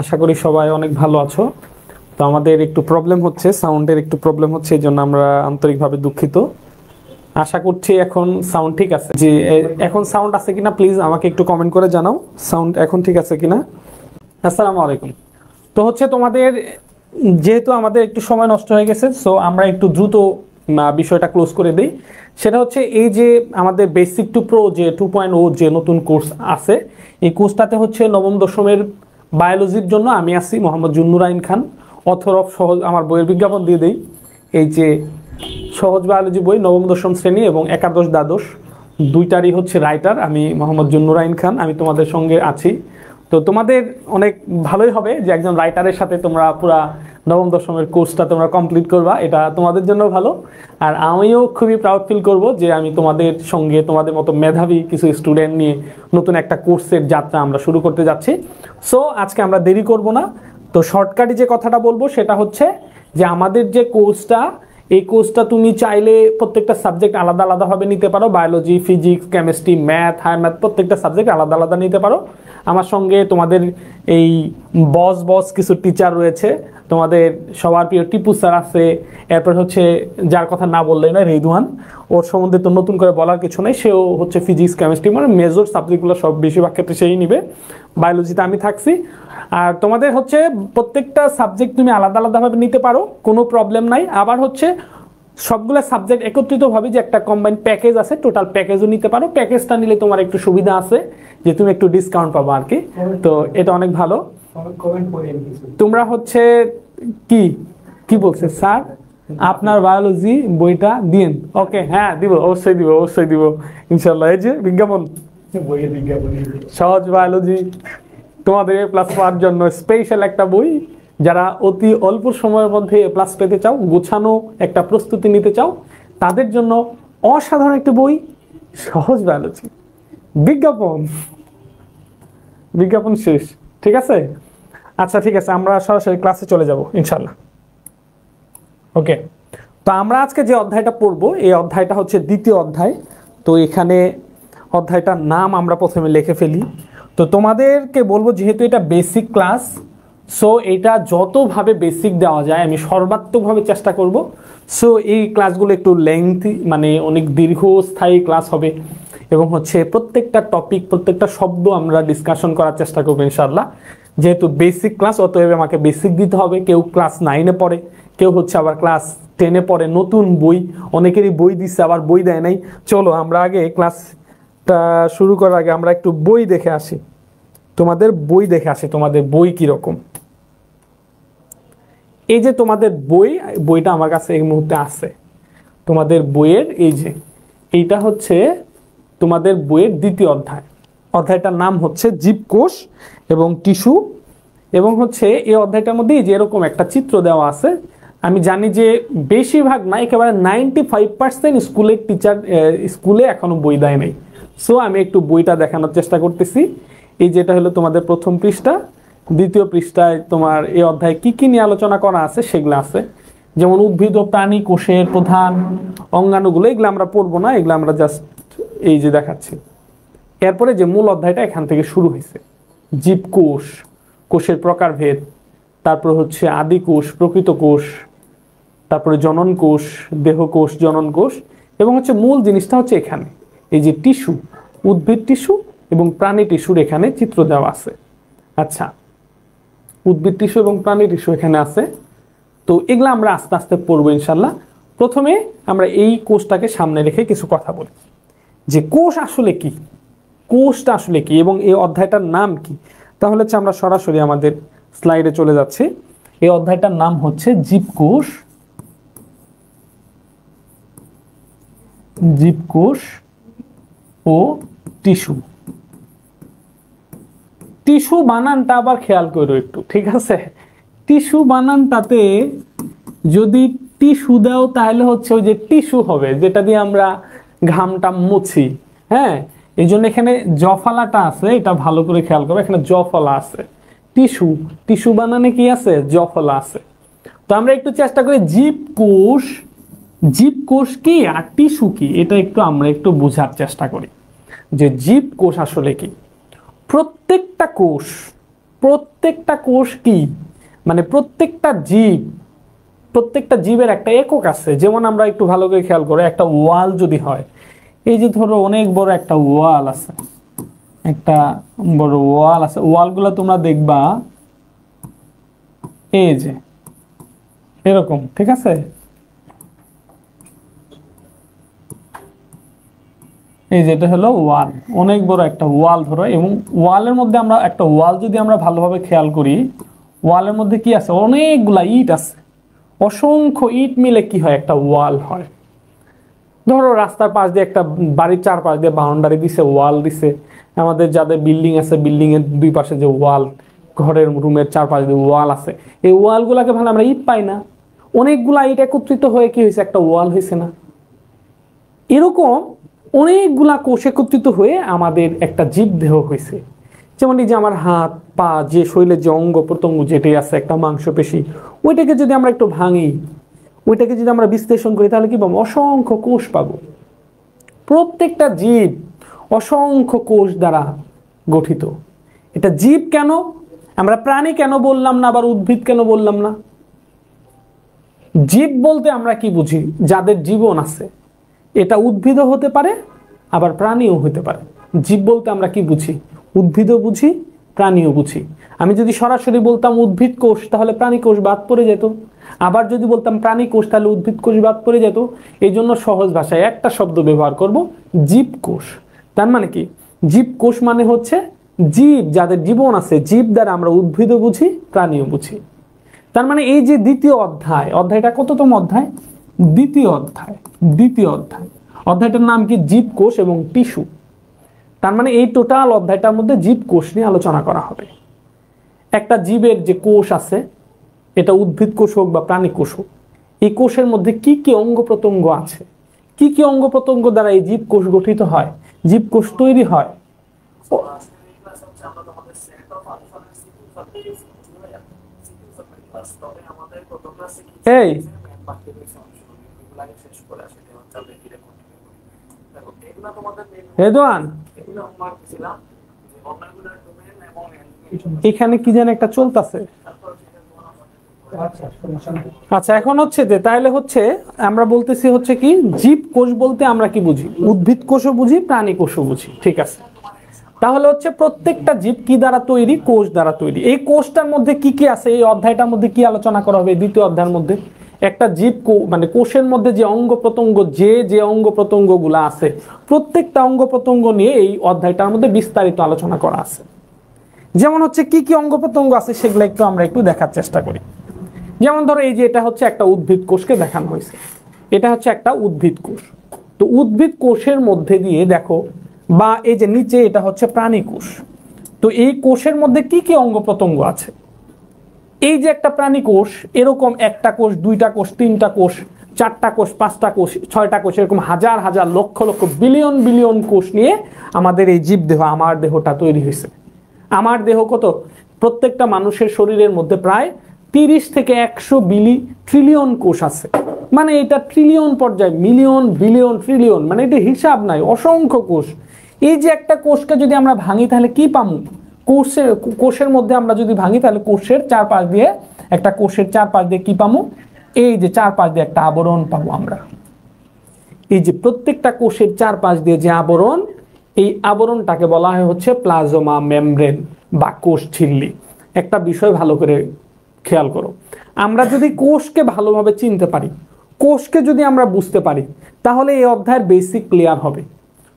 আশা করি সবাই অনেক ভালো আছো। তো আমাদের একটু প্রবলেম হচ্ছে, সাউন্ডের একটু প্রবলেম হচ্ছে, এই জন্য আমরা আন্তরিকভাবে দুঃখিত। আশা করছি এখন সাউন্ড ঠিক আছে। জি, এখন সাউন্ড আছে কিনা প্লিজ আমাকে একটু কমেন্ট করে জানাও, সাউন্ড এখন ঠিক আছে কিনা। আসসালামু আলাইকুম। তো হচ্ছে তোমাদের, যেহেতু আমাদের একটু সময় নষ্ট হয়ে গেছে, সো আমরা একটু দ্রুত বিষয়টা ক্লোজ করে দিই। সেটা হচ্ছে এই যে আমাদের বেসিক টু প্রো যে 2.0 যে নতুন কোর্স আছে, এই কোর্সটাতে হচ্ছে নবম দশমের বায়োলজির জন্য আমি আছি মোহাম্মদ জুন্নুরাইন খান, অথর অফ সহজ। আমার বইয়ের বিজ্ঞাপন দিয়ে দেই, এই যে সহজ বায়োলজি বই নবম দশম শ্রেণী এবং একাদশ দ্বাদশ দুইটারই হচ্ছে রাইটার আমি মোহাম্মদ জুন্নুরাইন খান। আমি তোমাদের সঙ্গে আছি। তো তোমাদের অনেক ভালোই হবে যে একজন রাইটারের সাথে তোমরা পুরা নবম দশমের কোর্সটা তোমরা কমপ্লিট করবা, এটা তোমাদের জন্য ভালো। আর আমিও খুবই প্রাউড ফিল করব যে আমি তোমাদের সঙ্গে তোমাদের মতো মেধাবী কিছু স্টুডেন্ট নিয়ে নতুন একটা কোর্সের যাত্রা আমরা শুরু করতে যাচ্ছি। সো আজকে আমরা দেরি করব না। তো শর্টকাটে যে কথাটা বলবো সেটা হচ্ছে যে আমাদের যে কোর্সটা, এই কোর্সটা তুমি চাইলে প্রত্যেকটা সাবজেক্ট আলাদা আলাদাভাবে নিতে পারো। Biology, physics, chemistry, math, higher math প্রত্যেকটা সাবজেক্ট আলাদা আলাদা নিতে পারো। আমার সঙ্গে তোমাদের এই বস কিছু টিচার রয়েছে। তোমাদের সবার প্রিয় টিপু স্যার আছে, এরপর হচ্ছে যার কথা না বললেই না, রিদওয়ান। ওর সম্বন্ধে তো নতুন করে বলার কিছু নেই, সেও হচ্ছে ফিজিক্স, কেমিস্ট্রি মানে মেজর সাবজেক্টগুলো সব বেশিরভাগ ক্ষেত্রে সেই নিবে। বায়োলজিতে আমি থাকছি। আর তোমাদের হচ্ছে প্রত্যেকটা সাবজেক্ট তুমি আলাদা আলাদাভাবে নিতে পারো, কোনো প্রবলেম নাই। আবার হচ্ছে সবগুলো সাবজেক্ট একত্রিতভাবে যে একটা কম্বাইন্ড প্যাকেজ আছে, টোটাল প্যাকেজও নিতে পারো। প্যাকেজটা নিলে তোমার একটু সুবিধা আছে যে তুমি একটু ডিসকাউন্ট পাবো আর কি। তো এটা অনেক ভালো। তোমরা হচ্ছে কি কি বলছে স্যার, আপনার বায়োলজি বইটা দিন। ওকে, হ্যাঁ দিব, অবশ্যই দিব ইনশাল্লাহ। এই যে বিজ্ঞাপন, সহজ বায়োলজি তোমাদের এ প্লাস পাওয়ার জন্য স্পেশাল একটা বই। যারা অতি অল্প সময়ের মধ্যে এ প্লাস পেতে চাও, গোছানো একটা প্রস্তুতি নিতে চাও, তাদের জন্য অসাধারণ একটা বই, সহজ বায়োলজি। বিজ্ঞাপন শেষ, ঠিক আছে। আচ্ছা ঠিক আছে, আমরা সরাসরি ক্লাসে চলে যাব ইনশাল্লাহ। ওকে, তো আমরা আজকে যে অধ্যায়টা পড়বো, এই অধ্যায়টা হচ্ছে দ্বিতীয় অধ্যায়। তো এখানে অধ্যায়টার নাম আমরা প্রথমে লিখে ফেলি। তো তোমাদেরকে বলবো, যেহেতু এটা বেসিক ক্লাস, সো এটা যতভাবে বেসিক দেওয়া যায় আমি সর্বাত্মকভাবে চেষ্টা করব। সো এই ক্লাসগুলো একটু লেংথি, মানে অনেক দীর্ঘস্থায়ী ক্লাস হবে, এবং হচ্ছে প্রত্যেকটা টপিক, প্রত্যেকটা শব্দ আমরা ডিসকাশন করার চেষ্টা করবো ইনশাআল্লাহ। যেহেতু বেসিক ক্লাস, অতএব আমাকে বেসিক দিতে হবে। কেউ ক্লাস 9-এ পড়ে, কেউ হচ্ছে আবার ক্লাস 10-এ পড়ে। নতুন বই, অনেকেরই বই দিচ্ছে আবার বই দেয় নাই। চলো আমরা আগে ক্লাসটা শুরু করার আগে আমরা একটু বই দেখে আসি, তোমাদের বই দেখে আসি, তোমাদের বই কিরকম। এই যে তোমাদের বইটা আমার কাছে এই মুহূর্তে আছে। তোমাদের বইয়ের এই যে এইটা হচ্ছে তোমাদের বইয়ের দ্বিতীয় অধ্যায়। অধ্যায়টার নাম হচ্ছে জীবকোষ এবং টিস্যু। এবং হচ্ছে এই অধ্যায়টার মধ্যে যে এরকম একটা চিত্র দেওয়া আছে। আমি জানি যে বেশিরভাগ না, একেবারে 95% স্কুলের টিচার স্কুলে এখনো বই দেয় নাই। সো আমি একটু বইটা দেখানোর চেষ্টা করতেছি। এই যেটা হলো তোমাদের প্রথম পৃষ্ঠা। দ্বিতীয় পৃষ্ঠায় তোমার এই অধ্যায়ে কি কি নিয়ে আলোচনা করা আছে সেগুলো আছে, যেমন উদ্ভিদ ও প্রাণী কোষের প্রধান অঙ্গাণুগুলো। এগুলো আমরা পড়বো না, এগুলো আমরা জাস্ট এই যে দেখাচ্ছি। এরপরে যে মূল অধ্যায়টা এখান থেকে শুরু হয়েছে, জীবকোষ, কোষের প্রকারভেদ, তারপর হচ্ছে আদি কোষ, প্রকৃত কোষ, তারপরে জনন কোষ, দেহকোষ, জনন কোষ, এবং হচ্ছে মূল জিনিসটা হচ্ছে এখানে এই যে টিস্যু, উদ্ভিদ টিস্যু এবং প্রাণী টিস্যুর এখানে চিত্র দেওয়া আছে। আচ্ছা, উদ্ভিদ টিস্যু এবং প্রাণী টিস্যু এখানে আছে। তো এগুলো আমরা আস্তে আস্তে পড়বো ইনশাল্লাহ। প্রথমে আমরা এই কোষটাকে সামনে রেখে কিছু কথা বলি যে কোষ আসলে কি, কোষটা আসলে কি, এবং এই অধ্যায়টার নাম কি। তাহলে হচ্ছে আমরা সরাসরি আমাদের স্লাইডে চলে যাচ্ছি। এই অধ্যায়টার নাম হচ্ছে জীবকোষ, জীবকোষ ও টিস্যু। টিস্যু বানানটা আবার খেয়াল করো একটু, ঠিক আছে। টিস্যু বানানটাতে যদি টিস্যু দাও তাহলে হচ্ছে ওই যে টিস্যু হবে, যেটা দিয়ে আমরা ঘামটা মুছি। হ্যাঁ, এই জন্য এখানে জফলাটা আছে, এটা ভালো করে খেয়াল করো, এখানে জফলা আছে। টিস্যু, টিস্যু বানানে কি আছে, জফলা আছে। তো আমরা একটু চেষ্টা করি জীবকোষ, জীবকোষ কি আর টিস্যু কি, এটা একটু আমরা একটু বোঝার চেষ্টা করি যে জীবকোষ আসলে কি। প্রত্যেকটা কোষ, প্রত্যেকটা কোষ কি, মানে প্রত্যেকটা জীবের একটা একক আছে। যেমন আমরা একটু ভালো করে খেয়াল করে, একটা ওয়াল যদি হয়, এই যে ধরো অনেক বড় একটা ওয়াল আছে, একটা বড় ওয়াল আছে, ওয়ালগুলো তোমরা দেখবা এই যে এরকম, ঠিক আছে? এই যে এটা হলো ওয়াল, অনেক বড় একটা ওয়াল ধরো, এবং ওয়ালের মধ্যে আমরা একটা ওয়াল যদি আমরা ভালোভাবে খেয়াল করি, ওয়ালের মধ্যে কি আছে, অনেকগুলা ইট আছে, অসংখ্য ইট মিলে কি হয়, একটা ওয়াল হয়। ধরো রাস্তার পাশ দিয়ে একটা বাড়ির চারপাশ দিয়ে বাউন্ডারি দিছে, ওয়াল দিছে। আমাদের যাদের বিল্ডিং আছে, বিল্ডিং এর দুই পাশে যে ওয়াল, ঘরের রুমের চারপাশ দিয়ে ওয়াল আছে, এই ওয়ালগুলোকে ভালো আমরা ইট পাই না, অনেকগুলা ইট একত্রিত হয়ে কি হয়েছে, একটা ওয়াল হয়েছে না? এরকম অনেকগুলা কোষ একত্রিত হয়ে আমাদের একটা জীব দেহ হয়েছে। যেমন এই যে আমার হাত পা, যে শরীরের যে অঙ্গ প্রত্যঙ্গ যেটাই আছে, একটা মাংসপেশি, ওইটাকে যদি আমরা একটু ভাঙি, ওইটাকে যদি আমরা বিশ্লেষণ করি, তাহলে কি পাবো, অসংখ্য কোষ পাবো। প্রত্যেকটা জীব অসংখ্য কোষ দ্বারা গঠিত। এটা জীব কেন, আমরা প্রাণী কেন বললাম না, আবার উদ্ভিদ কেন বললাম না? জীব বলতে আমরা কি বুঝি, যাদের জীবন আছে। এটা উদ্ভিদও হতে পারে, আবার প্রাণীও হতে পারে। জীব বলতে আমরা কি বুঝি, উদ্ভিদও বুঝি, প্রাণীও বুঝি। আমি যদি সরাসরি বলতাম উদ্ভিদ কোষ, তাহলে প্রাণী কোষ বাদ পড়ে যেত। আবার যদি বলতাম প্রাণী কোষ, তাহলে উদ্ভিদ কোষ বাদ পড়ে যেত। এই জন্য সহজ ভাষায় একটা শব্দ ব্যবহার করব, জীব কোষ। তার মানে কি, জীব কোষ মানে হচ্ছে জীব, যাদের জীবন আছে। জীব দ্বারা আমরা উদ্ভিদও বুঝি, প্রাণীও বুঝি। তার মানে এই যে দ্বিতীয় অধ্যায়, অধ্যায়টা কততম অধ্যায়, দ্বিতীয় অধ্যায়। অধ্যায়টার নাম কি, জীবকোষ এবং টিস্যু। তার মানে এই টোটাল অধ্যায়টার মধ্যে জীবকোষ নিয়ে আলোচনা করা হবে। একটা জীবের যে কোষ আছে, এটা উদ্ভিদ কোষ হোক বা প্রাণী কোষ হোক, এই কোষের মধ্যে কি কি অঙ্গ প্রত্যঙ্গ আছে, কি কি অঙ্গ প্রত্যঙ্গ দ্বারা এই জীবকোষ গঠিত হয়, জীবকোষ তৈরি হয়। এই রেদওয়ান, এখানে কি যেন একটা চলতেছে। আচ্ছা, এখন হচ্ছে যে, তাহলে হচ্ছে আমরা বলতেছি হচ্ছে কি, জীব কোষ বলতে আমরা কি বুঝি, উদ্ভিদ কোষও বুঝি, প্রাণী কোষও বুঝি, ঠিক আছে? তাহলে হচ্ছে প্রত্যেকটা জীব কি দ্বারা তৈরি, কোষ দ্বারা তৈরি। এই কোষটার মধ্যে কি কি আছে, এই অধ্যায়টার মধ্যে কি আলোচনা করা হবে, দ্বিতীয় অধ্যায়ের মধ্যে একটা জীব মানে কোষের মধ্যে যে অঙ্গ প্রত্যঙ্গ, যে অঙ্গ প্রত্যঙ্গ গুলা আছে, প্রত্যেকটা অঙ্গ প্রত্যঙ্গ নিয়ে এই অধ্যায়টার মধ্যে বিস্তারিত আলোচনা করা আছে। যেমন হচ্ছে কি কি অঙ্গ প্রত্যঙ্গ আছে, সেগুলো আমরা একটু দেখার চেষ্টা করি। যেমন ধরো এই যে এটা হচ্ছে একটা উদ্ভিদ কোষকে দেখানো হয়েছে, এটা হচ্ছে একটা উদ্ভিদ কোষ। তো উদ্ভিদ কোষের মধ্যে দিয়ে দেখো, বা এই যে নিচে এটা হচ্ছে প্রাণী কোষ। তো এই কোষের মধ্যে কি কি অঙ্গ প্রত্যঙ্গ আছে, এই যে একটা প্রাণী কোষ, এরকম একটা কোষ, দুইটা কোষ, তিনটা কোষ, চারটা কোষ, পাঁচটা কোষ, ছয়টা কোষ, এরকম হাজার হাজার লক্ষ লক্ষ বিলিয়ন বিলিয়ন কোষ নিয়ে আমাদের এই জীব দেহ, আমার দেহটা তৈরি হয়েছে। আমার দেহ কত, প্রত্যেকটা মানুষের শরীরের মধ্যে প্রায় 30 থেকে 100 ট্রিলিয়ন কোষ আছে। মানে এটা ট্রিলিয়ন পর্যায়ে, মিলিয়ন, বিলিয়ন, ট্রিলিয়ন, মানে এটা হিসাব নাই, অসংখ্য কোষ। এই যে একটা কোষকে যদি আমরা ভাঙি, তাহলে কি পাবো, কোষের মধ্যে আমরা যদি ভাঙি, তাহলে কোষের চারপাশ দিয়ে, একটা কোষের চারপাশ দিয়ে কি পাবো, এই যে চারপাশ দিয়ে একটা আবরণ পাবো আমরা। এই যে প্রত্যেকটা কোষের চারপাশ দিয়ে যে আবরণ, এই আবরণটাকে বলা হয় হচ্ছে প্লাজমা মেমব্রেন বা কোষ ঝিল্লি। একটা বিষয় ভালো করে খেয়াল করো, আমরা যদি কোষকে ভালোভাবে চিনতে পারি, কোষকে যদি আমরা বুঝতে পারি, তাহলে এই অধ্যায়ের বেসিক ক্লিয়ার হবে।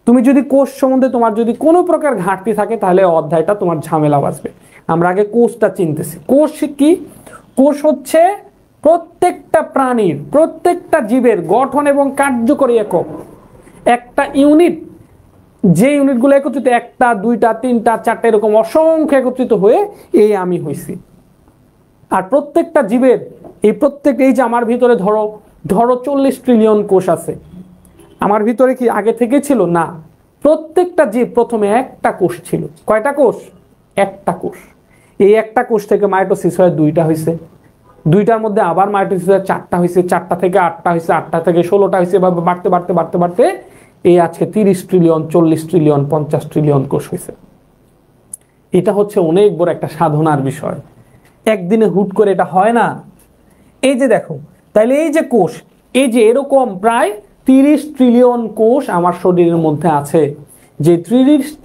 তুমি যদি কোষ সম্বন্ধে তোমার যদি কোনো প্রকার ঘাটতি থাকে, তাহলে অধ্যায়টা তোমার ঝামেলা বাঁচবে। আমরা আগে কোষটা চিনতেছি। কোষ কি, কোষ হচ্ছে প্রত্যেকটা প্রাণীর, প্রত্যেকটা জীবের গঠন এবং কার্যকরী একক, একটা ইউনিট। যে ইউনিটগুলো একত্রিত, একটা, দুইটা, তিনটা, চারটা, এরকম অসংখ্য একত্রিত হয়ে এই আমি হইছি। আর প্রত্যেকটা জীবের এই যে আমার ভিতরে ধরো 40 ট্রিলিয়ন কোষ আছে, আমার ভিতরে কি আগে থেকে ছিল না? প্রত্যেকটা জীব প্রথমে একটা কোষ ছিল। কয়টা কোষ? একটা কোষ। এই একটা কোষ থেকে মাইটোসিস হয়ে দুইটা হয়েছে, দুইটার মধ্যে আবার মাইটোসিস হয়ে চারটা হয়েছে, চারটা থেকে আটটা হয়েছে, আটটা থেকে 16টা হয়েছে, এভাবে বাড়তে বাড়তে বাড়তে বাড়তে এই আজকে 30 ট্রিলিয়ন, 40 ট্রিলিয়ন, 50 ট্রিলিয়ন কোষ হয়েছে। এটা হচ্ছে অনেক বড় একটা সাধনার বিষয়, একদিনে হুট করে এটা হয় না। এই যে দেখো, তাইলে এই যে কোষ, এই যে এরকম প্রায় 30 ট্রিলিয়ন কোষ আমার শরীরের মধ্যে আছে, যে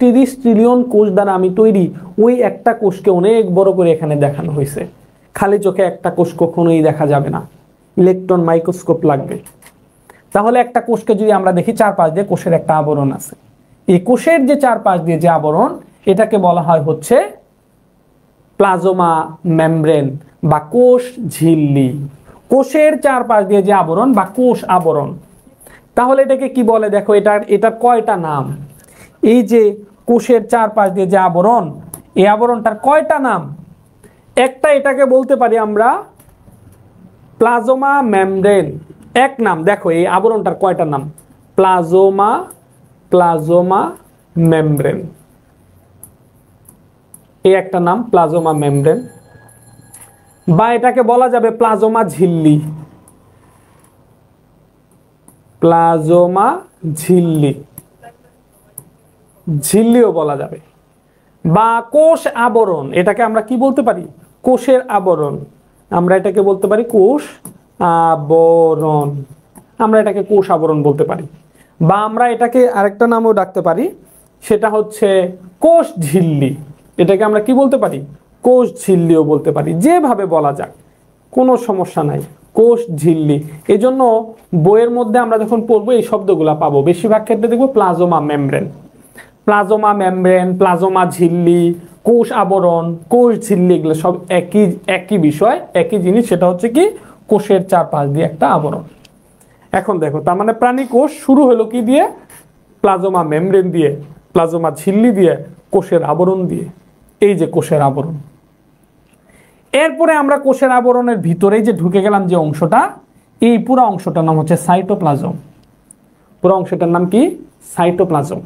30 ট্রিলিয়ন কোষ দ্বারা আমি তৈরি, ওই একটা কোষকে অনেক বড় করে এখানে দেখানো হয়েছে। খালি চোখে একটা কোষ কখনোই দেখা যাবে না, ইলেকট্রন মাইক্রোস্কোপ লাগবে। তাহলে একটা কোষকে যদি আমরা দেখি, চারপাশ দিয়ে কোষের একটা আবরণ আছে, এই কোষের যে চারপাশ দিয়ে যে আবরণ, এটাকে বলা হয় হচ্ছে প্লাজমা মেমব্রেন বা কোষ ঝিল্লি। কোষের চারপাশ দিয়ে যে আবরণ বা কোষ আবরণ। তাহলে এটাকে কি বলে দেখো, এটার কয়টা নাম? এই যে কোষের চারপাশ দিয়ে যে আবরণ, এই আবরণটার কয়টা নাম? একটা, এটাকে বলতে পারি আমরা প্লাজমা মেমব্রেন, এক নাম। দেখো এই আবরণটার কয়টা নাম? প্লাজমা মেমব্রেন, এই একটা নাম প্লাজমা মেমব্রেন। বা এটাকে বলা যাবে প্লাজমা ঝিল্লি, প্লাজমা ঝিল্লি, ঝিল্লিও বলা যাবে। বা কোষ আবরণ, এটাকে আমরা কি বলতে পারি? কোষের আবরণ। আমরা এটাকে বলতে পারি কোষ আবরণ, আমরা এটাকে কোষ আবরণ বলতে পারি। বা আমরা এটাকে আরেকটা নামও ডাকতে পারি, সেটা হচ্ছে কোষ ঝিল্লি। এটাকে আমরা কি বলতে পারি? কোষ ঝিল্লিও বলতে পারি, যেভাবে বলা যাক, কোনো সমস্যা নাই। কোষ ঝিল্লি, এই জন্য বইয়ের মধ্যে আমরা যখন পড়বো এই শব্দগুলা পাবো। বেশিরভাগ ক্ষেত্রে দেখবো plasma membrane, plasma membrane, plasma ঝিল্লি, কোষ আবরণ, কোষ ঝিল্লি, এগুলো সব একই বিষয়, একই জিনিস। সেটা হচ্ছে কি কোষের চারপাশ দিয়ে একটা আবরণ। এখন দেখো, তার মানে প্রাণী কোষ শুরু হলো কি দিয়ে? প্লাজমা মেমব্রেন দিয়ে, প্লাজমা ঝিল্লি দিয়ে, কোষের আবরণ দিয়ে। এই যে কোষের আবরণ। এরপরে আমরা কোষের আবরণের ভিতরে যে ঢুকে গেলাম যে অংশটা, এই পুরো অংশটার নাম হচ্ছে সাইটোপ্লাজম। পুরো অংশটার নাম কি? সাইটোপ্লাজম।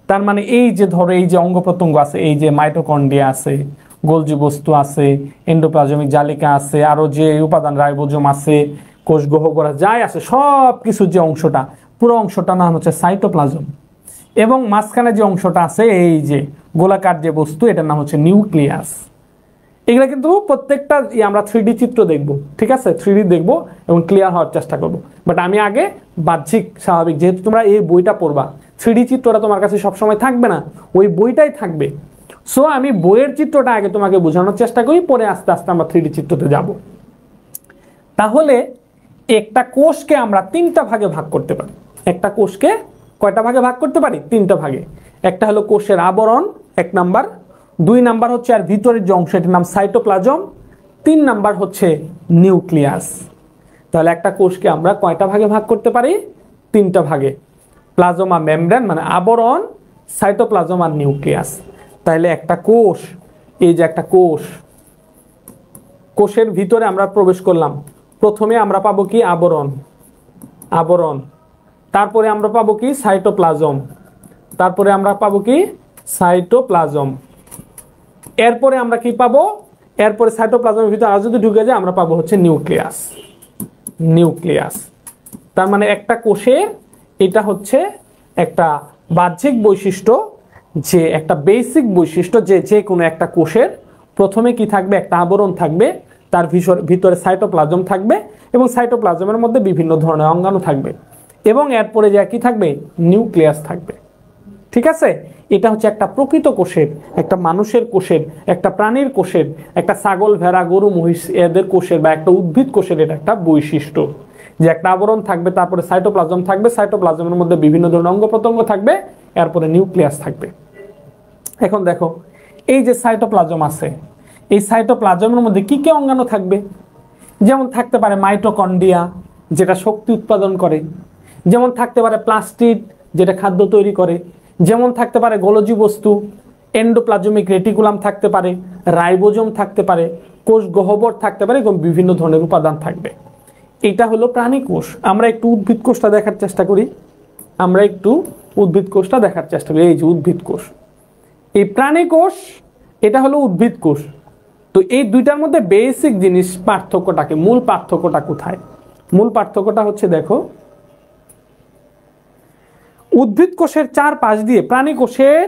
তার মানে এই যে ধরো, এই যে অঙ্গ প্রত্যঙ্গ আছে, এই যে মাইটোকন্ড্রিয়া আছে, গোলজি বস্তু আছে, এন্ডোপ্লাজমিক জালিকা আছে, আরো যে উপাদান রাইবোজোম আছে, কোষ গহ্বর যাই আছে, সব কিছু যে অংশটা, পুরো অংশটার নাম হচ্ছে সাইটোপ্লাজম। এবং মাঝখানে যে অংশটা আছে, এই যে গোলাকার যে বস্তু, এটার নাম হচ্ছে নিউক্লিয়াস। এগুলা কিন্তু প্রত্যেকটা আমরা 3D চিত্র দেখব, ঠিক আছে? 3D দেখব এবং ক্লিয়ার হওয়ার চেষ্টা করব। বাট আমি আগে বাহ্যিক, স্বাভাবিক, যেহেতু তোমরা এই বইটা পড়বা, 3D চিত্রটা তোমার কাছে সবসময় থাকবে না, ওই বইটাই থাকবে। সো আমি বইয়ের চিত্রটা আগে তোমাকে বোঝানোর চেষ্টা করি, পরে আস্তে আস্তে আমরা 3D চিত্রতে যাব। তাহলে একটা কোষকে আমরা 3টা ভাগে ভাগ করতে পারি। একটা কোষকে কয়টা ভাগে ভাগ করতে পারি? 3টা ভাগে। একটা হলো কোষের আবরণ, 1 নাম্বার। 2 নাম্বার হচ্ছে আর ভিতরের যে অংশ, এটার নাম সাইটোপ্লাজম। 3 নাম্বার হচ্ছে নিউক্লিয়াস। তাহলে একটা কোষকে আমরা কয়টা ভাগে ভাগ করতে পারি? 3টা ভাগে। প্লাজমা মেমব্রেন মানে আবরণ, সাইটোপ্লাজম আর নিউক্লিয়াস। তাহলে একটা কোষ, এই যে একটা কোষ, কোষের ভিতরে আমরা প্রবেশ করলাম। প্রথমে আমরা পাবো কি? আবরণ। তারপরে আমরা পাবো কি? সাইটোপ্লাজম। তারপরে আমরা পাবো কি? সাইটোপ্লাজম। এরপরে আমরা কি পাবো? এরপরে সাইটোপ্লাজমের ভিতরে আর যদি ঢুকে যায়, আমরা পাবো হচ্ছে নিউক্লিয়াস। তার মানে একটা কোষের এটা হচ্ছে একটা বাহ্যিক বৈশিষ্ট্য, যে একটা বেসিক বৈশিষ্ট্য, যে কোনো একটা কোষের প্রথমে কি থাকবে? একটা আবরণ থাকবে, তার ভিতরে সাইটোপ্লাজম থাকবে, এবং সাইটোপ্লাজমের মধ্যে বিভিন্ন ধরনের অঙ্গাণু থাকবে, এবং এরপরে যে কি থাকবে? নিউক্লিয়াস থাকবে। ঠিক আছে? এটা হচ্ছে একটা প্রকৃত কোষের, একটা মানুষের কোষের, একটা প্রাণীর কোষের, একটা ছাগল, ভেড়া, গরু, মহিষ এদের কোষের, বা একটা উদ্ভিদ কোষের এটা একটা বৈশিষ্ট্য, যে একটা আবরণ থাকবে, তারপরে সাইটোপ্লাজম থাকবে, সাইটোপ্লাজমের মধ্যে বিভিন্ন ধরনের অঙ্গ প্রত্যঙ্গ থাকবে, এরপরে নিউক্লিয়াস থাকবে। এখন দেখো, এই যে সাইটোপ্লাজম আছে, এই সাইটোপ্লাজমের মধ্যে কি কি অঙ্গাণু থাকবে? যেমন থাকতে পারে মাইটোকন্ড্রিয়া, যেটা শক্তি উৎপাদন করে। যেমন থাকতে পারে প্লাস্টিড, যেটা খাদ্য তৈরি করে। যেমন থাকতে পারে গোলজি বস্তু, এন্ডোপ্লাজমিক রেটিকুলাম থাকতে পারে, রাইবোজোম থাকতে পারে, কোষ গহ্বর থাকতে পারে, এবং বিভিন্ন ধরনের উপাদান থাকবে। এটা হলো প্রাণী কোষ। আমরা একটু উদ্ভিদ কোষটা দেখার চেষ্টা করি। এই যে উদ্ভিদ কোষ, এই প্রাণী কোষ, এটা হলো উদ্ভিদ কোষ। তো এই দুইটার মধ্যে বেসিক জিনিস, পার্থক্যটাকে, মূল পার্থক্যটা কোথায়? মূল পার্থক্যটা হচ্ছে, দেখো, উদ্ভিদ কোষের চারপাশ দিয়ে প্রাণী কোষের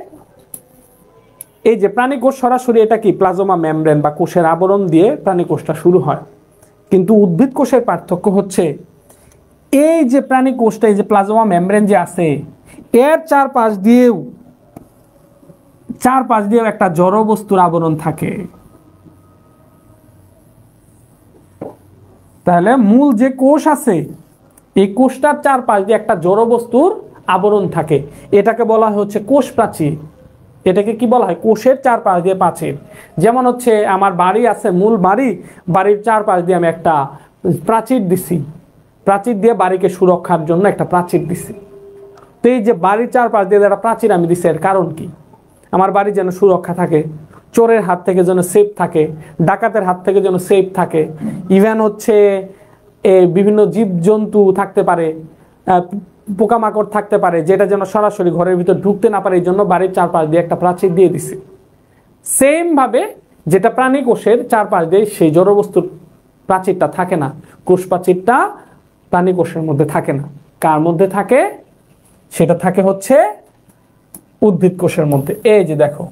এই যে প্রাণীকোষ সরাসরি এটা কি প্লাজমা মেমব্রেন বা কোষের আবরণ দিয়ে প্রাণীকোষটা শুরু হয়, কিন্তু উদ্ভিদ কোষের পার্থক্য হচ্ছে এই যে প্রাণীকোষটা এই যে প্লাজমা মেমব্রেন যে আছে এর চারপাশ দিয়েও একটা জড় বস্তুর আবরণ থাকে। তাহলে মূল যে কোষ আছে এই কোষটার চারপাশ দিয়ে একটা জড় বস্তুর আবরণ থাকে, এটাকে বলা হচ্ছে কোষ প্রাচীর। এটাকে কি বলা হয়? কোষের চারপাশ দিয়ে প্রাচীর। যেমন হচ্ছে আমার বাড়ি আছে, মূল বাড়ির চারপাশ দিয়ে আমি একটা প্রাচীর দিছি, প্রাচীর দিয়ে বাড়িকে সুরক্ষার জন্য একটা প্রাচীর দিছি। তো এই যে বাড়ির চারপাশ দিয়ে একটা প্রাচীর আমি দিছি, এর কারণ কি? আমার বাড়ি যেন সুরক্ষা থাকে, চোরের হাত থেকে যেন সেফ থাকে, ডাকাতের হাত থেকে যেন সেফ থাকে, ইভেন হচ্ছে বিভিন্ন জীবজন্তু থাকতে পারে, পোকামাকড় থাকতে পারে, যেটা যেন সরাসরি ঘরের ভিতর ঢুকতে না পারে, এই জন্য বাড়ির চারপাশ দিয়ে একটা প্রাচীর দিয়ে দিছি। সেম ভাবে যেটা প্রাণী কোষের চারপাশ দিয়ে সেই জড়বস্তুর প্রাচীরটা থাকে না, কোষ প্রাচীরটা প্রাণী কোষের মধ্যে থাকে না। কার মধ্যে থাকে? সেটা থাকে হচ্ছে উদ্ভিদ কোষের মধ্যে। এই যে দেখো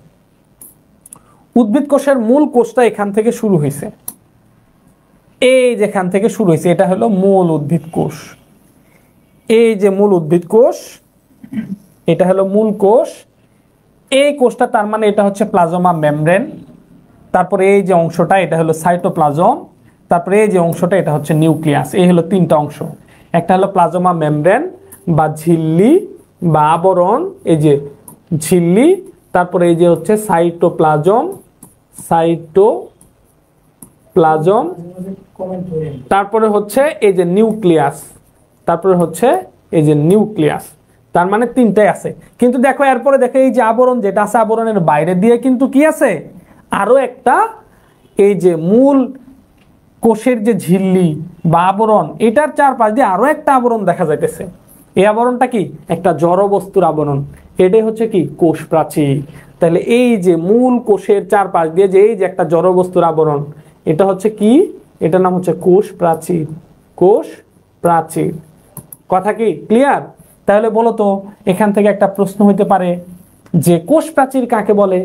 উদ্ভিদ কোষের মূল কোষটা এখান থেকে শুরু হয়েছে, এই যেখান থেকে শুরু হয়েছে এটা হলো মূল উদ্ভিদ কোষ। এই যে মূল উদ্ভিদ কোষ, এটা হলো মূল কোষ। এই কোষটা তার মানে এটা হচ্ছে প্লাজমা মেমব্রেন, তারপরে এই যে অংশটা এটা হলো সাইটোপ্লাজম, তারপরে এই যে অংশটা এটা হচ্ছে নিউক্লিয়াস। এই হলো তিনটা অংশ, একটা হলো প্লাজমা মেমব্রেন বা ঝিল্লি বা আবরণ, এই যে ঝিল্লি, তারপরে এই যে হচ্ছে সাইটোপ্লাজম, তারপরে হচ্ছে এই যে নিউক্লিয়াস, তারপরে হচ্ছে এই যে নিউক্লিয়াস। তার মানে তিনটাই আছে। কিন্তু দেখো এরপরে দেখো এই যে আবরণ যেটা আছে, আবরণের বাইরে দিয়ে কিন্তু কি আছে? আরো একটা এই যে মূল কোষের যে ঝিল্লি বা আবরণ, এটার চারপাশ দিয়ে আরো একটা আবরণ দেখা যাইতেছে। এই আবরণটা কি? একটা জড় বস্তুর আবরণ। এটাই হচ্ছে কি? কোষ প্রাচীর। তাহলে এই যে মূল কোষের চারপাশ দিয়ে যে এই যে একটা জড় বস্তুর আবরণ, এটা হচ্ছে কি? এটার নাম হচ্ছে কোষ প্রাচীর। কোষ প্রাচীর। কথা কি ক্লিয়ার? তাহলে বলো তো, এখান থেকে একটা প্রশ্ন হইতে পারে যে কোষ প্রাচীর কাকে বলে?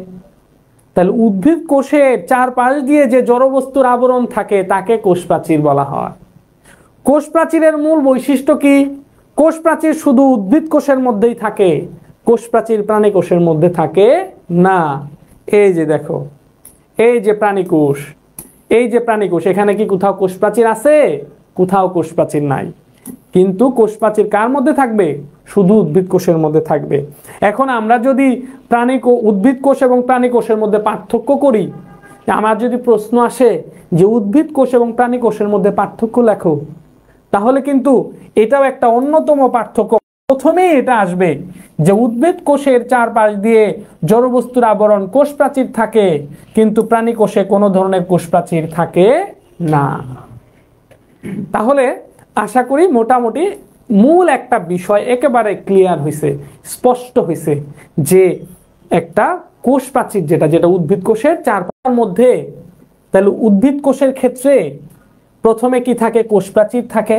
তাহলে উদ্ভিদ কোষের চারপাশ দিয়ে যে জড়বস্তুর আবরণ থাকে তাকে কোষ প্রাচীর বলা হয়। কোষ প্রাচীরের মূল বৈশিষ্ট্য কি? কোষ প্রাচীর শুধু উদ্ভিদ কোষের মধ্যেই থাকে, কোষ প্রাচীর প্রাণী কোষের মধ্যে থাকে না। এই যে দেখো, এই যে প্রাণী কোষ, এই যে প্রাণী কোষ, এখানে কি কোথাও কোষ প্রাচীর আছে? কোথাও কোষ প্রাচীর নাই। কিন্তু কোষ প্রাচীর কার মধ্যে থাকবে? শুধু উদ্ভিদ কোষের মধ্যে থাকবে। এখন আমরা যদি উদ্ভিদ কোষ এবং প্রাণী কোষের মধ্যে পার্থক্য করি, আমার যদি প্রশ্ন আসে যে উদ্ভিদ কোষ এবং প্রাণী কোষের মধ্যে পার্থক্য লেখো, তাহলে কিন্তু এটাও একটা অন্যতম পার্থক্য। প্রথমেই এটা আসবে যে উদ্ভিদ কোষের চারপাশ দিয়ে জড়বস্তুর আবরণ কোষ প্রাচীর থাকে, কিন্তু প্রাণী কোষে কোনো ধরনের কোষ প্রাচীর থাকে না। তাহলে আশা করি মোটামুটি মূল একটা বিষয় একেবারে ক্লিয়ার হয়েছে, স্পষ্ট হয়েছে যে একটা কোষ প্রাচীর যেটা উদ্ভিদ কোষের চারপাশের মধ্যে। তাহলে উদ্ভিদ কোষের ক্ষেত্রে প্রথমে কি থাকে? কোষ প্রাচীর থাকে,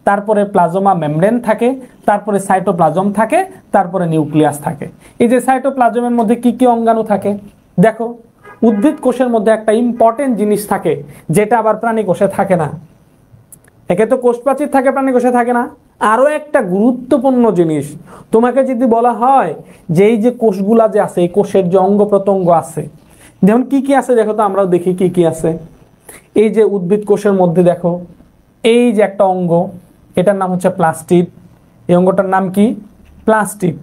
তারপরে প্লাজমা মেমব্রেন থাকে, তারপরে সাইটোপ্লাজম থাকে, তারপরে নিউক্লিয়াস থাকে। এই যে সাইটোপ্লাজমের মধ্যে কি কি অঙ্গাণু থাকে দেখো। উদ্ভিদ কোষের মধ্যে একটা ইম্পর্টেন্ট জিনিস থাকে যেটা আবার প্রাণী কোষে থাকে না। একে তো কোষ প্রাচীর থাকে, প্রাণী কোষে থাকে না। আরো একটা গুরুত্বপূর্ণ জিনিস তোমাকে যদি বলা হয় যে এই যে কোষগুলা যে আছে, এই কোষের যে অঙ্গ প্রত্যঙ্গ আছে, যেমন কি কি আছে দেখো তো, আমরাও দেখি কি কি আছে। এই যে উদ্ভিদ কোষের মধ্যে দেখো এই যে একটা অঙ্গ, এটার নাম হচ্ছে প্লাস্টিড। এই অঙ্গটার নাম কি? প্লাস্টিড।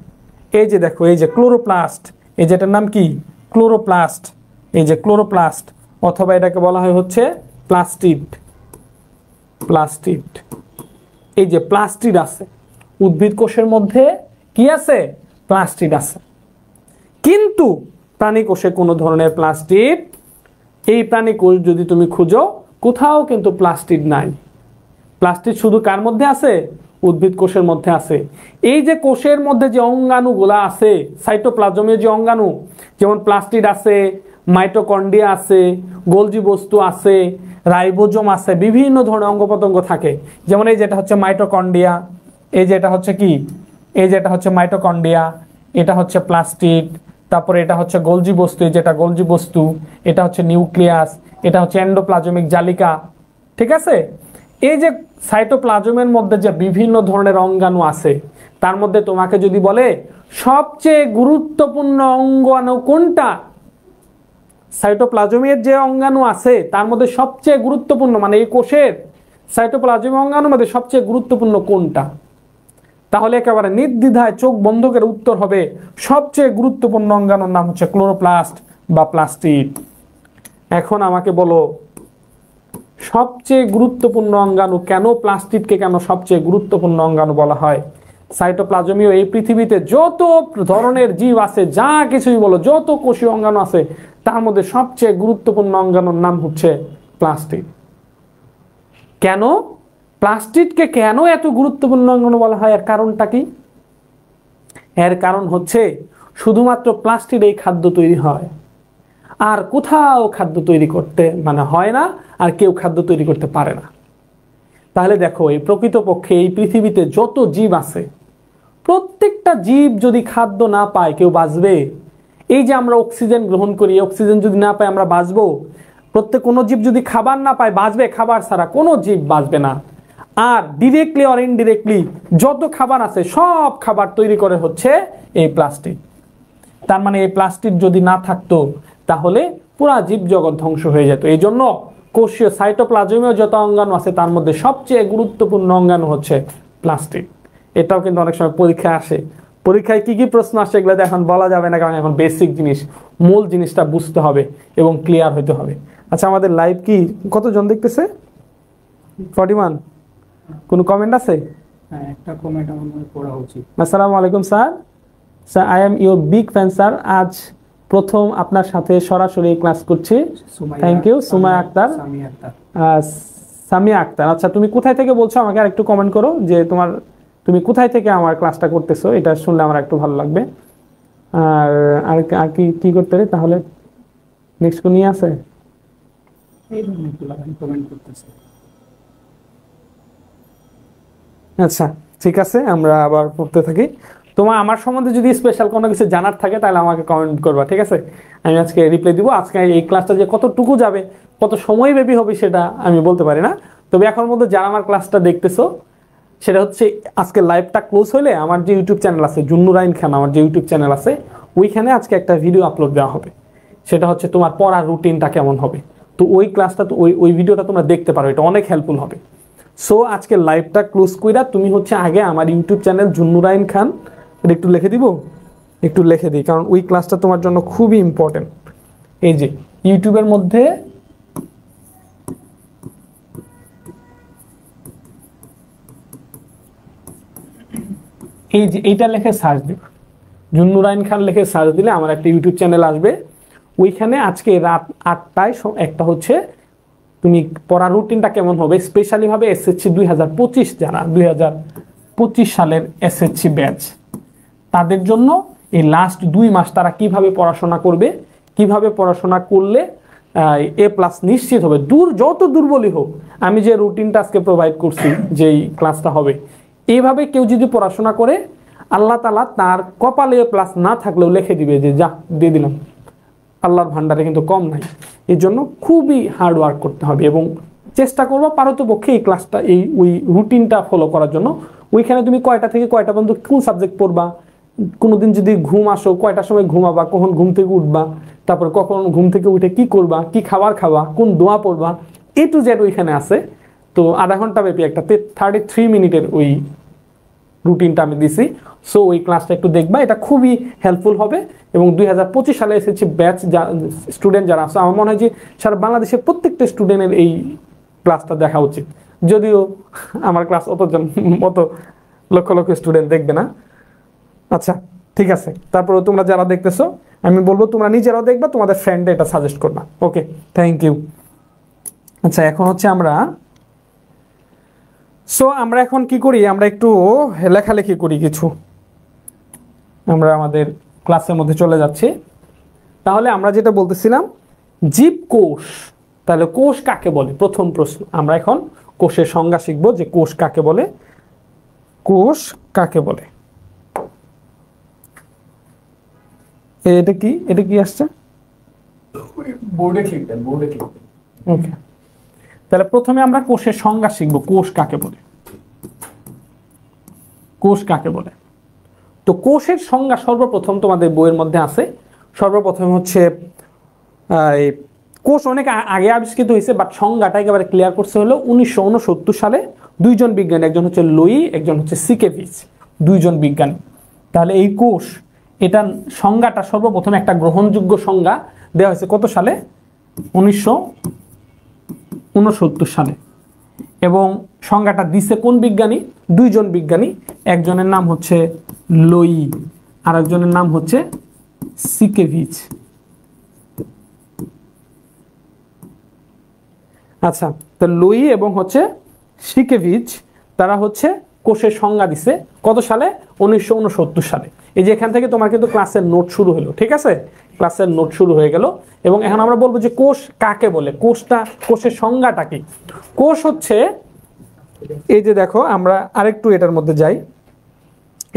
এই যে দেখো এই যে ক্লোরোপ্লাস্ট, এই যেটার নাম কি? ক্লোরোপ্লাস্ট। এই যে ক্লোরোপ্লাস্ট, অথবা এটাকে বলা হয় হচ্ছে প্লাস্টিড। এই যে প্লাস্টিড আছে উদ্ভিদ কোষের মধ্যে, কি আছে? প্লাস্টিড আছে। কিন্তু প্রাণী কোষে কোনো ধরনের প্লাস্টিড, এই প্রাণী কোষ যদি তুমি খুঁজো কোথাও কিন্তু প্লাস্টিড নাই। প্লাস্টিড শুধু কার মধ্যে আছে? উদ্ভিদ কোষের মধ্যে আছে। এই যে কোষের মধ্যে যে অঙ্গাণুগুলা আছে, সাইটোপ্লাজমে যে অঙ্গাণু, যেমন প্লাস্টিড আছে, মাইটোকন্ড্রিয়া আছে, গোলজি বস্তু আছে, রাইবোজোম আছে, বিভিন্ন ধরনের অঙ্গ প্রত্যঙ্গ থাকে। যেমন এই যেটা হচ্ছে মাইটোকন্ড্রিয়া, এই যেটা হচ্ছে কি? এই যেটা হচ্ছে মাইটোকন্ড্রিয়া, এটা হচ্ছে প্লাস্টিড, তারপরে এটা হচ্ছে গোলজি বস্তু, যেটা গোলজি বস্তু, এটা হচ্ছে নিউক্লিয়াস, এটা হচ্ছে এন্ডোপ্লাজমিক জালিকা। ঠিক আছে, এই যে সাইটোপ্লাজমের মধ্যে যে বিভিন্ন ধরনের অঙ্গাণু আছে, তার মধ্যে তোমাকে যদি বলে সবচেয়ে গুরুত্বপূর্ণ অঙ্গাণু কোনটা, সাইটোপ্লাজমের যে অঙ্গাণু আছে তার মধ্যে সবচেয়ে গুরুত্বপূর্ণ, মানে এই কোষের সাইটোপ্লাজমিক অঙ্গাণুর মধ্যে সবচেয়ে গুরুত্বপূর্ণ কোনটা, তাহলে একেবারে নির্দ্বিধায় চোখ বন্ধ করে উত্তর হবে সবচেয়ে গুরুত্বপূর্ণ অঙ্গাণুর নাম হচ্ছে ক্লোরোপ্লাস্ট বা প্লাস্টিড। এখন আমাকে বলো সবচেয়ে গুরুত্বপূর্ণ অঙ্গাণু কেন, প্লাস্টিডকে কেন সবচেয়ে গুরুত্বপূর্ণ অঙ্গাণু বলা হয়? সাইটোপ্লাজমীয় এই পৃথিবীতে যত ধরনের জীব আছে, যা কিছুই বলো, যত কোষীয় অঙ্গাণু আছে, তার মধ্যে সবচেয়ে গুরুত্বপূর্ণ অঙ্গাণুর নাম হচ্ছে প্লাস্টিড। কেন প্লাস্টিডকে কেন এত গুরুত্বপূর্ণ অঙ্গাণু বলা হয়, এর কারণটা কি? এর কারণ হচ্ছে শুধুমাত্র প্লাস্টিড এই খাদ্য তৈরি হয়, আর কোথাও খাদ্য তৈরি করতে মানে হয় না, আর কেউ খাদ্য তৈরি করতে পারে না। তাহলে দেখো এই প্রকৃতপক্ষে এই পৃথিবীতে যত জীব আছে, প্রত্যেকটা জীব যদি খাদ্য না পায় কেউ বাঁচবে? এই যে আমরা অক্সিজেন গ্রহণ করি, অক্সিজেন যদি না পাই আমরা বাঁচবো? কোনো জীব যদি খাবার না পায় বাঁচবে? খাবার ছাড়া কোনো জীব বাঁচবে না। আর ডিরেক্টলি অর ইনডিরেক্টলি যত খাবার আছে সব খাবার তৈরি করে হচ্ছে এই প্লাস্টিক। তার মানে এই প্লাস্টিক যদি না থাকতো তাহলে পুরা জীবজগৎ ধ্বংস হয়ে যেত। এই জন্য কোষীয় সাইটোপ্লাজমীয় যত অঙ্গাণু আছে তার মধ্যে সবচেয়ে গুরুত্বপূর্ণ অঙ্গাণু হচ্ছে প্লাস্টিক। এটাও কিন্তু অনেক সময় পরীক্ষায় আসে। পরীক্ষায় কি কি প্রশ্ন আসে এগুলো এখন বলা যাবে না, কারণ এখন বেসিক জিনিস, মূল জিনিসটা বুঝতে হবে এবং ক্লিয়ার হতে হবে। আচ্ছা, আমাদের লাইভ কি কতজন দেখতেছে? 41। কোনো কমেন্ট আছে? হ্যাঁ, একটা কমেন্ট আমার মনে পড়া উচিত। আসসালামু আলাইকুম sir, sir I am your big fan sir, আজ প্রথম আপনার সাথে সরাসরি ক্লাস করছি। Thank you. সুমাইয়া আক্তার, সামিয়া আক্তার। আচ্ছা, তুমি কোথায় থেকে বলছো আমাকে আর একটু কমেন্ট করো যে তুমি কোথায় থেকে আমার ক্লাসটা করতেছো, এটা শুনলে আমার একটু ভালো লাগবে। আর আর কি করতে পারি তাহলে? নেক্সট কোন নিয়ে আছে? এই ধরনের কমেন্ট করতেছে। আচ্ছা ঠিক আছে, আমরা আবার পড়তে থাকি। তোমার আমার সম্বন্ধে যদি স্পেশাল কোনো কিছু জানার থাকে তাহলে আমাকে কমেন্ট করবা, ঠিক আছে? আমি আজকে রিপ্লাই দিব। আজকে এই ক্লাসটা যে কতটুকু যাবে, কত সময়ব্যাপী হবে সেটা আমি বলতে পারি না। তবে এখন মধ্যে যারা আমার ক্লাসটা দেখতেছো, সেটা হচ্ছে আজকে লাইভটা ক্লোজ হলে আমার যে ইউটিউব চ্যানেল আছে জুন্নুর আইন খান, আমার যে ইউটিউব চ্যানেল আছে, ওইখানে আজকে একটা ভিডিও আপলোড দেওয়া হবে। সেটা হচ্ছে তোমার পড়ার রুটিনটা কেমন হবে। তো ওই ক্লাসটা, তো ওই ভিডিওটা তোমরা দেখতে পারো, এটা অনেক হেল্পফুল হবে। সো আজকে লাইভটা ক্লোজ কইরা তুমি হচ্ছে আগে আমার ইউটিউব চ্যানেল জুন্নুর আইন খান, এটা একটু লিখে দিব, একটু লিখে দিই, কারণ ওই ক্লাসটা তোমার জন্য খুবই ইম্পর্টেন্ট। এই যে ইউটিউবের মধ্যে এই যে এইটা লিখে সার্চ দিবা, জুন্নুর আইন খান লিখে সার্চ দিলে আমার একটা ইউটিউব চ্যানেল আসবে। ওইখানে আজকে রাত 8টায় একটা হচ্ছে তুমি পড়ার রুটিনটা কেমন হবে, স্পেশালি ভাবে এসএসসি 2025, যারা 2025 সালের এসএসসি ব্যাচ, তাদের জন্য এই লাস্ট 2 মাস তারা কিভাবে পড়াশোনা করবে, কিভাবে পড়াশোনা করলে A+ নিশ্চিত হবে। যত দুর্বলই হোক, আমি যে রুটিনটা আজকে প্রোভাইড করছি, যেই ক্লাসটা হবে, এইভাবে কেউ যদি পড়াশোনা করে, আল্লাহ তাআলা তার কপালে A+ না থাকলেও লিখে দিবে যে যা দিয়ে দিলাম, আল্লাহর ভান্ডারে কিন্তু কম নাই। এই জন্য খুবই হার্ড ওয়ার্ক করতে হবে এবং চেষ্টা করবো পারতপক্ষে এই ক্লাসটা ওই রুটিনটা ফলো করার জন্য। ওইখানে তুমি কয়টা থেকে কয়টা পর্যন্ত কোন সাবজেক্ট পড়বা, কোনোদিন যদি ঘুম আসো কয়টার সময় ঘুমাবা, কখন ঘুম থেকে উঠবা, তারপর কখন ঘুম থেকে উঠে কি করবা, কি খাবার খাবা, কোন দোয়া পড়বা, A to Z ওইখানে আছে। তো আধা ঘন্টা ব্যাপী একটা 33 মিনিটের ওই রুটিনটা আমি দিছি। সো ওই ক্লাসটা একটু দেখবা, এটা খুবই হেল্পফুল হবে। এবং 2025 সালে এসেছি ব্যাচ স্টুডেন্ট যারা আছে, আমার মনে হয় যে সারা বাংলাদেশের প্রত্যেকটা স্টুডেন্টের এই ক্লাসটা দেখা উচিত। যদিও আমার ক্লাস অত লক্ষ লক্ষ স্টুডেন্ট দেখবে না। আচ্ছা ঠিক আছে, তারপরে তোমরা যারা দেখতেছো আমি বলবো তোমরা নিজেরাও দেখবা, তোমাদের ফ্রেন্ডে এটা সাজেস্ট করবা। ওকে, থ্যাংক ইউ। আচ্ছা, এখন হচ্ছে আমরা এখন কি করি, আমরা একটু লেখালেখি করি কিছু। আমরা আমাদের ক্লাসের মধ্যে চলে যাচ্ছি। তাহলে আমরা যেটা বলতেছিলাম, জীবকোষ, তাহলে কোষ কাকে বলে? প্রথম প্রশ্ন, আমরা এখন কোষের সংজ্ঞা শিখবো যে কোষ কাকে বলে। কোষ কাকে বলে? এটা কি আসছে? বোর্ডে ক্লিক দেন, বোর্ডে ক্লিক দেন। ওকে, তাহলে প্রথমে আমরা কোষের সংজ্ঞা শিখব। কোষ কাকে বলে? কোষ কাকে বলে? তো কোষের সংজ্ঞা সর্বপ্রথম তোমাদের বইয়ের মধ্যে আছে। সর্বপ্রথম হচ্ছে এই কোষ অনেক আগে আবিষ্কৃত হয়েছে, বাট সংজ্ঞাটা একেবারে ক্লিয়ার করছে হলো 1969 সালে দুইজন বিজ্ঞানী, একজন হচ্ছে লুই, একজন হচ্ছে সিকেভিচ, দুইজন বিজ্ঞানী। তাহলে এই কোষ, এটা সংজ্ঞাটা সর্বপ্রথম একটা গ্রহণযোগ্য সংজ্ঞা দেওয়া হয়েছে কত সালে? 1969 সালে। এবং সংজ্ঞাটা দিছে কোন বিজ্ঞানী? দুইজন বিজ্ঞানী, একজনের নাম হচ্ছে লুই আর একজনের নাম হচ্ছে সিকেভিচ। আচ্ছা, তো লুই এবং হচ্ছে সিকেভিচ তারা হচ্ছে কোষের সংজ্ঞা দিছে কত সালে? 1969 সালে। এই যে এখান থেকে তোমার কিন্তু ক্লাসের নোট শুরু হলো, ঠিক আছে? ক্লাসের নোট শুরু হয়ে গেল এবং এখন আমরা বলবো যে কোষ কাকে বলে, কোষের সংজ্ঞাটা কি? কোষ হচ্ছে, এই যে দেখো আমরা আরেকটু এটার মধ্যে যাই।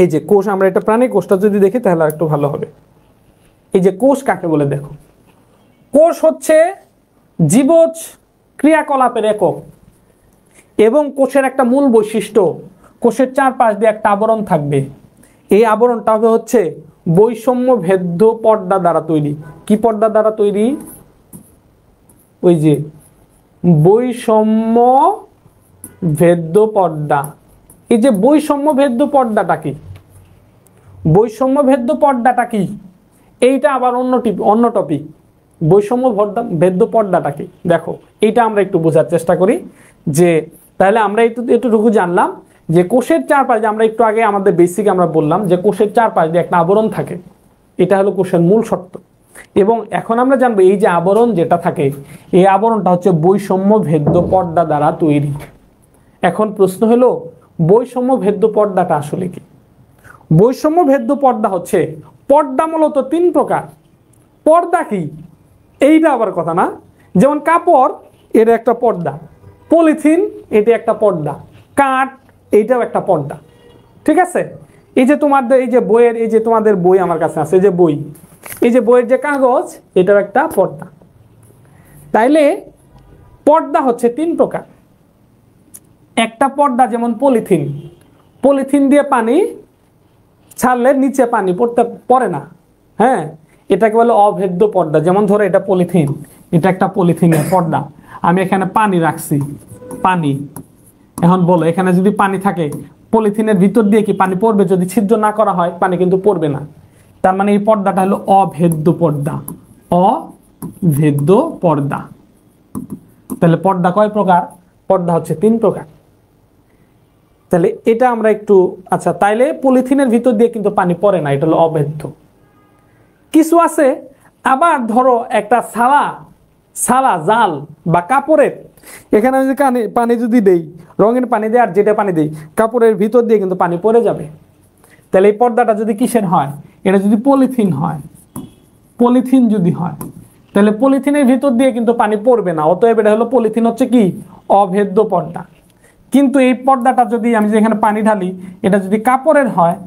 এই যে কোষ, আমরা এটা প্রাণী কোষটা যদি দেখি তাহলে আরেকটু ভালো হবে। এই যে কোষ কাকে বলে দেখো, কোষ হচ্ছে জীবজ ক্রিয়াকলাপের একক এবং কোষের একটা মূল বৈশিষ্ট্য, কোষের চারপাশ দিয়ে একটা আবরণ থাকবে। এই আবরণটা হবে হচ্ছে বৈষম্য ভেদ্য পর্দা দ্বারা তৈরি। কি পর্দা দ্বারা তৈরি? ওই যে বৈষম্য ভেদ্য পর্দা। এই যে বৈষম্য ভেদ্য পর্দাটা কি? বৈষম্য ভেদ্য পর্দাটা কি? এইটা আবার অন্য টপিক। বৈষম্য ভেদ্য পর্দাটা কি দেখো, এইটা আমরা একটু বোঝার চেষ্টা করি। যে তাহলে আমরা এতটুকু জানলাম যে কোষের চারপাশে, আমরা একটু আগে আমাদের বেসিক আমরা বললাম যে কোষের চারপাশ দিয়ে একটা আবরণ থাকে, এটা হলো কোষের মূল শর্ত। এবং এখন আমরা জানবো এই যে আবরণ যেটা থাকে, এই আবরণটা হচ্ছে বৈষম্য ভেদ্য পর্দা দ্বারা তৈরি। এখন প্রশ্ন হলো বৈষম্য ভেদ্য পর্দাটা আসলে কি? বৈষম্য ভেদ্য পর্দা হচ্ছে, পর্দা মূলত তিন প্রকার। পর্দা কি? এইটা আবার কথা না, যেমন কাপড়, এটা একটা পর্দা। পলিথিন, এটা একটা পর্দা। কাঠ, এইটাও একটা পর্দা, ঠিক আছে? এই যে তোমাদের এই যে বইয়ের, এই যে তোমাদের বই আমার কাছে আছে, এই যে বই, এই যে বইয়ের যে কাগজ, এটাও একটা পর্দা। তাইলে পর্দা হচ্ছে তিন প্রকার। একটা পর্দা যেমন পলিথিন, পলিথিন দিয়ে পানি ছাড়লে নিচে পানি পড়ে না, হ্যাঁ, এটাকে বলে অভেদ্য পর্দা। যেমন ধরো এটা পলিথিন, এটা একটা পলিথিনের পর্দা, আমি এখানে পানি রাখছি, পানি, এখন বলো এখানে যদি পানি থাকে, পলিথিনের ভিতর দিয়ে কি পানি পড়বে? যদি ছিদ্র না করা হয় পানি কিন্তু পড়বে না। তার মানে এই পর্দাটা হলো অভেদ্য পর্দা। অভেদ্য পর্দা। তাহলে পর্দা কয় প্রকার? পর্দা হচ্ছে তিন প্রকার। তাহলে এটা আমরা একটু, আচ্ছা, তাইলে পলিথিনের ভিতর দিয়ে কিন্তু পানি পড়ে না, এটা হলো অভেদ্য। কিছু আছে আবার, ধরো একটা সালা জাল বা কাপড়ের, এখানে যদি পানি যদি দেই, রঙের পানি দেয় আর যেটা পানি দেই, কাপড়ের ভিতর দিয়ে কিন্তু পানি পড়ে যাবে। তাহলে এই পর্দাটা যদি কিসের হয়? এটা যদি পলিথিন হয়, পলিথিন যদি হয়, তাহলে পলিথিনের ভিতর দিয়ে কিন্তু পানি পড়বে না, অতএব এটা হলো পলিথিন হচ্ছে কি? অভেদ্য পর্দা। কিন্তু এই পর্দাটা যদি আমি যেখানে পানি ঢালি, এটা যদি কাপড়ের হয়,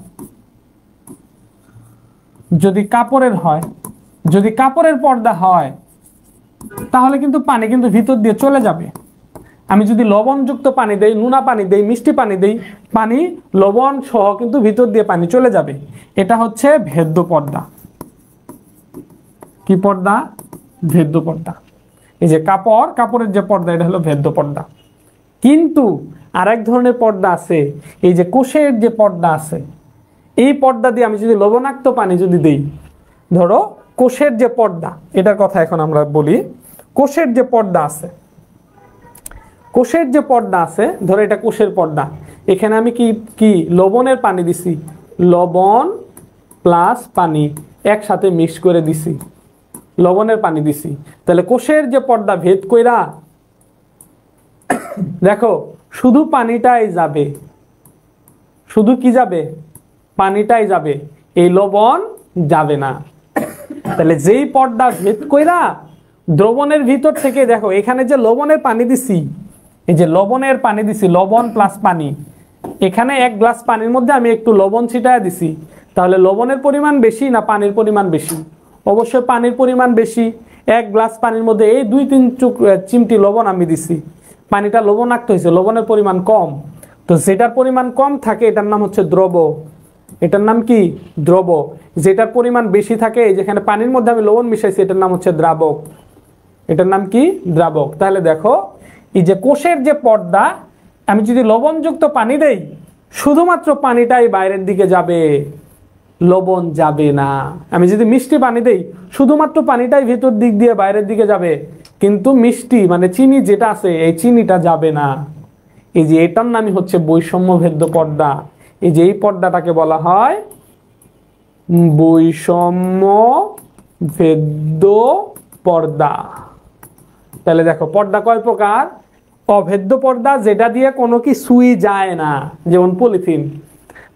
যদি কাপড়ের পর্দা হয়, তাহলে কিন্তু পানি কিন্তু ভিতর দিয়ে চলে যাবে। আমি যদি লবণযুক্ত পানি দেই, নুনা পানি দেই, মিষ্টি পানি দেই, পানি লবণ সহ কিন্তু ভিতর দিয়ে পানি চলে যাবে। এটা হচ্ছে ভেদ্য পর্দা। কি পর্দা? ভেদ্য পর্দা। এই যে কাপড়ের যে পর্দা, এটা হলো ভেদ্য পর্দা। কিন্তু আরেক ধরনের পর্দা আছে, এই যে কোষের যে পর্দা আছে, এই পর্দা দিয়ে আমি যদি লবণাক্ত পানি যদি দেই, ধরো কোষের যে পর্দা, এটার কথা এখন আমরা বলি। কোষের যে পর্দা আছে, ধরো এটা কোষের পর্দা, এখানে আমি কি লবণের পানি দিছি, লবণ প্লাস পানি একসাথে মিক্স করে দিছি, লবণের পানি দিছি। তাহলে কোষের যে পর্দা ভেদ কইরা দেখো শুধু পানিটাই যাবে, শুধু কি যাবে? পানিটাই যাবে, এই লবণ যাবে না। তাহলে যেই পর্দা ভেদ কইরা দ্রবণের ভিতর থেকে, দেখো এখানে যে লবণের পানি দিছি, এই যে লবণের পানি দিছি, লবণ প্লাস পানি, এখানে এক গ্লাস পানির মধ্যে আমি একটু লবণ ছিটায় দিছি, তাহলে লবণের পরিমাণ বেশি না পানির পরিমাণ বেশি? অবশ্যই পানির পরিমাণ বেশি। 1 গ্লাস পানির মধ্যে এই 2-3 চিমটি লবণ আমি দিছি, পানিটা লবণাক্ত হয়েছে, লবণের পরিমাণ কম। তো যেটার পরিমাণ কম থাকে এটার নাম হচ্ছে দ্রব। এটার নাম কি? দ্রব। যেটার পরিমাণ বেশি থাকে, যেখানে পানির মধ্যে আমি লবণ মিশাইছি, এটার নাম হচ্ছে দ্রাবক। এটার নাম কি? দ্রাবক। তাহলে দেখো, এই যে কোষের যে পর্দা, আমি যদি লবণযুক্ত পানি দেই, শুধুমাত্র পানিটাই বাইরের দিকে যাবে, লবণ যাবে না। আমি যদি মিষ্টি পানি দেই, শুধুমাত্র পানিটাই ভেতর দিক দিয়ে বাইরের দিকে যাবে, কিন্তু মিষ্টি মানে চিনি যেটা আছে, এই চিনিটা যাবে না। এই যে এটার নামই হচ্ছে বৈষম্য ভেদ্য পর্দা। এই যে এই পর্দাটাকে বলা হয় বৈষম্য ভেদ্য পর্দা। তাহলে দেখো, পর্দা কয় প্রকার? অভেদ্য পর্দা, যেটা দিয়ে কোনো কিছুই যায় না, যেমন পলিথিন।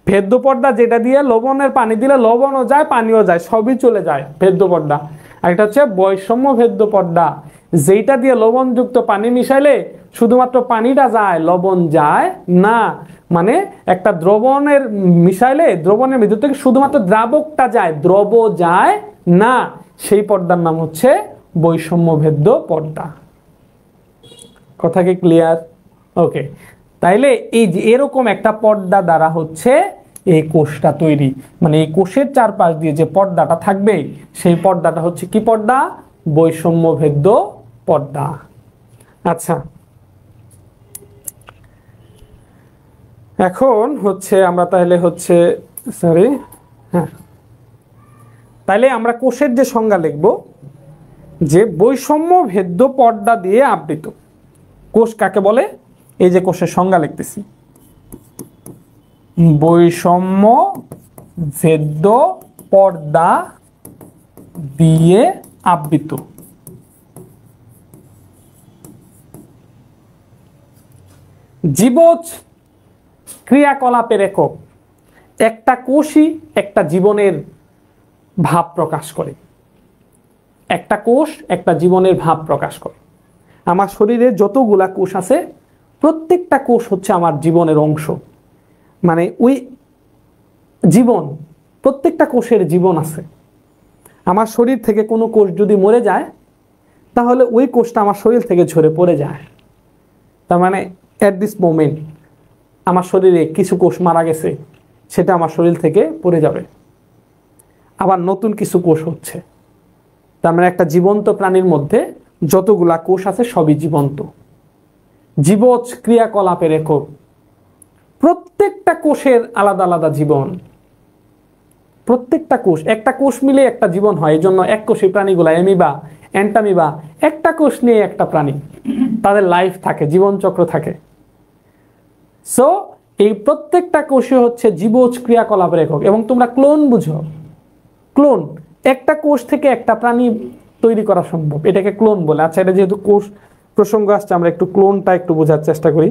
ভেদ্য পর্দা, যেটা দিয়ে লবণের পানি দিলে লবণও যায়, পানিও যায়, সবই চলে যায়, ভেদ্য পর্দা। আর এটা হচ্ছে বৈষম্য ভেদ্য পর্দা, যেটা দিয়ে লবণযুক্ত পানি মিশাইলে শুধুমাত্র পানিটা যায়, লবণ যায় না। মানে একটা দ্রবণের মিশাইলে দ্রবণের ভিতর থেকে শুধুমাত্র দ্রাবকটা যায়, দ্রব যায় না। সেই পর্দার নাম হচ্ছে বৈষম্য ভেদ্য পর্দা। কথা কি ক্লিয়ার? ওকে। তাইলে এই যে এরকম একটা পর্দা দ্বারা হচ্ছে এই কোষটা তৈরি। মানে এই কোষের চারপাশ দিয়ে যে পর্দাটা থাকবে, সেই পর্দাটা হচ্ছে কি পর্দা? বৈষম্য ভেদ্য পর্দা। আচ্ছা, এখন হচ্ছে আমরা তাহলে হচ্ছে তাইলে আমরা কোষের যে সংজ্ঞা লিখব, যে বৈষম্য ভেদ্য পর্দা দিয়ে আবৃত। কোষ কাকে বলে? এই যে কোষের সংজ্ঞা লিখতেছি, বৈষম্য ভেদ্য পর্দা দিয়ে আবৃত। জীবজ ক্রিয়াকলাপের একক। একটা কোষই একটা জীবনের ভাব প্রকাশ করে। একটা কোষ একটা জীবনের ভাব প্রকাশ করে। আমার শরীরে যতগুলা কোষ আছে, প্রত্যেকটা কোষ হচ্ছে আমার জীবনের অংশ। মানে ওই জীবন, প্রত্যেকটা কোষের জীবন আছে। আমার শরীর থেকে কোনো কোষ যদি মরে যায়, তাহলে ওই কোষটা আমার শরীর থেকে ঝরে পড়ে যায়। তার মানে অ্যাট দিস মোমেন্ট আমার শরীরে কিছু কোষ মারা গেছে, সেটা আমার শরীর থেকে পড়ে যাবে, আবার নতুন কিছু কোষ হচ্ছে। তার মানে একটা জীবন্ত প্রাণীর মধ্যে যতগুলা কোষ আছে সবই জীবন্ত। জীবজ ক্রিয়াকলাপের একক। প্রত্যেকটা কোষের আলাদা আলাদা জীবন। প্রত্যেকটা কোষ, একটা কোষ মিলে একটা জীবন হয়। এই জন্য এক কোষী প্রাণীগুলা, অ্যামিবা, অ্যান্টামিবা, একটা কোষ নিয়ে একটা প্রাণী, তাদের লাইফ থাকে, জীবন চক্র থাকে। সো এই প্রত্যেকটা কোষে হচ্ছে জীবজ ক্রিয়াকলাপের একক। এবং তোমরা ক্লোন বুঝো, ক্লোন, একটা কোষ থেকে একটা প্রাণী তৈরি করা সম্ভব, এটাকে ক্লোন বলে। আচ্ছা, এটা যেহেতু কোষ প্রসঙ্গ আসছে, আমরা একটু ক্লোনটা একটু বোঝার চেষ্টা করি।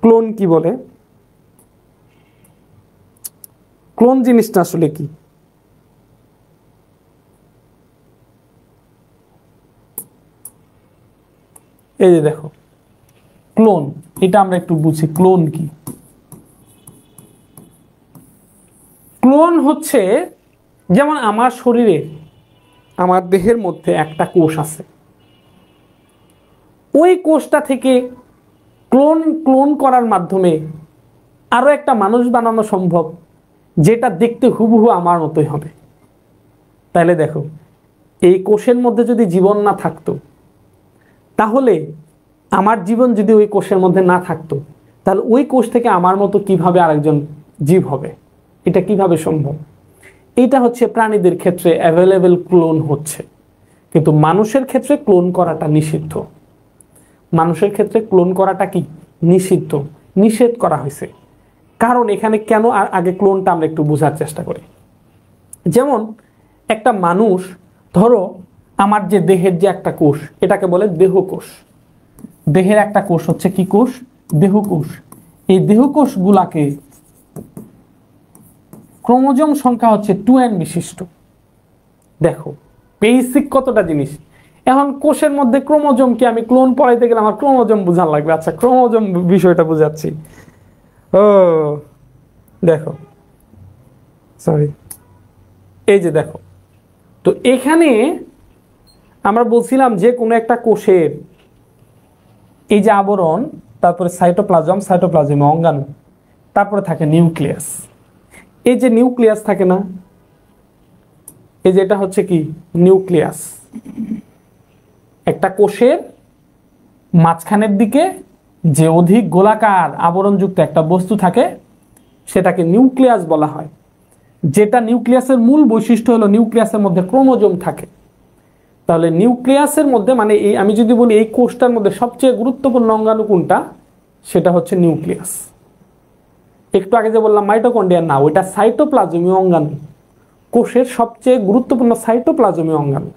ক্লোন কি বলে? ক্লোন জিনিসটা আসলে কি? এই যে দেখো, ক্লোন, এটা আমরা একটু বুঝি, ক্লোন কি? ক্লোন হচ্ছে, যেমন আমার শরীরে, আমার দেহের মধ্যে একটা কোষ আছে, ওই কোষটা থেকে ক্লোন করার মাধ্যমে আরো একটা মানুষ বানানো সম্ভব, যেটা দেখতে হুবহু আমার মতোই হবে। তাহলে দেখো, এই কোষের মধ্যে যদি জীবন না থাকতো, তাহলে আমার জীবন যদি ওই কোষের মধ্যে না থাকতো, তাহলে ওই কোষ থেকে আমার মতো কিভাবে আরেকজন জীব হবে? এটা কিভাবে সম্ভব? এটা হচ্ছে প্রাণীদের ক্ষেত্রে অ্যাভেলেবেল ক্লোন হচ্ছে, কিন্তু মানুষের ক্ষেত্রে ক্লোন করাটা নিষিদ্ধ। মানুষের ক্ষেত্রে ক্লোন করাটা কি? নিষিদ্ধ, নিষেধ করা হয়েছে। কারণ এখানে কেন, আর আগে ক্লোনটা আমরা একটু বোঝার চেষ্টা করি। যেমন একটা মানুষ, ধরো আমার যে দেহের যে একটা কোষ, এটাকে বলে দেহকোষ। দেহের একটা কোষ হচ্ছে কি কোষ? দেহকোষ। এই দেহকোষগুলাকে ক্রোমোজোম সংখ্যা হচ্ছে 2n বিশিষ্ট। দেখো বেসিক কতটা জিনিস। এখন কোষের মধ্যে ক্রোমোজোমকে আমি ক্লোন পড়াইতে গেলে আমার ক্রোমোজোম বোঝার লাগবে। আচ্ছা, ক্রোমোজোম বিষয়টা বোঝাচ্ছি। ও দেখো, সরি, এই যে দেখো, তো এখানে আমরা বলছিলাম যে কোনো একটা কোষের এই যে আবরণ, তারপরে সাইটোপ্লাজম, সাইটোপ্লাজমে অঙ্গাণু, তারপরে থাকে নিউক্লিয়াস। এই যে নিউক্লিয়াস থাকে না, এই যে এটা হচ্ছে কি নিউক্লিয়াস। একটা কোষের মাঝখানের দিকে যে অধিক গোলাকার আবরণযুক্ত একটা বস্তু থাকে সেটাকে নিউক্লিয়াস বলা হয়। যেটা নিউক্লিয়াসের মূল বৈশিষ্ট্য হলো নিউক্লিয়াসের মধ্যে ক্রোমোজোম থাকে। তাহলে নিউক্লিয়াসের মধ্যে মানে এই আমি যদি বলি এই কোষটার মধ্যে সবচেয়ে গুরুত্বপূর্ণ অঙ্গাণু কোনটা, সেটা হচ্ছে নিউক্লিয়াস। একটু আগে যে বললাম মাইটোকন্ড্রিয়া, না, ওইটা সাইটোপ্লাজমীয় অঙ্গাণু। কোষের সবচেয়ে গুরুত্বপূর্ণ সাইটোপ্লাজমীয় অঙ্গাণু।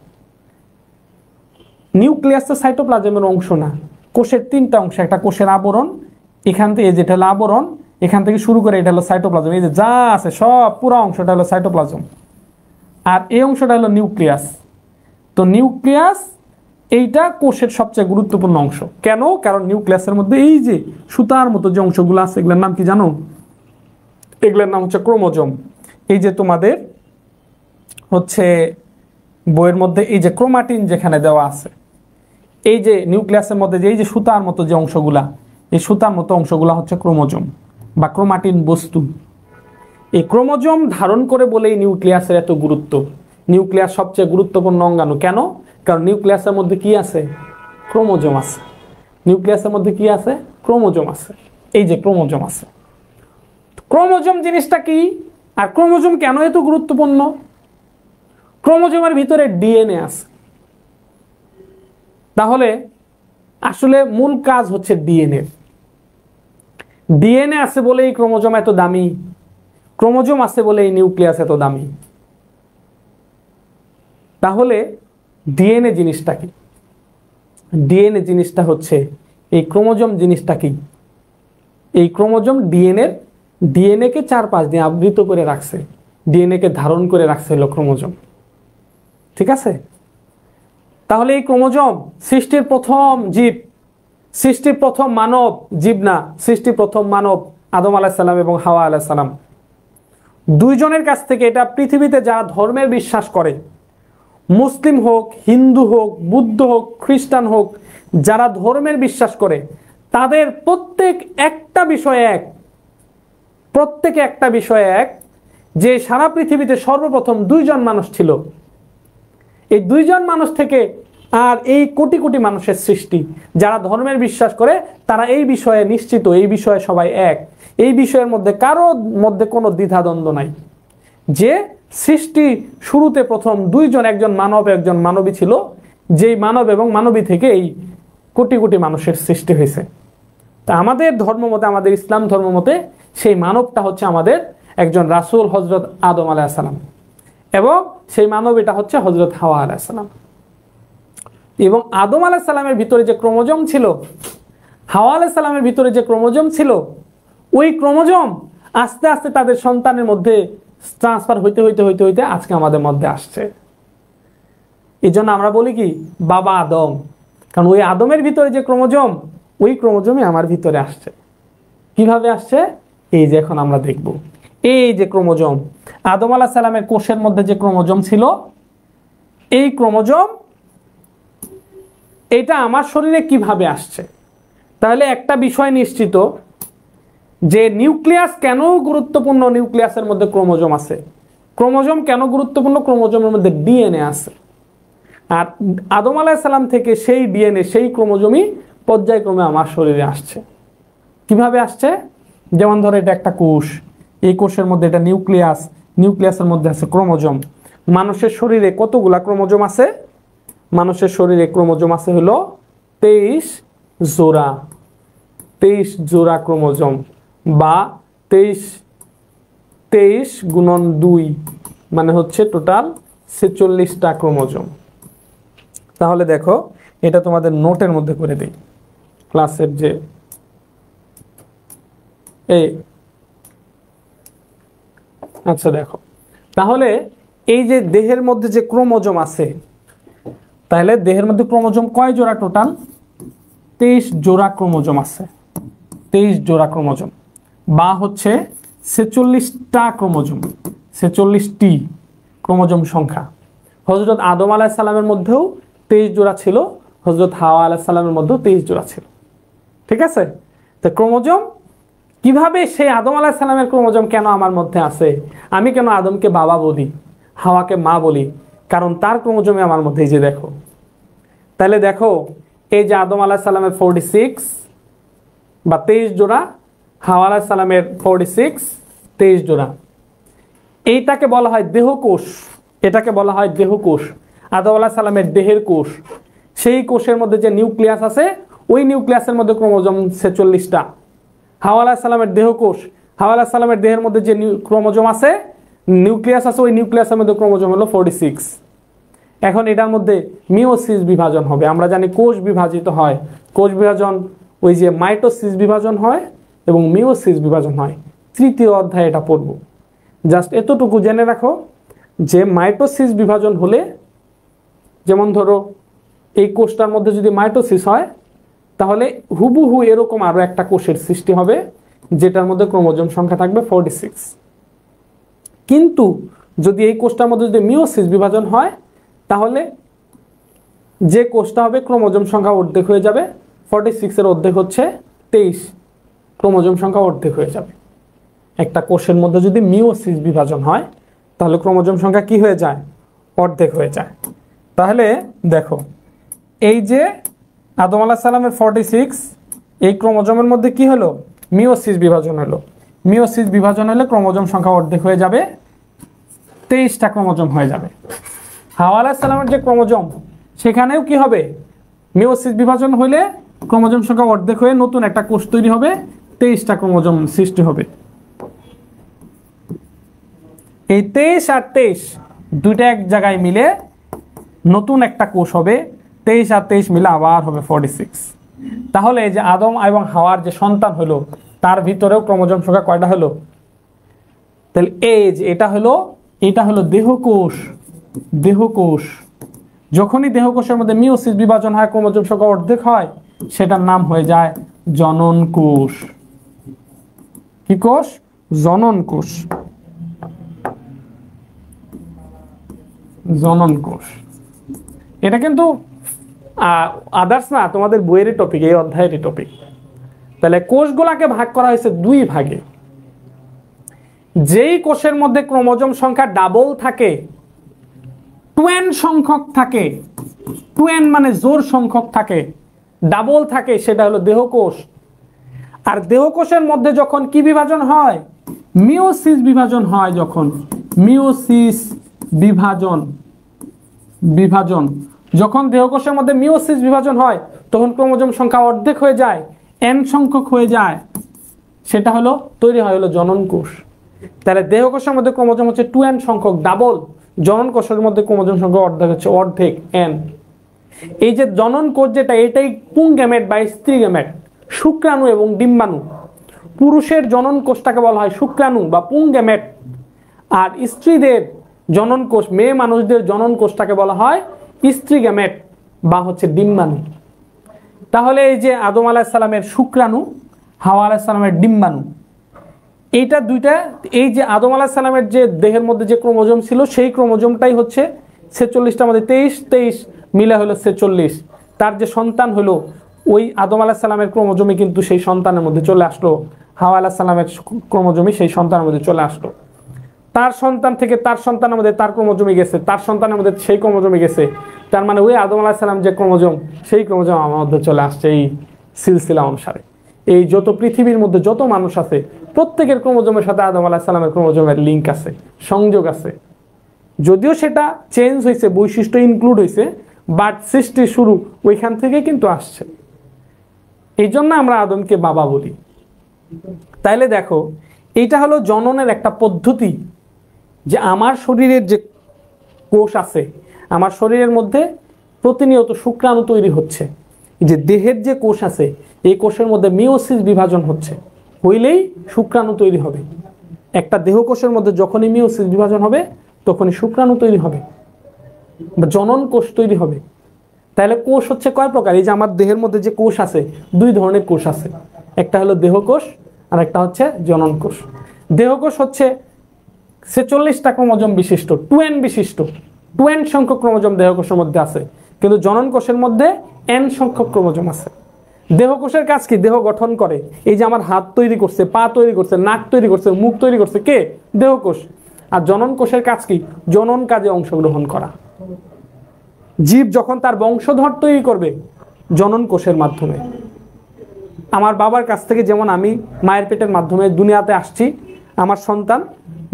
নিউক্লিয়াস তো সাইটোপ্লাজমের অংশ না। কোষের তিনটা অংশ, একটা কোষের আবরণ, এখান থেকে যেটা হলো আবরণ, এখান থেকে শুরু করে এটা হলো সাইটোপ্লাজম, এই যে যা আছে সব পুরো অংশটা হলো সাইটোপ্লাজম, আর এই অংশটা হলো নিউক্লিয়াস। তো নিউক্লিয়াস এইটা কোষের সবচেয়ে গুরুত্বপূর্ণ অংশ। কেন? কারণ নিউক্লিয়াসের মধ্যে এই যে সুতার মতো যে অংশগুলো আছে এগুলোর নাম কি জানো? এগুলোর নাম হচ্ছে ক্রোমোজোম। এই যে তোমাদের হচ্ছে বইয়ের মধ্যে এই যে ক্রোমাটিন যেখানে দেওয়া আছে, এই যে নিউক্লিয়াসের মধ্যে যে এই যে সুতার মতো যে অংশগুলা, এই সুতার মতো অংশগুলা হচ্ছে ক্রোমোজোম বা ক্রোমাটিন বস্তু। এই ক্রোমোজোম ধারণ করে বলেই নিউক্লিয়াসের এত গুরুত্ব। নিউক্লিয়াস সবচেয়ে গুরুত্বপূর্ণ অঙ্গাণু। কেন? কারণ নিউক্লিয়াসের মধ্যে কি আছে? ক্রোমোজোম আছে। নিউক্লিয়াসের মধ্যে কি আছে? ক্রোমোজোম আছে। এই যে ক্রোমোজোম আছে। ক্রোমোজোম জিনিসটা কি, আর ক্রোমোজোম কেন এত গুরুত্বপূর্ণ? ক্রোমোজোমের ভিতরে ডিএনএ আছে। তাহলে আসলে মূল কাজ হচ্ছে ডিএনএ। ডিএনএ আছে বলেই ক্রোমোজোম এত দামি, ক্রোমোজোম আছে বলেই নিউক্লিয়াস এত দামি। তাহলে ডিএনএ জিনিসটা কি? ডিএনএ জিনিসটা হচ্ছে এই ক্রোমোজোম জিনিসটা কি? এই ক্রোমোজোম ডিএনএ কে চারপাশ দিয়ে আবৃত করে রাখছে, ডিএনএ কে ধারণ করে রাখছে হলো ক্রোমোজোম। ঠিক আছে? তাহলে এই ক্রোমোজোম সৃষ্টির প্রথম জীব, সৃষ্টির প্রথম মানব, জীব না, সৃষ্টির প্রথম মানব আদম আলাইহিস সালাম এবং হাওয়া আলাইহিস সালাম, দুইজনের কাছ থেকে এটা পৃথিবীতে যারা ধর্মের বিশ্বাস করে, মুসলিম হোক, হিন্দু হোক, বুদ্ধ হোক, খ্রিস্টান হোক, যারা ধর্মের বিশ্বাস করে তাদের প্রত্যেকে একটা বিষয়ে এক, যে সারা পৃথিবীতে সর্বপ্রথম দুইজন মানুষ ছিল। এই দুইজন মানুষ থেকে আর এই কোটি কোটি মানুষের সৃষ্টি। যারা ধর্মের বিশ্বাস করে তারা এই বিষয়ে নিশ্চিত, এই বিষয়ে সবাই এক। এই বিষয়ের মধ্যে কারো মধ্যে কোনো দ্বিধাদ্বন্দ্ব নাই যে সৃষ্টি শুরুতে প্রথম দুইজন, একজন মানব একজন মানবী ছিল, যেই মানব এবং মানবী থেকে এই কোটি কোটি মানুষের সৃষ্টি হয়েছে। তা আমাদের ধর্ম মতে, আমাদের ইসলাম ধর্ম মতে সেই মানবটা হচ্ছে আমাদের একজন রাসূল হযরত আদম আলাইহিস সালাম, এবং সেই মানবীটা হচ্ছে হযরত হাওয়া আলাইহিস সালাম। এবং আদম আলাইহিস সালামের ভিতরে যে ক্রোমোজোম ছিল, হাওয়া আলাইহিস সালামের ভিতরে যে ক্রোমোজোম ছিল, ওই ক্রোমোজোম আস্তে আস্তে তাদের সন্তানের মধ্যে ট্রান্সফার হইতে হইতে হইতে হইতে আজকে আমাদের মধ্যে আসছে। এই জন্য আমরা বলি কি বাবা আদম, কারণ ওই আদমের ভিতরে যে ক্রোমোজোম, ওই ক্রোমোজোমই আমার ভিতরে আসছে। কিভাবে আসছে? এই যে এখন আমরা দেখব। এই যে ক্রোমোজোম, আদম আলাইহিস সালামের কোষের মধ্যে যে ক্রোমোজোম ছিল, এই ক্রোমোজোম এটা আমার শরীরে কিভাবে আসছে। তাহলে একটা বিষয় নিশ্চিত যে নিউক্লিয়াস কেন গুরুত্বপূর্ণ, নিউক্লিয়াসের মধ্যে ক্রোমোজোম আছে। ক্রোমোজোম কেন গুরুত্বপূর্ণ? ক্রোমোজোমের মধ্যে ডিএনএ আছে। আর আদম আলাইহিস সালাম থেকে সেই ডিএনএ, সেই ক্রোমোজোমই পর্যায়ক্রমে আমার শরীরে আসছে। কিভাবে আসছে? যেমন ধরো এটা একটা কোষ, এই কোষের মধ্যে এটা নিউক্লিয়াস, নিউক্লিয়াসের মধ্যে আছে ক্রোমোজোম। মানুষের শরীরে কতগুলা ক্রোমোজোম আছে? মানুষের শরীরে ক্রোমোজোম আছে হলো 23 জোড়া। 23 জোড়া ক্রোমোজোম, বা 23 গুণন 2 মানে হচ্ছে টোটাল 46টা ক্রোমোজোম। তাহলে দেখো, এটা তোমাদের নোটের মধ্যে করে দিই, ক্লাসের যে এই, আচ্ছা দেখো, তাহলে এই যে দেহের মধ্যে যে ক্রোমোজোম আছে, তাহলে দেহের মধ্যে ক্রোমোজোম কয় জোড়া? টোটাল 23 জোড়া ক্রোমোজোম আছে। 23 জোড়া ক্রোমোজোম বা হচ্ছে 46টা ক্রোমোজোম। 46টি ক্রোমোজোম সংখ্যা। হযরত আদম আলাইহিস সালামের মধ্যেও 23 জোড়া ছিল, হযরত হাওয়া আলাইহিস সালামের মধ্যেও 23 জোড়া ছিল। ঠিক আছে? তো ক্রোমোজোম কিভাবে সেই আদম আলাইহিস সালামের ক্রোমোজোম কেন আমার মধ্যে আছে? আমি কেন আদমকে বাবা বলি, হাওয়াকে মা বলি? কারণ তার ক্রোমোজোমে আমার মধ্যে, এই যে দেখো। তাহলে দেখো, এই যে আদম আলাইহিস সালামের 46 বা 23 জোড়া, হাওয়া আলাইহিস সালামের 46 23 জোড়া। এইটাকে বলা হয় দেহকোষ। এটাকে বলা হয় দেহকোষ। আদম আলাইহিস সালামের দেহের কোষ। সেই কোষের মধ্যে যে নিউক্লিয়াস আছে, ওই নিউক্লিয়াসের মধ্যে ক্রোমোজোম 46টা। হাওয়া আলাইহিস সালামের দেহকোষ, হাওয়া আলাইহিস সালামের দেহের মধ্যে যে ক্রোমোজোম আছে, নিউক্লিয়াস আছে, ওই নিউক্লিয়াসের মধ্যে ক্রোমোজোম হলো 46। এখন এটার মধ্যে মিওসিস বিভাজন হবে। আমরা জানি কোষ বিভাজিত হয়, কোষ বিভাজন ওই যে মাইটোসিস বিভাজন হয় এবং মিওসিস বিভাজন হয়। তৃতীয় অধ্যায়ে এটা পড়ব। জাস্ট এতটুকু জেনে রাখো যে মাইটোসিস বিভাজন হলে, যেমন ধরো এই কোষটার মধ্যে যদি মাইটোসিস হয়, তাহলে হুবহু এরকম আরো একটা কোষের সৃষ্টি হবে যেটার মধ্যে ক্রোমোজোম সংখ্যা থাকবে 46। কিন্তু যদি এই কোষটার মধ্যে যদি মিওসিস বিভাজন হয়, তাহলে যে কোষটা হবে ক্রোমোজোম সংখ্যা অর্ধেক হয়ে যাবে। 46 এর অর্ধেক হচ্ছে 23, ক্রোমোজোম সংখ্যা অর্ধেক হয়ে যাবে। একটা কোষের মধ্যে যদি মিওসিস বিভাজন হয়, তাহলে ক্রোমোজোম সংখ্যা কি হয়ে যায়? অর্ধেক হয়ে যায়। তাহলে দেখো, এই যে আদম আলাইহিস সালামের 46, এই ক্রোমোজোমের মধ্যে কি হলো? মিওসিস বিভাজন হলো। মিওসিস বিভাজন হলে ক্রোমোজোম সংখ্যা অর্ধেক হয়ে যাবে, 23টা ক্রোমোজোম হয়ে যাবে। হাওয়া আলাইহিস সালামের যে ক্রোমোজোম, সেখানেও কি হবে? মিওসিস বিভাজন হলে ক্রোমোজোম সংখ্যা অর্ধেক হয়ে নতুন একটা কোষ তৈরি হবে, 23টা ক্রোমোজোম সৃষ্টি হবে। এই 23 আর 23 দুইটা এক জায়গায় মিলে নতুন একটা কোষ হবে। 23 আর 23 মিলে আবার হবে 46। তাহলে যে আদম এবং হাওয়ার যে সন্তান হলো, তার ভিতরেও ক্রোমোজোম সংখ্যা কয়টা হলো? তাহলে এই যে এটা হলো দেহকোষ। দেহকোষ যখনই দেহকোষের মধ্যে মিওসিস বিভাজন হয়, ক্রোমোজোম সংখ্যা অর্ধেক হয়, সেটার নাম হয়ে যায় জনন কোষ। কি কোষ? জনন কোষ। জনন কোষ। এটা কিন্তু আদার্স না, তোমাদের বইয়ের টপিক, এই অধ্যায়ের টপিক। তাহলে কোষগুলাকে ভাগ করা হয়েছে দুই ভাগে। যেই কোষের মধ্যে ক্রোমোজোম সংখ্যা ডাবল থাকে, 2n সংখ্যক থাকে, 2n মানে জোড় সংখ্যক থাকে, ডাবল থাকে, সেটা হলো দেহকোষ। আর দেহকোষের মধ্যে যখন কি বিভাজন হয়? মিওসিস বিভাজন হয়। যখন মিওসিস বিভাজন যখন দেহকোষের মধ্যে মিওসিস বিভাজন হয়, তখন ক্রোমোজোম সংখ্যা অর্ধেক হয়ে যায়, n সংখ্যক হয়ে যায়, সেটা হলো তৈরি হয় হলো জনন কোষ। তাহলে দেহকোষের মধ্যে ক্রোমোজোম হচ্ছে 2n সংখ্যক, ডাবল। জনন কোষের মধ্যে ক্রোমোজোম সংখ্যা অর্ধেক হচ্ছে অর্ধেক, n। এই যে জনন কোষ যেটা, এটাই পুংগ্যামেট বা স্ত্রী গ্যামেট, শুক্রাণু এবং ডিম্বাণু। পুরুষের জনন কোষটাকে বলা হয় শুক্রাণু বা পুংগ্যামেট, আর স্ত্রীদের জনন কোষ, মেয়ে মানুষদের জনন কোষটাকে বলা হয় স্ত্রী গ্যামেট বা হচ্ছে ডিম্বাণু। তাহলে এই যে আদম আলাইহিস সালামের শুক্রাণু, হাওয়া আলাইহিস সালামের ডিম্বাণু, এইটা দুইটা, এই যে আদম আলাইহিস সালামের যে দেহের মধ্যে যে ক্রোমোজোম ছিল, সেই ক্রোমোজোমটাই হচ্ছে 46টার মধ্যে 23 মিলে হলো 46। তার যে সন্তান হলো, ওই আদম আলাইহিস সালামের ক্রোমোজোমে কিন্তু সেই সন্তানের মধ্যে চলে আসলো, হাওয়া আলাইহিস সালামের ক্রোমোজোমে সেই সন্তানের মধ্যে চলে আসলো। তার সন্তান থেকে তার সন্তানের মধ্যে তার ক্রোমোজোমে গেছে, তার সন্তানের মধ্যে সেই ক্রোমোজোমে গেছে। তার মানে ওই আদম আলাইহিস সালাম যে ক্রোমোজোম, সেই ক্রোমোজোম আমার মধ্যে চলে আসছে এই সিলসিলা অনুসারে। এই যত পৃথিবীর মধ্যে যত মানুষ আছে, প্রত্যেকের ক্রোমোজোমের সাথে আদম আলাইহিস সালামের ক্রোমোজোমের লিঙ্ক আছে, সংযোগ আছে। যদিও সেটা চেঞ্জ হয়েছে, বৈশিষ্ট্য ইনক্লুড হয়েছে, বাট সৃষ্টি শুরু ওইখান থেকে কিন্তু আসছে। এই জন্য আমরা আদমকে বাবা বলি। তাইলে দেখো, এইটা হলো জননের একটা পদ্ধতি, যে আমার শরীরের যে কোষ আছে, আমার শরীরের মধ্যে প্রতিনিয়ত শুক্রাণু তৈরি হচ্ছে। যে দেহের যে কোষ আছে, এই কোষের মধ্যে মিওসিস বিভাজন হচ্ছে, হইলেই শুক্রাণু তৈরি হবে। একটা দেহকোষের মধ্যে যখনই মিওসিস বিভাজন হবে, তখনই শুক্রাণু তৈরি হবে বা জনন কোষ তৈরি হবে। তাহলে কোষ হচ্ছে কয় প্রকার? এই যে আমার দেহের মধ্যে যে কোষ আছে, দুই ধরনের কোষ আছে, একটা হলো দেহকোষ আর একটা হচ্ছে জনন কোষ। দেহকোষ হচ্ছে 46টা ক্রোমোজোম বিশিষ্ট 2n বিশিষ্ট 2n সংখ্যক ক্রোমোজোম দেহকোষের মধ্যে আছে, কিন্তু জনন কোষের মধ্যে n সংখ্যক ক্রোমোজোম আছে। দেহকোষের কাজ কি? দেহ গঠন করে। এই যে আমার হাত তৈরি করছে, পা তৈরি করছে, নাক তৈরি করছে, মুখ তৈরি করছে কে? দেহকোষ। আর জনন কোষের কাজ কি? জনন কাজে অংশগ্রহণ করা। জীব যখন তার বংশধর তৈরি করবে জনন কোষের মাধ্যমে। আমার বাবার কাছ থেকে যেমন আমি মায়ের পেটের মাধ্যমে দুনিয়াতে আসছি, আমার সন্তান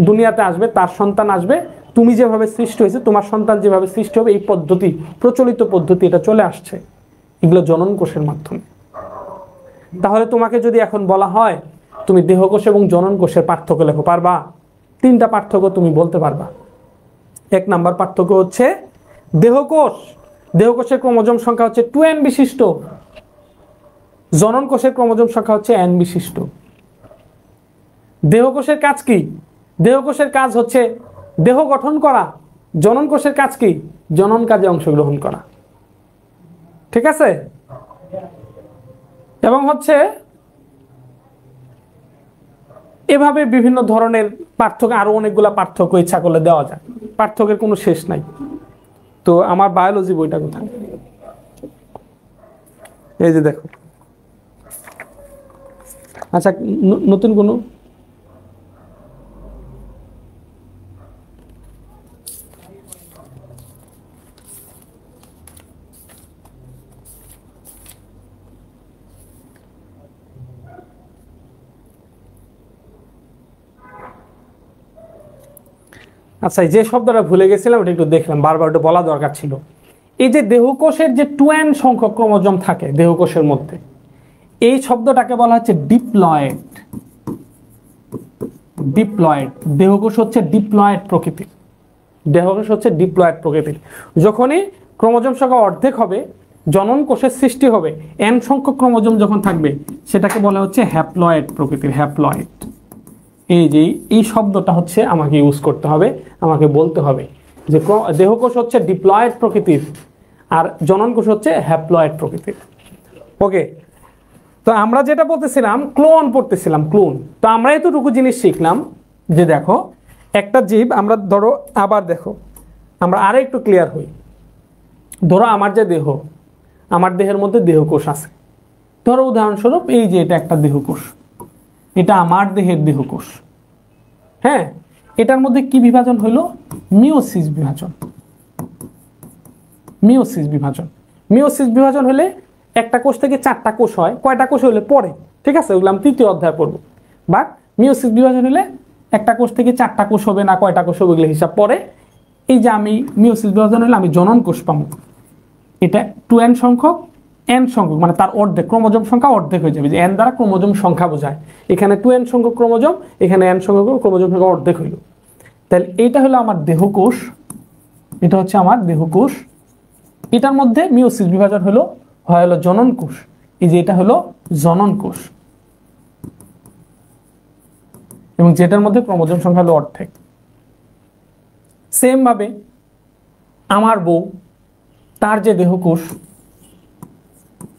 দুনিয়াতে আসবে, তার সন্তান আসবে, তুমি যেভাবে সৃষ্টি হয়েছে তোমার সন্তান যেভাবে সৃষ্টি হবে, এই পদ্ধতি, প্রচলিত পদ্ধতি, এটা চলে আসছে, এগুলো জনন কোষের মাধ্যমে। তাহলে তোমাকে যদি এখন বলা হয় তুমি দেহকোষ এবং জনন কোষের পার্থক্য লেখো, পারবা? 3টা পার্থক্য তুমি বলতে পারবা। 1 নাম্বার পার্থক্য হচ্ছে দেহকোষের ক্রোমোজোম সংখ্যা হচ্ছে 2n বিশিষ্ট, জনন কোষের ক্রোমোজোম সংখ্যা হচ্ছে n বিশিষ্ট। দেহকোষের কাজ কি? দেহকোষের কাজ হচ্ছে দেহ গঠন করা। জনন কোষের কাজ কি? জনন কাজে অংশগ্রহণ করা। ঠিক আছে? এবং হচ্ছে এভাবে বিভিন্ন ধরনের পার্থক্য, আরো অনেকগুলা পার্থক্য ইচ্ছা করলে দেওয়া যায়, পার্থক্যের কোনো শেষ নাই। তো আমার বায়োলজি বইটা কোথায়? এই যে দেখো। আচ্ছা, নতুন কোনো আচ্ছা, যে শব্দটা ভুলে গেছিলাম ওটা একটু দেখলাম, বারবার ওটা বলা দরকার ছিল। এই যে দেহকোষের যে 2n সংখ্যক ক্রোমোজোম থাকে দেহকোষের মধ্যে, এই শব্দটাকে বলা হচ্ছে ডিপ্লয়েড। ডিপ্লয়েড, দেহকোষ হচ্ছে ডিপ্লয়েড প্রকৃতির। দেহকোষ হচ্ছে ডিপ্লয়েড প্রকৃতির। যখনই ক্রোমোজোম সংখ্যা অর্ধেক হবে, জনন কোষের সৃষ্টি হবে, n সংখ্যক ক্রোমোজোম যখন থাকবে, সেটাকে বলা হচ্ছে হ্যাপ্লয়েড প্রকৃতির। হ্যাপ্লয়েড, এই যে এই শব্দটা হচ্ছে আমাকে ইউজ করতে হবে, আমাকে বলতে হবে যে দেহকোষ হচ্ছে ডিপ্লয়েড প্রকৃতির আর জনন কোষ হচ্ছে হ্যাপ্লয়েড প্রকৃতির। ওকে, তো আমরা যেটা বলতেছিলাম ক্লোন পড়তেছিলাম, ক্লোন। তো আমরা এতটুকু জিনিস শিখলাম যে দেখো একটা জীব, আমরা ধরো আবার দেখো আমরা আরো একটু ক্লিয়ার হই। ধরো আমার যে দেহ, আমার দেহের মধ্যে দেহকোষ আছে। ধরো উদাহরণস্বরূপ এই যে এটা একটা দেহকোষ, এটা আমার দেহের দেহকোষ। হ্যাঁ, এটার মধ্যে কি বিভাজন হলো? মিওসিস বিভাজন। মিওসিস বিভাজন, মিওসিস বিভাজন হলে একটা কোষ থেকে 4টা কোষ হয়। কয়টা কোষ হলে পরে, ঠিক আছে, ওগুলো আমি 3য় অধ্যায় পড়বো। বাট মিওসিস বিভাজন হলে একটা কোষ থেকে 4টা কোষ হবে না, কয়টা কোষ হবে ওগুলো হিসাব পরে। এই যে আমি মিওসিস বিভাজন হলে আমি জনন কোষ পাবো, এটা 2n সংখ্যক, n সংখ্যক মানে তার অর্ধেক, ক্রোমোজোম সংখ্যা অর্ধেক হয়ে যাবে। যে n দ্বারা ক্রোমোজোম সংখ্যা বোঝায়, এখানে 2n সংখ্যক ক্রোমোজোম, এখানে n সংখ্যক ক্রোমোজোম সংখ্যা অর্ধেক হইল। তাহলে এইটা হলো আমার দেহকোষ, এটা হচ্ছে আমার দেহকোষ। এটার মধ্যে মিওসিস বিভাজন হলো জনন কোষ। এই যে এটা হলো জনন কোষ, এবং যেটার মধ্যে ক্রোমোজোম সংখ্যা হলো অর্ধেক। সেম ভাবে আমার বউ, তার যে দেহকোষ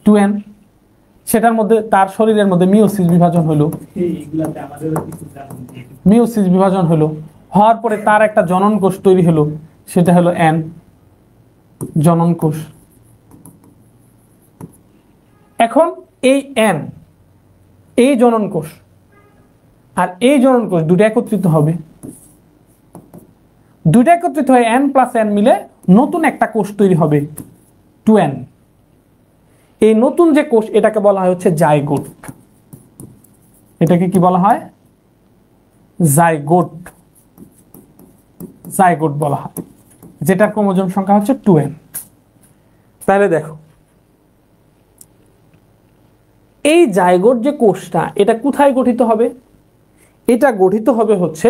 2n, সেটার মধ্যে তার শরীরের মধ্যে মিওসিস বিভাজন হলো। মিওসিস বিভাজন হলো, হওয়ার পরে তার একটা জনন কোষ তৈরি হলো, সেটা হলো n জনন কোষ। এখন এই n, এই জনন কোষ আর এই জনন কোষ দুটো একত্রিত হবে। দুটো একত্রিত হয়ে n + n মিলে নতুন একটা কোষ তৈরি হবে 2n। এই নতুন যে কোষ, এটাকে বলা হয় হচ্ছে জাইগোট। এটাকে কি বলা হয়? জাইগোট। জাইগোট বলা হয়, যেটার ক্রোমোজোম সংখ্যা হচ্ছে 2n। তাহলে দেখো এই জাইগোট যে কোষটা, এটা কোথায় গঠিত হবে? এটা গঠিত হবে হচ্ছে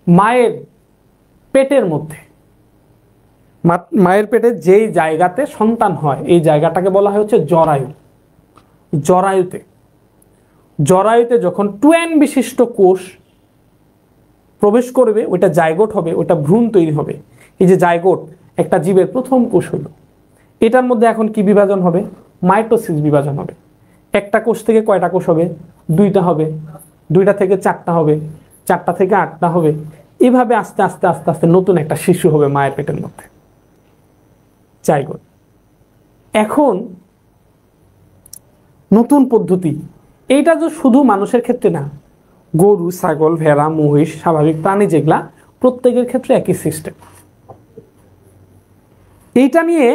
মায়ের পেটের মধ্যে। মায়ের পেটে যেই জায়গাতে সন্তান হয়, এই জায়গাটাকে বলা হয় হচ্ছে জরায়ু। জরায়ুতে, জরায়ুতে যখন 2n বিশিষ্ট কোষ প্রবেশ করবে, ওইটা জাইগোট হবে, ওইটা ভ্রূণ তৈরি হবে। এই যে জাইগোট একটা জীবের প্রথম কোষ হলো, এটার মধ্যে এখন কি বিভাজন হবে? মাইটোসিস বিভাজন হবে। একটা কোষ থেকে কয়টা কোষ হবে? 2টা হবে, 2টা থেকে 4টা হবে, 4টা থেকে 8টা হবে। এভাবে আস্তে আস্তে আস্তে আস্তে নতুন একটা শিশু হবে মায়ের পেটের মধ্যে, জাইগোট। এখন নতুন পদ্ধতি, এইটা তো শুধু মানুষের ক্ষেত্রে না, গরু, ছাগল, ভেড়া, মহিষ, স্বাভাবিক প্রাণী যেগুলা, প্রত্যেকের ক্ষেত্রে একই সিস্টেম। এইটা নিয়ে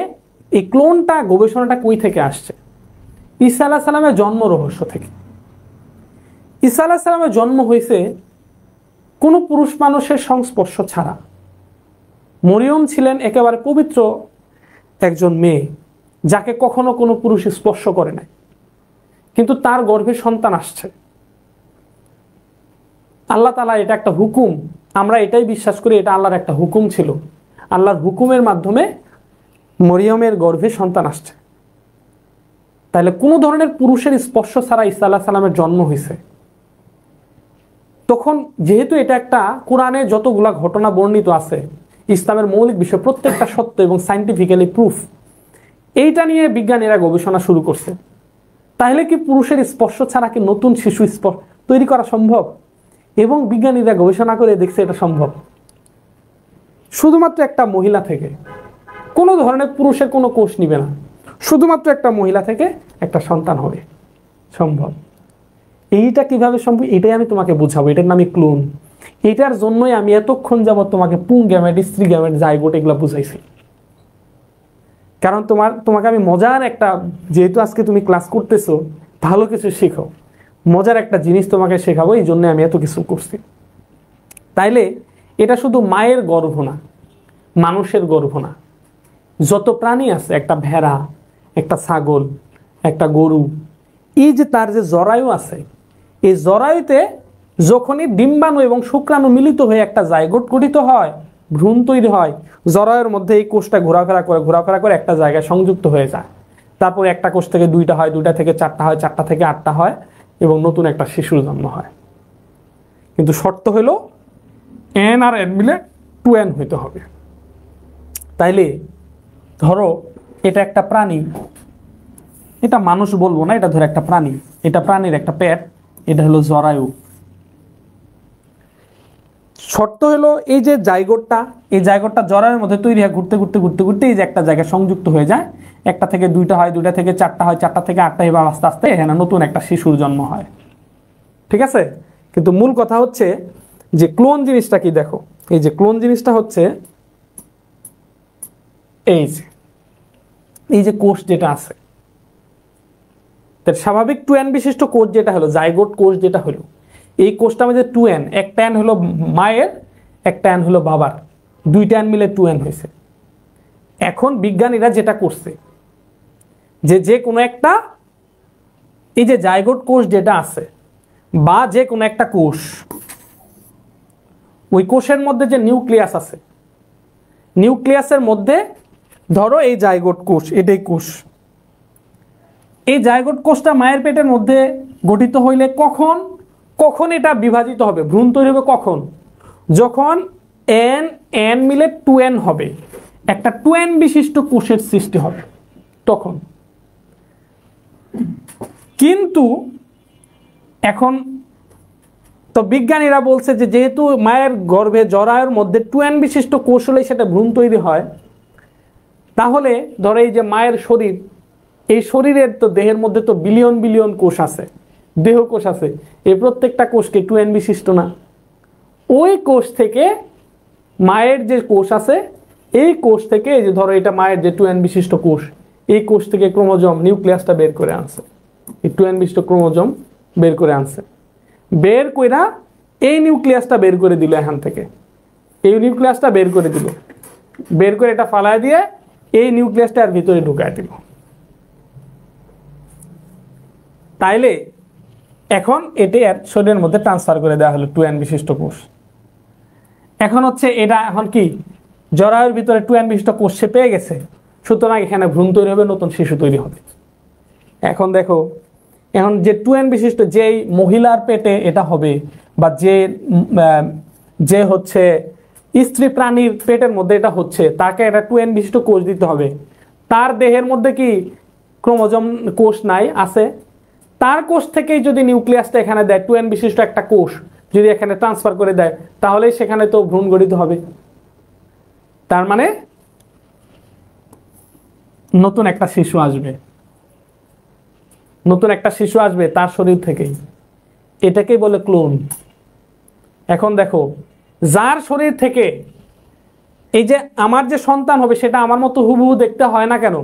এই ক্লোনটা গবেষণাটা কই থেকে আসছে? ঈসা আলাইহিস সালামের জন্ম রহস্য থেকে। ঈসা আলাইহিস সালামের জন্ম হয়েছে কোনো পুরুষ মানুষের সংস্পর্শ ছাড়া। মরিয়ম ছিলেন একেবারে পবিত্র একজন মেয়ে, যাকে কখনো কোনো পুরুষ স্পর্শ করে নাই, কিন্তু তার গর্ভে সন্তান আসছে। আল্লাহ তাআলা, এটা একটা হুকুম, আমরা এটাই বিশ্বাস করি, এটা আল্লাহর একটা হুকুম ছিল। আল্লাহর হুকুমের মাধ্যমে মরিয়মের গর্ভে সন্তান আসছে। তাহলে কোনো ধরনের পুরুষের স্পর্শ ছাড়া ঈসা আলাইহিস সালামের জন্ম হয়েছে। তখন যেহেতু এটা একটা, কোরআনে যতগুলা ঘটনা বর্ণিত আছে, ইসলামের মৌলিক বিষয় প্রত্যেকটা সত্য এবং সাইন্টিফিক্যালি প্রুফ, এইটা নিয়ে বিজ্ঞানীরা গবেষণা শুরু করছে। তাহলে কি পুরুষের স্পর্শ ছাড়া কি নতুন শিশু তৈরি করা সম্ভব? এবং বিজ্ঞানীরা গবেষণা করে দেখছে এটা সম্ভব। শুধুমাত্র একটা মহিলা থেকে, কোনো ধরনের পুরুষের কোনো কোষ নিবে না, শুধুমাত্র একটা মহিলা থেকে একটা সন্তান হবে, সম্ভব। এইটা কিভাবে সম্ভব এটাই আমি তোমাকে বুঝাবো, এটার নামই ক্লোন। এটার জন্যই আমি এতক্ষণ যাবত তোমাকে পুং গ্যামেট, স্ত্রী গ্যামেট, জাইগোট এগুলো বুঝাইছি। কারণ তোমাকে আমি মজার একটা, যেহেতু আজকে তুমি ক্লাস করতেছো, ভালো কিছু শেখো, মজার একটা জিনিস তোমাকে শেখাবো, এই জন্য আমি এত কিছু করছি। তাইলে এটা শুধু মায়ের গর্ভ না, মানুষের গর্ভ না, যত প্রাণী আছে, একটা ভেড়া, একটা ছাগল, একটা গরু, এই যে তার যে জরায়ু আছে, এই জরায়ুতে যখনই ডিম্বাণু এবং শুক্রাণু মিলিত হয়ে একটা জাইগোট গঠিত হয়, ভ্রূণ তৈরি হয়, জরায়ুর মধ্যে এই কোষটা ঘোরাফেরা করে একটা জায়গায় সংযুক্ত হয়ে যায়। তারপরে একটা কোষ থেকে দুইটা হয়, দুইটা থেকে চারটা হয়, চারটা থেকে আটটা হয়, এবং নতুন একটা শিশুর জন্ম হয়। কিন্তু শর্ত হলো এন আর এন মিলে 2n হইতে হবে। তাইলে ধরো এটা একটা প্রাণী, এটা মানুষ বলবো না, এটা ধরো একটা প্রাণী, এটা প্রাণীর একটা পেট, এটা হলো জরায়ু। শর্ত হলো এই যে জাইগোটটা, এই জাইগোটটা জরায়ুর মধ্যে তৈরি হয়, ঘুরতে ঘুরতে ঘুরতে ঘুরতে এই যে একটা জায়গায় সংযুক্ত হয়ে যায়, একটা থেকে দুইটা হয়, দুইটা থেকে চারটা হয়, চারটা থেকে আটটা, এবার আস্তে আস্তে এখানে নতুন একটা শিশুর জন্ম হয়। ঠিক আছে? কিন্তু মূল কথা হচ্ছে যে ক্লোন জিনিসটা কি, দেখো এই যে ক্লোন জিনিসটা হচ্ছে এই যে কোষ যেটা আছে, স্বাভাবিক 2n বিশিষ্ট কোষ যেটা হলো জাইগোট কোষ যেটা হলো, এই কোষটা মধ্যে 2n, একটা n হলো মায়ের, একটা n হলো বাবার, দুইটা n মিলে 2n হয়েছে। এখন বিজ্ঞানীরা যেটা করছে যে কোনো একটা, এই যে জাইগোট কোষ যেটা আছে বা যে কোনো একটা কোষ, ওই কোষের মধ্যে যে নিউক্লিয়াস আছে, নিউক্লিয়াসের মধ্যে ধরো এই জাইগোট কোষ, এটাই কোষ, এই জাইগোট কোষটা মায়ের পেটের মধ্যে গঠিত হইলে কখন এটা বিভাজিত হবে, ভ্রূণ তৈরি হবে কখন? যখন n মিলে 2n হবে, একটা 2n বিশিষ্ট কোষের সৃষ্টি হবে তখন। কিন্তু এখন তো বিজ্ঞানীরা বলছে যে যেহেতু মায়ের গর্ভে জরায়ুর মধ্যে 2n বিশিষ্ট কোষ হলে সেটা ভ্রূণ তৈরি হয়, তাহলে ধরো এই যে মায়ের শরীর, এই শরীরের তো দেহের মধ্যে তো বিলিয়ন বিলিয়ন কোষ আছে, দেহ কোষ আছে, এই প্রত্যেকটা কোষকে 2n বিশিষ্ট না। ওই কোষ থেকে মায়ের যে কোষ আছে, এই কোষ থেকে, এই যে ধরো এটা মায়ের যে 2n বিশিষ্ট কোষ, এই কোষ থেকে ক্রোমোজোম নিউক্লিয়াসটা বের করে আনছে, এই 2n বিশিষ্ট ক্রোমোজোম বের করে আনছে, বের কইরা এই নিউক্লিয়াসটা বের করে দিল, এখান থেকে এই নিউক্লিয়াসটা বের করে দিল, বের করে এটা ফালায় দিয়ে এই নিউক্লিয়াসটা এর ভিতরে ঢুকায় দিল। তাইলে এখন এটি এর শরীরের মধ্যে ট্রান্সফার করে দেওয়া হলো 2n বিশিষ্ট কোষ। এখন হচ্ছে এটা এখন কি জরায়ুর ভিতরে 2n বিশিষ্ট কোষ সে পেয়ে গেছে, সুতরাং এখানে ভ্রূণ তৈরি হবে, নতুন শিশু তৈরি হবে। এখন দেখো, এখন যে 2n বিশিষ্ট যেই মহিলার পেটে এটা হবে, বা যে হচ্ছে স্ত্রী প্রাণীর পেটের মধ্যে এটা হচ্ছে, তাকে এটা 2n বিশিষ্ট কোষ দিতে হবে। তার দেহের মধ্যে কি ক্রোমোজোম কোষ নাই? আছে। তার কোষ থেকেই যদি নিউক্লিয়াসটা এখানে দেয় 2n বিশিষ্ট একটা কোষ, যদি এখানে ট্রান্সফার করে দেয় তাহলে সেখানে তো ভ্রূণ গঠিত হবে। তার মানে নতুন একটা শিশু আসবে, নতুন একটা শিশু আসবে তার শরীর থেকেই, এটাকেই বলে ক্লোন। এখন দেখো, যার শরীর থেকে এই যে আমার যে সন্তান হবে সেটা আমার মতো হুবহু দেখতে হয় না কেন?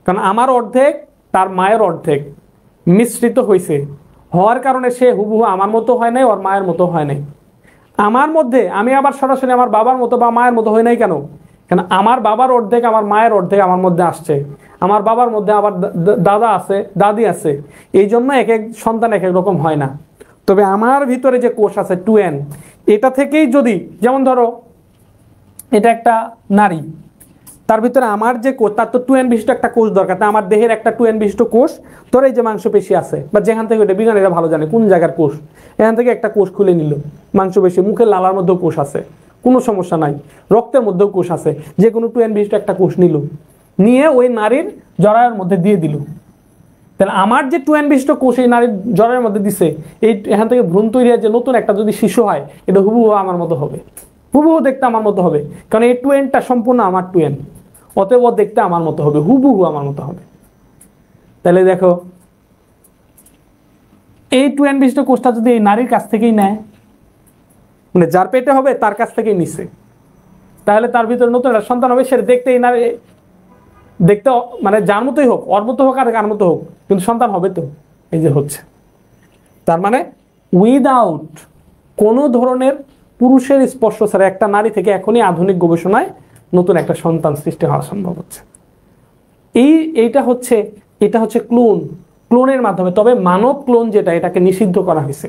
কারণ আমার অর্ধেক তার মায়ের অর্ধেক মিশ্রিত হয়েছে, হওয়ার কারণে সে হুবহু আমার মতো হয় নাই, ওর মায়ের মতো হয় নাই। আমার মধ্যে আমি আবার সরাসরি আমার বাবার মতো বা মায়ের মতো হয় নাই কেন? কেন আমার বাবার অর্ধেক আমার মায়ের অর্ধেক আমার মধ্যে আসছে, আমার বাবার মধ্যে আবার দাদা আছে, দাদি আছে, এই জন্য এক এক সন্তান এক এক রকম হয় না। তবে আমার ভিতরে যে কোষ আছে 2n, এটা থেকেই যদি, যেমন ধরো এটা একটা নারী, তার ভিতরে আমার যে কোষ, তার তো 2n বিশিষ্ট একটা কোষ দরকার, তাই আমার দেহের একটা 2n বিশিষ্ট কোষ, তোর এই যে মাংসপেশি আছে বা যেখান থেকে, ওইটা বিজ্ঞানীরা ভালো জানে কোন জায়গার কোষ, এখান থেকে একটা কোষ খুলে নিল, মাংসপেশি, মুখের লালার মধ্যেও কোষ আছে, কোনো সমস্যা নাই, রক্তের মধ্যেও কোষ আছে, যে কোনো 2n বিশিষ্ট একটা কোষ নিল, নিয়ে ওই নারীর জরায়ুর মধ্যে দিয়ে দিল। তাহলে আমার যে 2n বিশিষ্ট কোষ এই নারীর জরায়ুর মধ্যে দিছে, এই এখান থেকে ভ্রূণ তৈরি হয়, যে নতুন একটা যদি শিশু হয় এটা হুবহু আমার মতো হবে, হুবহু দেখতে আমার মতো হবে, কারণ এই 2nটা সম্পূর্ণ আমার 2n, অতএব দেখতে আমার মতো হবে, হুবহু আমার মতো হবে। তাহলে দেখো, এই 2n বিশিষ্ট কোষটা যদি এই নারীর কাছ থেকেই নেয়, মানে যার পেটে হবে তার কাছ থেকেই নিছে, তাহলে তার ভিতরে নতুন একটা সন্তান হবে, সে দেখতে এই নারী দেখতে মানে যার মতোই হোক, ওর মতো হোক আর কার মতো হোক, কিন্তু সন্তান হবে তো, এই যে হচ্ছে। তার মানে উইদাউট কোনো ধরনের পুরুষের স্পর্শ ছাড়া একটা নারী থেকে এখনই আধুনিক গবেষণায় নতুন একটা সন্তান সৃষ্টি হওয়া সম্ভব হচ্ছে। এটা হচ্ছে ক্লোনের মাধ্যমে। তবে মানব ক্লোন যেটা, এটাকে নিষিদ্ধ করা হয়েছে,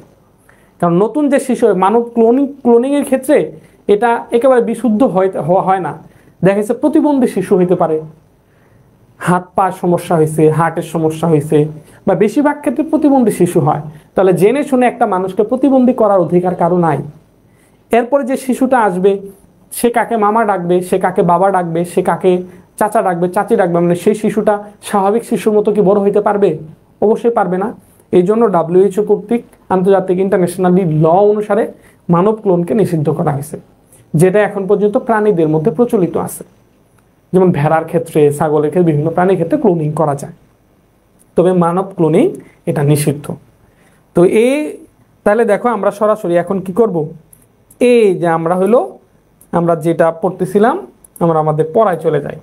কারণ নতুন যে শিশু, মানব ক্লোনিং এর ক্ষেত্রে এটা একেবারে বিশুদ্ধ হয় না। দেখা যাচ্ছে প্রতিবন্ধী শিশু হইতে পারে, হাত পা সমস্যা হয়েছে, হার্টের সমস্যা হয়েছে, বা বেশিরভাগ ক্ষেত্রে প্রতিবন্ধী শিশু হয়। তাহলে জেনে শুনে একটা মানুষকে প্রতিবন্ধী করার অধিকার কারো নাই। এরপরে যে শিশুটা আসবে, সে কাকে মামা ডাকবে, সে কাকে বাবা ডাকবে, সে কাকে চাচা ডাকবে, চাচি ডাকবে, মানে সেই শিশুটা স্বাভাবিক শিশুর মতো কি বড় হইতে পারবে? অবশ্যই পারবে না। এই জন্য WHO কর্তৃক আন্তর্জাতিক ইন্টারন্যাশনালি ল অনুসারে মানব ক্লোনকে নিষিদ্ধ করা হয়েছে, যেটা এখন পর্যন্ত প্রাণীদের মধ্যে প্রচলিত আছে। যেমন ভেড়ার ক্ষেত্রে, ছাগলের ক্ষেত্রে, বিভিন্ন প্রাণীর ক্ষেত্রে ক্লোনিং করা যায়, তবে মানব ক্লোনিং এটা নিষিদ্ধ। তো তাহলে দেখো, আমরা সরাসরি এখন কি করব, এই যে আমরা যেটা পড়তেছিলাম, আমরা আমাদের পড়ায় চলে যাই।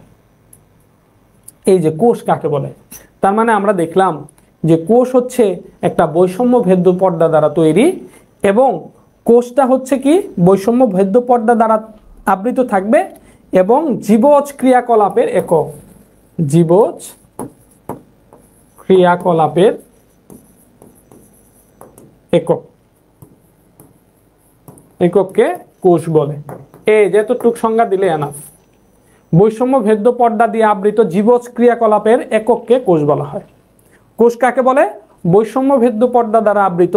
এই যে কোষ কাকে বলে, তার মানে আমরা দেখলাম যে কোষ হচ্ছে একটা বৈষম্য ভেদ্য পর্দা দ্বারা তৈরি, এবং কোষটা হচ্ছে কি বৈষম্য ভেদ্য পর্দা দ্বারা আবৃত থাকবে, এবং জীবজ ক্রিয়াকলাপের একক, জীবজ ক্রিয়াকলাপের একককে কোষ বলে। এই যে এতটুক সংজ্ঞা দিলে এনাফ। বৈষম্য ভেদ্য পর্দা দিয়ে আবৃত জীবজ ক্রিয়াকলাপের একককে কোষ বলা হয়। কোষ কাকে বলে? বৈষম্য ভেদ্য পর্দা দ্বারা আবৃত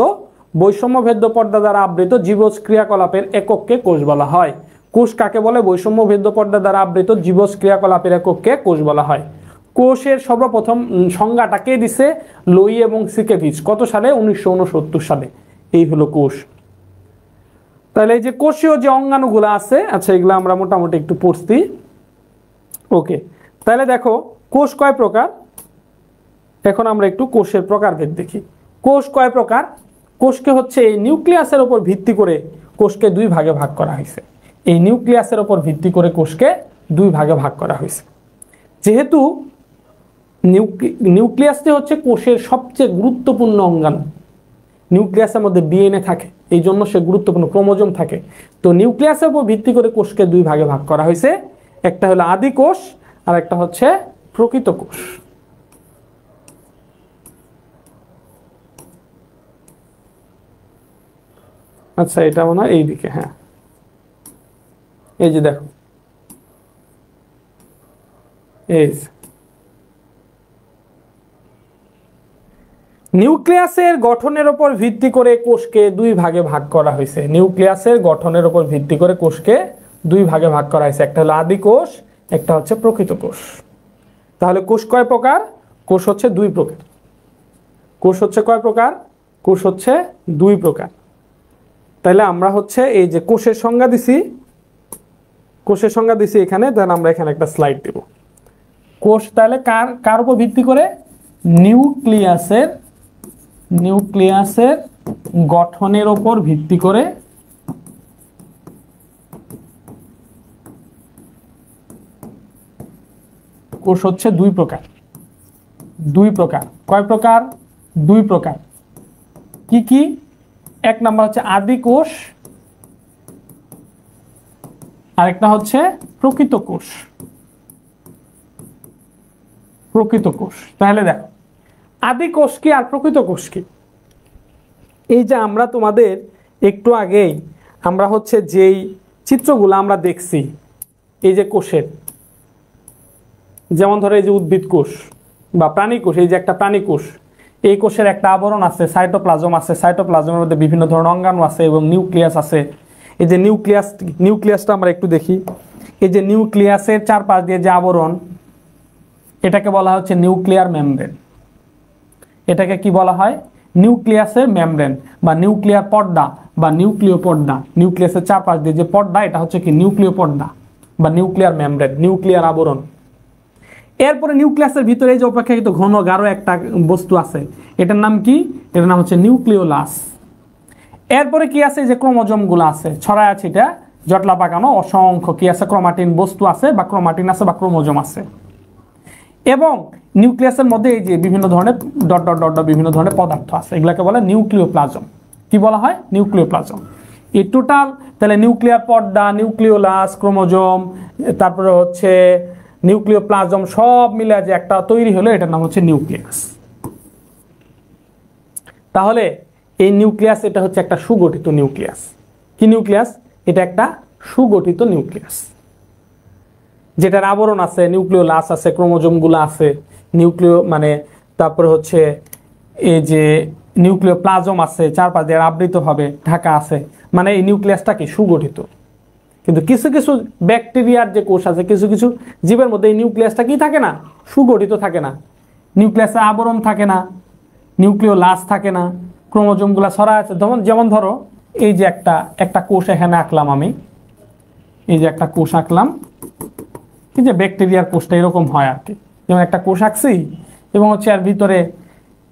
জীবজ ক্রিয়াকলাপের একককে কোষ বলা হয়। কোষ কাকে বলে? বৈষম্য ভেদ্য পর্দা দ্বারা আবৃত জীবজ ক্রিয়াকলাপের একককে কোষ বলা হয়। কোষের সর্বপ্রথম সংজ্ঞাটা কে দিছে? লোই এবং সিকেভিচ। কত সালে? 1969 সালে। এই হলো কোষ। তাহলে এই যে কোষীয় যে অঙ্গাণুগুলো আছে, আচ্ছা এগুলো আমরা মোটামুটি একটু পড়ছি। ওকে, তাহলে দেখো কোষ কয় প্রকার। এখন আমরা একটু কোষের প্রকারভেদ দেখি। কোষ কয় প্রকার? কোষকে হচ্ছে এই নিউক্লিয়াসের উপর ভিত্তি করে কোষকে দুই ভাগে ভাগ করা হয়েছে। এই নিউক্লিয়াসের উপর ভিত্তি করে কোষকে দুই ভাগে ভাগ করা হয়েছে। যেহেতু নিউক্লিয়াসটি হচ্ছে কোষের সবচেয়ে গুরুত্বপূর্ণ অঙ্গাণু, নিউক্লিয়াসের মধ্যে ডিএনএ থাকে, এই জন্য সে গুরুত্বপূর্ণ, ক্রোমোজোম থাকে। তো নিউক্লিয়াসের উপর ভিত্তি করে কোষকে দুই ভাগে ভাগ করা হয়েছে। একটা হলো আদি কোষ আর একটা হচ্ছে প্রকৃত কোষ। আচ্ছা এটা মনে হয় এইদিকে, হ্যাঁ এই যে দেখো, এই নিউক্লিয়াসের গঠনের উপর ভিত্তি করে কোষকে দুই ভাগে ভাগ করা হয়েছে। নিউক্লিয়াসের গঠনের উপর ভিত্তি করে কোষকে দুই ভাগে ভাগ করা হয়েছে। একটা হলো আদি কোষ, একটা হচ্ছে প্রকৃত কোষ। তাহলে কোষ কয় প্রকার? কোষ হচ্ছে দুই প্রকার। কোষ হচ্ছে কয় প্রকার? কোষ হচ্ছে দুই প্রকার। তাহলে আমরা হচ্ছে এই যে কোষের সংজ্ঞা দিছি, এখানে, দেন আমরা এখানে একটা স্লাইড দেব। কোষ তাহলে কার উপর ভিত্তি করে? নিউক্লিয়াসের গঠনের উপর ভিত্তি করে কোষ হচ্ছে দুই প্রকার। কয় প্রকার? দুই প্রকার। কি কি? এক নাম্বার হচ্ছে আদি কোষ, আরেকটা হচ্ছে প্রকৃত কোষ। তাহলে দেখো আদি কোষ কি আর প্রকৃত কোষ কি? এই যে আমরা তোমাদের একটু আগেই আমরা হচ্ছে যেই চিত্রগুলো আমরা দেখছি এই যে কোষের, যেমন ধরো এই যে উদ্ভিদ কোষ বা প্রাণী কোষ, এই যে একটা প্রাণী কোষ, এই কোষের একটা আবরণ আছে, সাইটোপ্লাজম আছে, সাইটোপ্লাজমের মধ্যে বিভিন্ন ধরনের অঙ্গাণু আছে এবং নিউক্লিয়াস আছে। এই যে নিউক্লিয়াসটা আমরা একটু দেখি। এই যে নিউক্লিয়াসের চারপাশ দিয়ে যে আবরণ, এটাকে বলা হচ্ছে নিউক্লিয়ার মেমব্রেন। এটাকে কি বলা হয়? নিউক্লিয়াসের মেমব্রেন বা নিউক্লিয়ার পর্দা বা নিউক্লিয় পর্দা। নিউক্লিয়াসের চারপাশ দিয়ে যে পর্দা, এটা হচ্ছে কি নিউক্লিয় পর্দা বা নিউক্লিয়ার মেমব্রেন, নিউক্লিয়ার আবরণ। এরপরে নিউক্লিয়াসের ভিতরে যে অপেক্ষাকৃত ঘন গাঢ় একটা বস্তু আছে, এটার নাম কি? এটার নাম হচ্ছে নিউক্লিওলাস। এরপরে কি আছে? যে ক্রোমোজোম গুলো আছে ছড়ায় আছে, এটা জটলা পাকানো অসংখ্য কি আছে? ক্রোমাটিন বস্তু আছে বা ক্রোমাটিন আছে বা ক্রোমোজোম আছে। এবং নিউক্লিয়াসের মধ্যে এই যে বিভিন্ন ধরনের ডট ডট ডট বিভিন্ন ধরনের পদার্থ আছে, এগুলোকে বলে নিউক্লিওপ্লাজম। কি বলা হয়? নিউক্লিওপ্লাজম। এই টোটাল তাহলে নিউক্লিয়ার পর্দা, নিউক্লিওলাস, ক্রোমোজোম, তারপরে হচ্ছে নিউক্লিওপ্লাজম সব মিলে যে একটা তৈরি হলো, এটার নাম হচ্ছে নিউক্লিয়াস। তাহলে এই নিউক্লিয়াস এটা হচ্ছে একটা সুগঠিত নিউক্লিয়াস। কি নিউক্লিয়াস? এটা একটা সুগঠিত নিউক্লিয়াস, যেটার আবরণ আছে, নিউক্লিওলাস আছে, ক্রোমোজোমগুলো আছে, তারপরে হচ্ছে এই যে নিউক্লিওপ্লাজম আছে, চারপাশ দিয়ে আবৃতভাবে ঢাকা আছে, মানে এই নিউক্লিয়াসটা কি? সুগঠিত। কিন্তু কিছু কিছু ব্যাকটেরিয়ার যে কোষ আছে, কিছু কিছু জীবের মধ্যে এই নিউক্লিয়াসটা কি থাকে না? সুগঠিত থাকে না। নিউক্লিয়াসের আবরণ থাকে না, নিউক্লিওলাস থাকে না, ক্রোমোজোমগুলো ছড়ায় আছে। যেমন ধরো এই যে একটা কোষ এখানে আঁকলাম আমি, এই যে একটা কোষ আঁকলাম, এই যে ব্যাকটেরিয়ার কোষটা এরকম হয় আর কি। যেমন একটা কোষ আঁকছি এবং হচ্ছে এর ভিতরে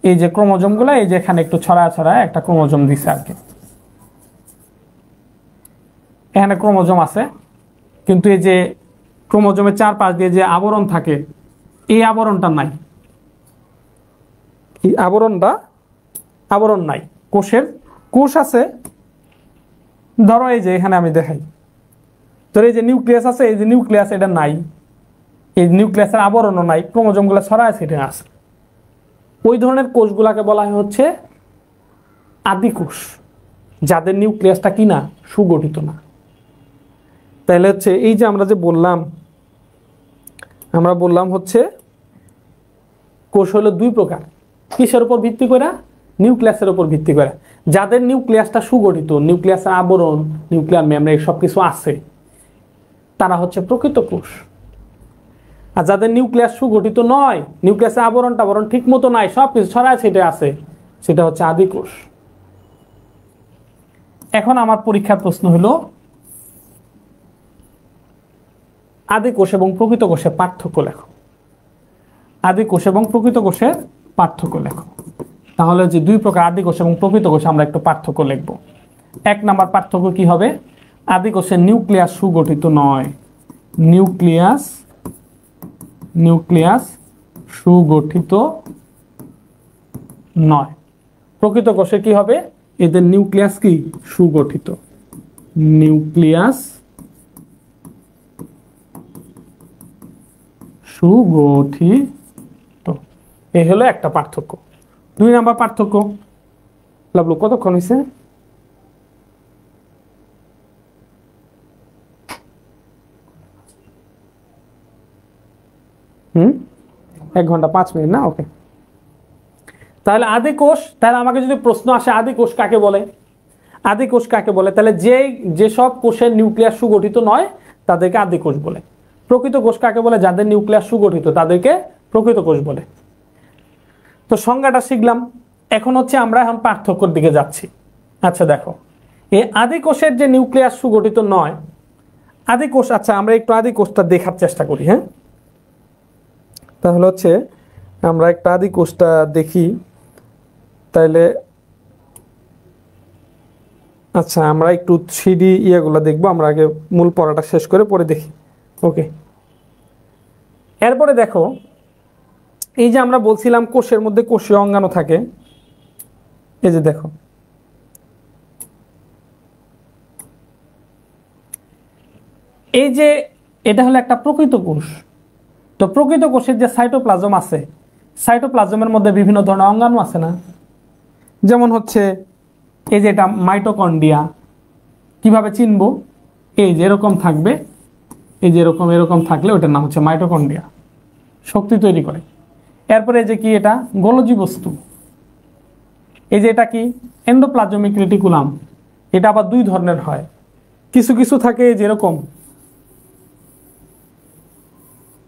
এই যে ক্রোমোজোমগুলো এই যে এখানে একটু ছড়ায় একটা ক্রোমোজোম দিছে আর কি। এখানে ক্রোমোজোম আছে, কিন্তু এই যে ক্রোমোজোমের চারপাশ দিয়ে যে আবরণ থাকে, এই আবরণটা নাই। এই আবরণ নাই। কোষ আছে, ধরো এই যে এখানে আমি দেখাই, তোর এই যে নিউক্লিয়াস আছে, এই যে নিউক্লিয়াস এটা নাই, এই নিউক্লিয়াসের আবরণও নাই, ক্রোমোজোমগুলো ছড়ায় আছে, এটা আছে। ওই ধরনের কোষগুলাকে বলা হচ্ছে আদি কোষ, যাদের নিউক্লিয়াসটা কি না? সুগঠিত না। তাহলে হচ্ছে এই যে আমরা বললাম হচ্ছে কোষ হলো দুই প্রকার। কিসের উপর ভিত্তি করে? নিউক্লিয়াসের উপর ভিত্তি করে। যাদের নিউক্লিয়াসটা সুগঠিত, নিউক্লিয়াসের আবরণ, নিউক্লিয়ার মেমব্রেন সবকিছু আছে, তারা হচ্ছে প্রকৃত কোষ। আর যাদের নিউক্লিয়াস সুগঠিত নয়, নিউক্লিয়াসের আবরণ ঠিক মতো নাই, সবকিছু ছড়ায় ছিটে আছে, সেটা হচ্ছে আদি কোষ। এখন আমার পরীক্ষার প্রশ্ন হলো আদি কোষ এবং প্রকৃত কোষের পার্থক্য লেখো। আদি কোষ এবং প্রকৃত কোষের পার্থক্য লেখো। তাহলে যে দুই প্রকার আদি কোষ এবং প্রকৃত কোষ, আমরা একটু পার্থক্য লিখব। এক নাম্বার পার্থক্য কি হবে? আদি কোষের নিউক্লিয়াস সুগঠিত নয়, নিউক্লিয়াস সুগঠিত নয়। প্রকৃত কোষে কি হবে? এদের নিউক্লিয়াস কি? সুগঠিত। নিউক্লিয়াস সুগঠিত। এই হলো একটা পার্থক্য। দুই নাম্বার পার্থক্য, লাভলু কতক্ষণ হয়েছে? হুম, 1 ঘন্টা 5 মিনিট না? ওকে। তাহলে আদি কোষ, তাহলে আমাকে যদি প্রশ্ন আসে আদি কোষ কাকে বলে, আদি কোষ কাকে বলে, তাহলে যেসব কোষের নিউক্লিয়াস সুগঠিত নয় তাদেরকে আদি কোষ বলে। প্রকৃত কোষ কাকে বলে? যাদের নিউক্লিয়াস সুগঠিত, তাদেরকে প্রকৃত কোষ বলে। তো সংজ্ঞাটা শিখলাম। এখন হচ্ছে আমরা পার্থক্যের দিকে যাচ্ছি। আচ্ছা দেখো, এই আদি কোষের যে নিউক্লিয়াস সুগঠিত নয়, আদি কোষ, আচ্ছা আমরা একটু আদি কোষটা দেখার চেষ্টা করি। হ্যাঁ, তাহলে হচ্ছে আমরা একটা আদি কোষটা দেখি তাইলে। আচ্ছা আমরা একটু 3D ইয়েগুলো দেখবো, আমরা আগে মূল পড়াটা শেষ করে পরে দেখি। ওকে, এরপরে দেখো এই যে আমরা বলছিলাম কোষের মধ্যে কোষীয় অঙ্গাণু থাকে, এই যে দেখো এই যে এটা হলো একটা প্রকৃত কোষ। তো প্রকৃত কোষের যে সাইটোপ্লাজম আছে, সাইটোপ্লাজমের মধ্যে বিভিন্ন ধরনের অঙ্গাণু আছে না, যেমন হচ্ছে এই যে এটা মাইটোকন্ড্রিয়া। কিভাবে চিনবো? এই যে এরকম থাকবে, এই যে এরকম এরকম থাকলে ওটার নাম হচ্ছে মাইটোকন্ড্রিয়া, শক্তি তৈরি করে। এরপরে এই যে কি, এটা গোলজি বস্তু। এই যে এটা কি, এন্ডোপ্লাজমিক রেটিকুলাম। এটা আবার দুই ধরনের হয়, কিছু কিছু থাকে যেরকম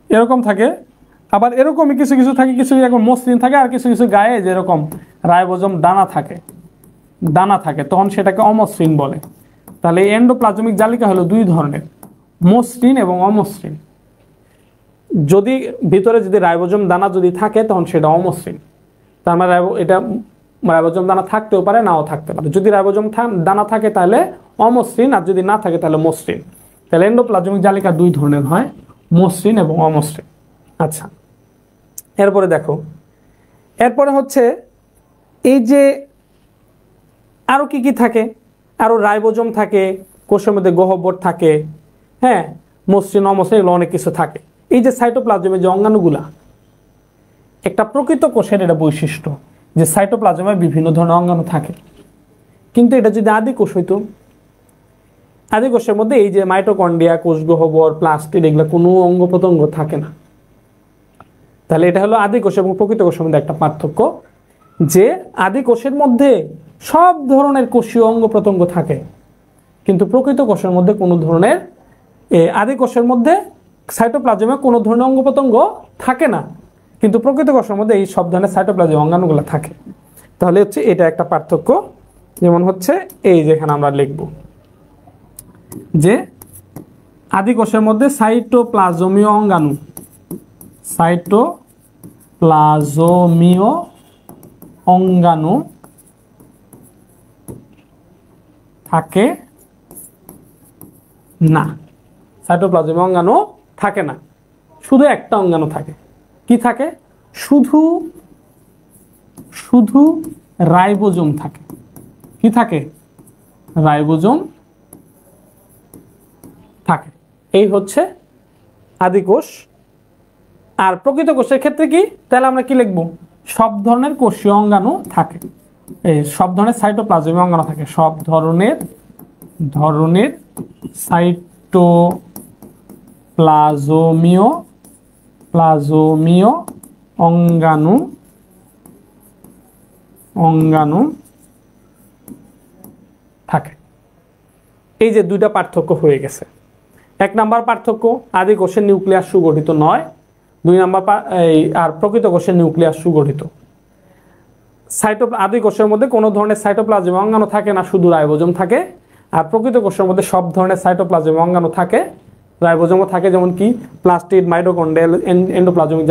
এরকম থাকে, আবার এরকমই কিছু কিছু থাকে, কিছু এরকম মসৃণ থাকে, আর কিছু কিছু গায়ে যেরকম রাইবোজোম দানা থাকে, তখন সেটাকে অমসৃণ বলে। তাহলে এই এন্ডোপ্লাজমিক জালিকা হলো দুই ধরনের, মসৃণ এবং অমসৃণ। যদি ভিতরে যদি রাইবোজোম দানা যদি থাকে তখন সেটা অমসৃণ। তার মানে এটা রাইবোজোম দানা থাকতেও পারে, নাও থাকতে পারে। যদি রাইবোজোম দানা থাকে তাহলে অমসৃণ, আর যদি না থাকে তাহলে মসৃণ। তাহলে এন্ডোপ্লাজমিক জালিকা দুই ধরনের হয়, মসৃণ এবং অমসৃণ। আচ্ছা, এরপরে দেখো, এরপরে হচ্ছে এই যে আরো কি কি থাকে, আরো রাইবোজোম থাকে, কোষের মধ্যে গহ্বর থাকে, হ্যাঁ, মসৃণ অমসৃণ এগুলো অনেক কিছু থাকে। এই যে সাইটোপ্লাজমের যে অঙ্গাণুগুলা, একটা প্রকৃত কোষের এটা বৈশিষ্ট্য যে সাইটোপ্লাজমে বিভিন্ন ধরনের অঙ্গাণু থাকে। কিন্তু এটা যদি আদি কোষ হইতো, আদি কোষের মধ্যে এই যে মাইটোকন্ড্রিয়া, কোষ গহ্বর, প্লাস্টিড, এগুলো কোনো অঙ্গ প্রত্যঙ্গ থাকে না। তাহলে এটা হলো আদি কোষ এবং প্রকৃত কোষের মধ্যে একটা পার্থক্য, যে আদি কোষের মধ্যে সব ধরনের কোষীয় অঙ্গ প্রত্যঙ্গ থাকে, কিন্তু প্রকৃত কোষের মধ্যে কোনো ধরনের, আদি কোষের মধ্যে সাইটোপ্লাজমে কোনো ধরনের অঙ্গ প্রত্যঙ্গ থাকে না, কিন্তু প্রকৃত কোষের মধ্যে এই সব ধরনের সাইটোপ্লাজম অঙ্গাণুগুলো থাকে। তাহলে হচ্ছে এটা একটা পার্থক্য। যেমন হচ্ছে এই যেখানে আমরা লিখব যে আদি কোষের মধ্যে সাইটোপ্লাজমীয় অঙ্গাণু, সাইটোপ্লাজমীয় অঙ্গাণু থাকে না, সাইটোপ্লাজমীয় অঙ্গাণু থাকে না, শুধু একটা অঙ্গাণু থাকে। কি থাকে? শুধু শুধু রাইবোজোম থাকে। কি থাকে? রাইবোজোম থাকে। এই হচ্ছে আদি কোষ। আর প্রকৃত কোষের ক্ষেত্রে কি, তাহলে আমরা কি লিখব? সব ধরনের কোষীয় অঙ্গাণু থাকে, এই সব ধরনের সাইটোপ্লাজমীয় অঙ্গাণু থাকে, সব ধরনের সাইটোপ্লাজমীয় অঙ্গাণু থাকে। এই যে দুইটা পার্থক্য হয়ে গেছে। এক নাম্বার পার্থক্য, আদি কোষের নিউক্লিয়াস সুগঠিত নয়। দুই নাম্বার আর প্রকৃত কোষের নিউক্লিয়াস সুগঠিত। আদি কোষের মধ্যে কোনো ধরনের সাইটোপ্লাজমীয় অঙ্গাণু থাকে না, শুধু রাইবোজোম থাকে। আর প্রকৃত কোষের মধ্যে সব ধরনের সাইটোপ্লাজমীয় অঙ্গাণু থাকে, রাইবোজোমও থাকে, যেমন কি প্লাস্টিড, মাইটোকন্ড্রিয়া, এন্ডোপ্লাজমিক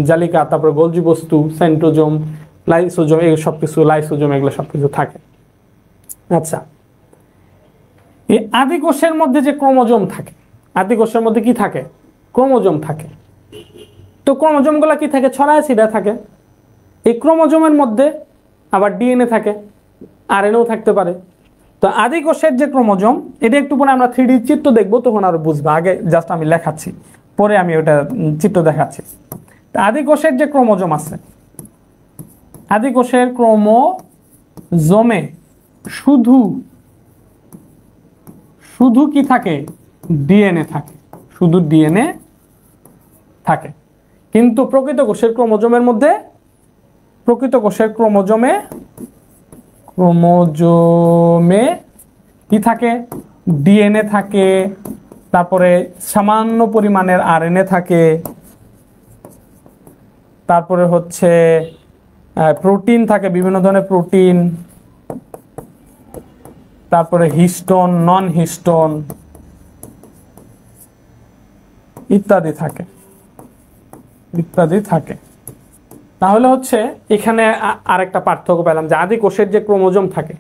জালিকা, তারপরে গোলজি বস্তু, সেন্ট্রোজোম, লাইসোজোম, এই সবকিছু, লাইসোজোম, এগুলো সবকিছু থাকে। আচ্ছা, এই আদি কোষের মধ্যে যে ক্রোমোজোম থাকে, আদি কোষের মধ্যে কি থাকে? ক্রোমোজোম থাকে। তো ক্রোমোজোমগুলো কি থাকে? ছড়ায় ছিটায় থাকে। এই ক্রোমোজোমের মধ্যে আবার ডিএনএ থাকে, আরএনএও থাকতে পারে। তো আদি কোষের যে ক্রোমোজোম, এটা একটু পরে আমরা 3D চিত্র দেখবো, তখন আরো বুঝবো। আগে জাস্ট আমি লেখাচ্ছি, পরে আমি ওটা চিত্র দেখাচ্ছি। তো আদি কোষের যে ক্রোমোজোম আছে, আদি কোষের ক্রোমোজোমে শুধু কি থাকে? ডিএনএ থাকে, শুধু ডিএনএ থাকে। কিন্তু প্রকৃত কোষের ক্রোমোজোমে কি থাকে? ডিএনএ থাকে, তারপরে সামান্য পরিমাণের আরএনএ থাকে, তারপরে হচ্ছে প্রোটিন থাকে, বিভিন্ন ধরনের প্রোটিন, তারপরে হিস্টোন, নন হিস্টোন ইত্যাদি থাকে, ইত্যাদি থাকে। তাহলে হচ্ছে এখানে আরেকটা পার্থক্য পেলাম যে আদি কোষের যে ক্রোমোজোম থাকে,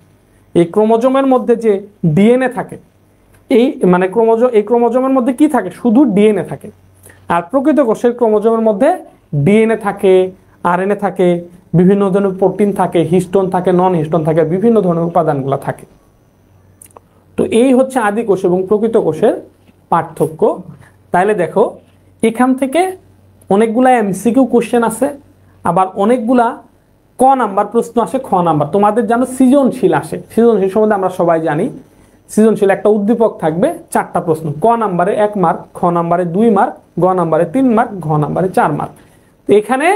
এই ক্রোমোজোমের মধ্যে যে ডিএনএ থাকে, এই মানে এই ক্রোমোজোমের মধ্যে কি থাকে, শুধু ডিএনএ থাকে। আর প্রকৃত কোষের ক্রোমোজোমের মধ্যে ডিএনএ থাকে, আরএনএ থাকে, বিভিন্ন ধরনের প্রোটিন থাকে, হিস্টোন থাকে, নন হিস্টোন থাকে, বিভিন্ন ধরনের উপাদানগুলো থাকে। তো এই হচ্ছে আদি কোষ এবং প্রকৃত কোষের পার্থক্য। তাইলে দেখো এখান থেকে অনেকগুলা এমসিকিউ কোশ্চেন আছে, আবার অনেকগুলা ক নাম্বার প্রশ্ন আসে, খ নাম্বার। তোমাদের জানো সৃজনশীল আসে, সৃজনশীল সম্বন্ধে আমরা সবাই জানি। সৃজনশীল একটা উদ্দীপক থাকবে, 4টা প্রশ্ন, ক নাম্বারে 1 মার্ক, খ নাম্বারে 2 মার্ক, গ নাম্বারে 3 মার্ক, ঘ নাম্বারে 4 মার্ক। এখানে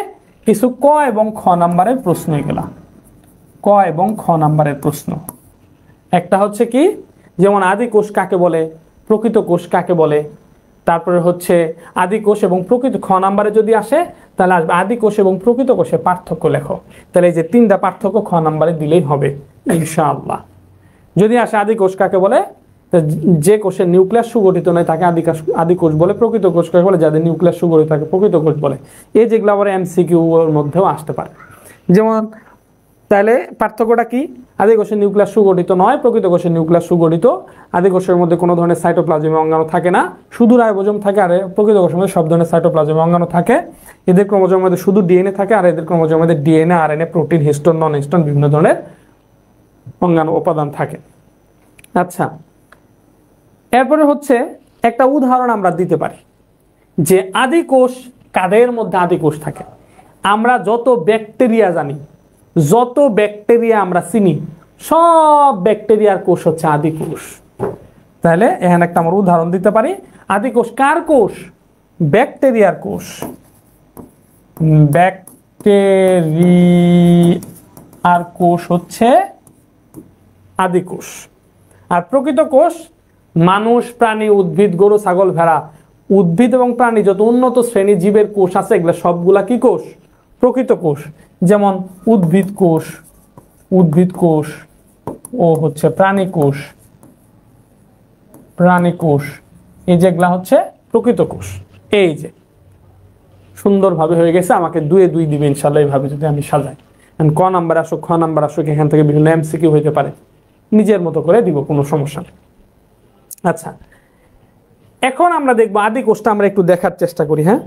কিছু ক এবং খ নাম্বারের প্রশ্ন এগুলা, ক এবং খ নাম্বারের প্রশ্ন। একটা হচ্ছে কি, যেমন আদি কোষ কাকে বলে, প্রকৃত কোষ কাকে বলে, তারপরে হচ্ছে আদি কোষ এবং প্রকৃত, খ নাম্বারে যদি আসে তাহলে আসবে আদি কোষ এবং প্রকৃত কোষের পার্থক্য লেখো। তাহলে এই যে 3টা পার্থক্য খ নাম্বারে দিলেই হবে ইনশাআল্লাহ। যদি আসে আদি কোষ কাকে বলে, যে কোষের নিউক্লিয়াস সুগঠিত নয় তাকে আদি কোষ বলে, প্রকৃত কোষ কাকে বলে, যাদের নিউক্লিয়াস সুগঠিত থাকে প্রকৃত কোষ বলে। এই যেগুলো আবার এমসিকিউ এর মধ্যেও আসতে পারে। যেমন তাহলে পার্থক্যটা কি, আদি কোষের নিউক্লিয়াস সুগঠিত নয়, প্রকৃত কোষের নিউক্লিয়াস সুগঠিত। আদি কোষের মধ্যে কোনো ধরনের সাইটোপ্লাজমীয় অঙ্গাণু থাকে না, শুধু রাইবোজোম থাকে। আর প্রকৃত কোষের মধ্যে সব ধরনের সাইটোপ্লাজমীয় অঙ্গাণু থাকে। এদের ক্রোমোজোমের মধ্যে শুধু ডিএনএ থাকে, আর এদের ক্রোমোজোমের মধ্যে ডিএনএ, আরএনএ, প্রোটিন, হিস্টোন, নন হিস্টোন বিভিন্ন ধরনের অঙ্গাণু উপাদান থাকে। আচ্ছা, এরপরে হচ্ছে একটা উদাহরণ আমরা দিতে পারি যে আদি কোষ কাদের মধ্যে আদি কোষ থাকে। আমরা যত ব্যাকটেরিয়া জানি, যত ব্যাকটেরিয়া আমরা চিনি, সব ব্যাকটেরিয়ার কোষ হচ্ছে আদি কোষ। তাহলে এখানে একটা আমরা উদাহরণ দিতে পারি। আদি কোষ কার কোষ? ব্যাকটেরিয়ার কোষ। ব্যাকটেরিয়ার কোষ হচ্ছে আদি কোষ। আর প্রকৃত কোষ মানুষ, প্রাণী, উদ্ভিদ, গরু, ছাগল, ভেড়া, উদ্ভিদ এবং প্রাণী যত উন্নত শ্রেণী জীবের কোষ আছে এগুলো সবগুলা কি কোষ? প্রকৃত কোষ। যেমন উদ্ভিদ কোষ, উদ্ভিদ কোষ ও হচ্ছে প্রাণী কোষ, প্রাণী কোষ, এই যেগুলা হচ্ছে প্রকৃত কোষ। এই যে সুন্দরভাবে হয়ে গেছে, আমাকে 2 এ 2 দিবে ইনশাআল্লাহ এইভাবে যদি আমি সাজাই। ক নাম্বার আসুক, খ নাম্বার আসুক, এখান থেকে বিভিন্ন এমসিকিউ হইতে পারে, নিজের মতো করে দিব, কোনো সমস্যা নেই। আচ্ছা, এখন আমরা দেখবো আদি কোষটা আমরা একটু দেখার চেষ্টা করি। হ্যাঁ,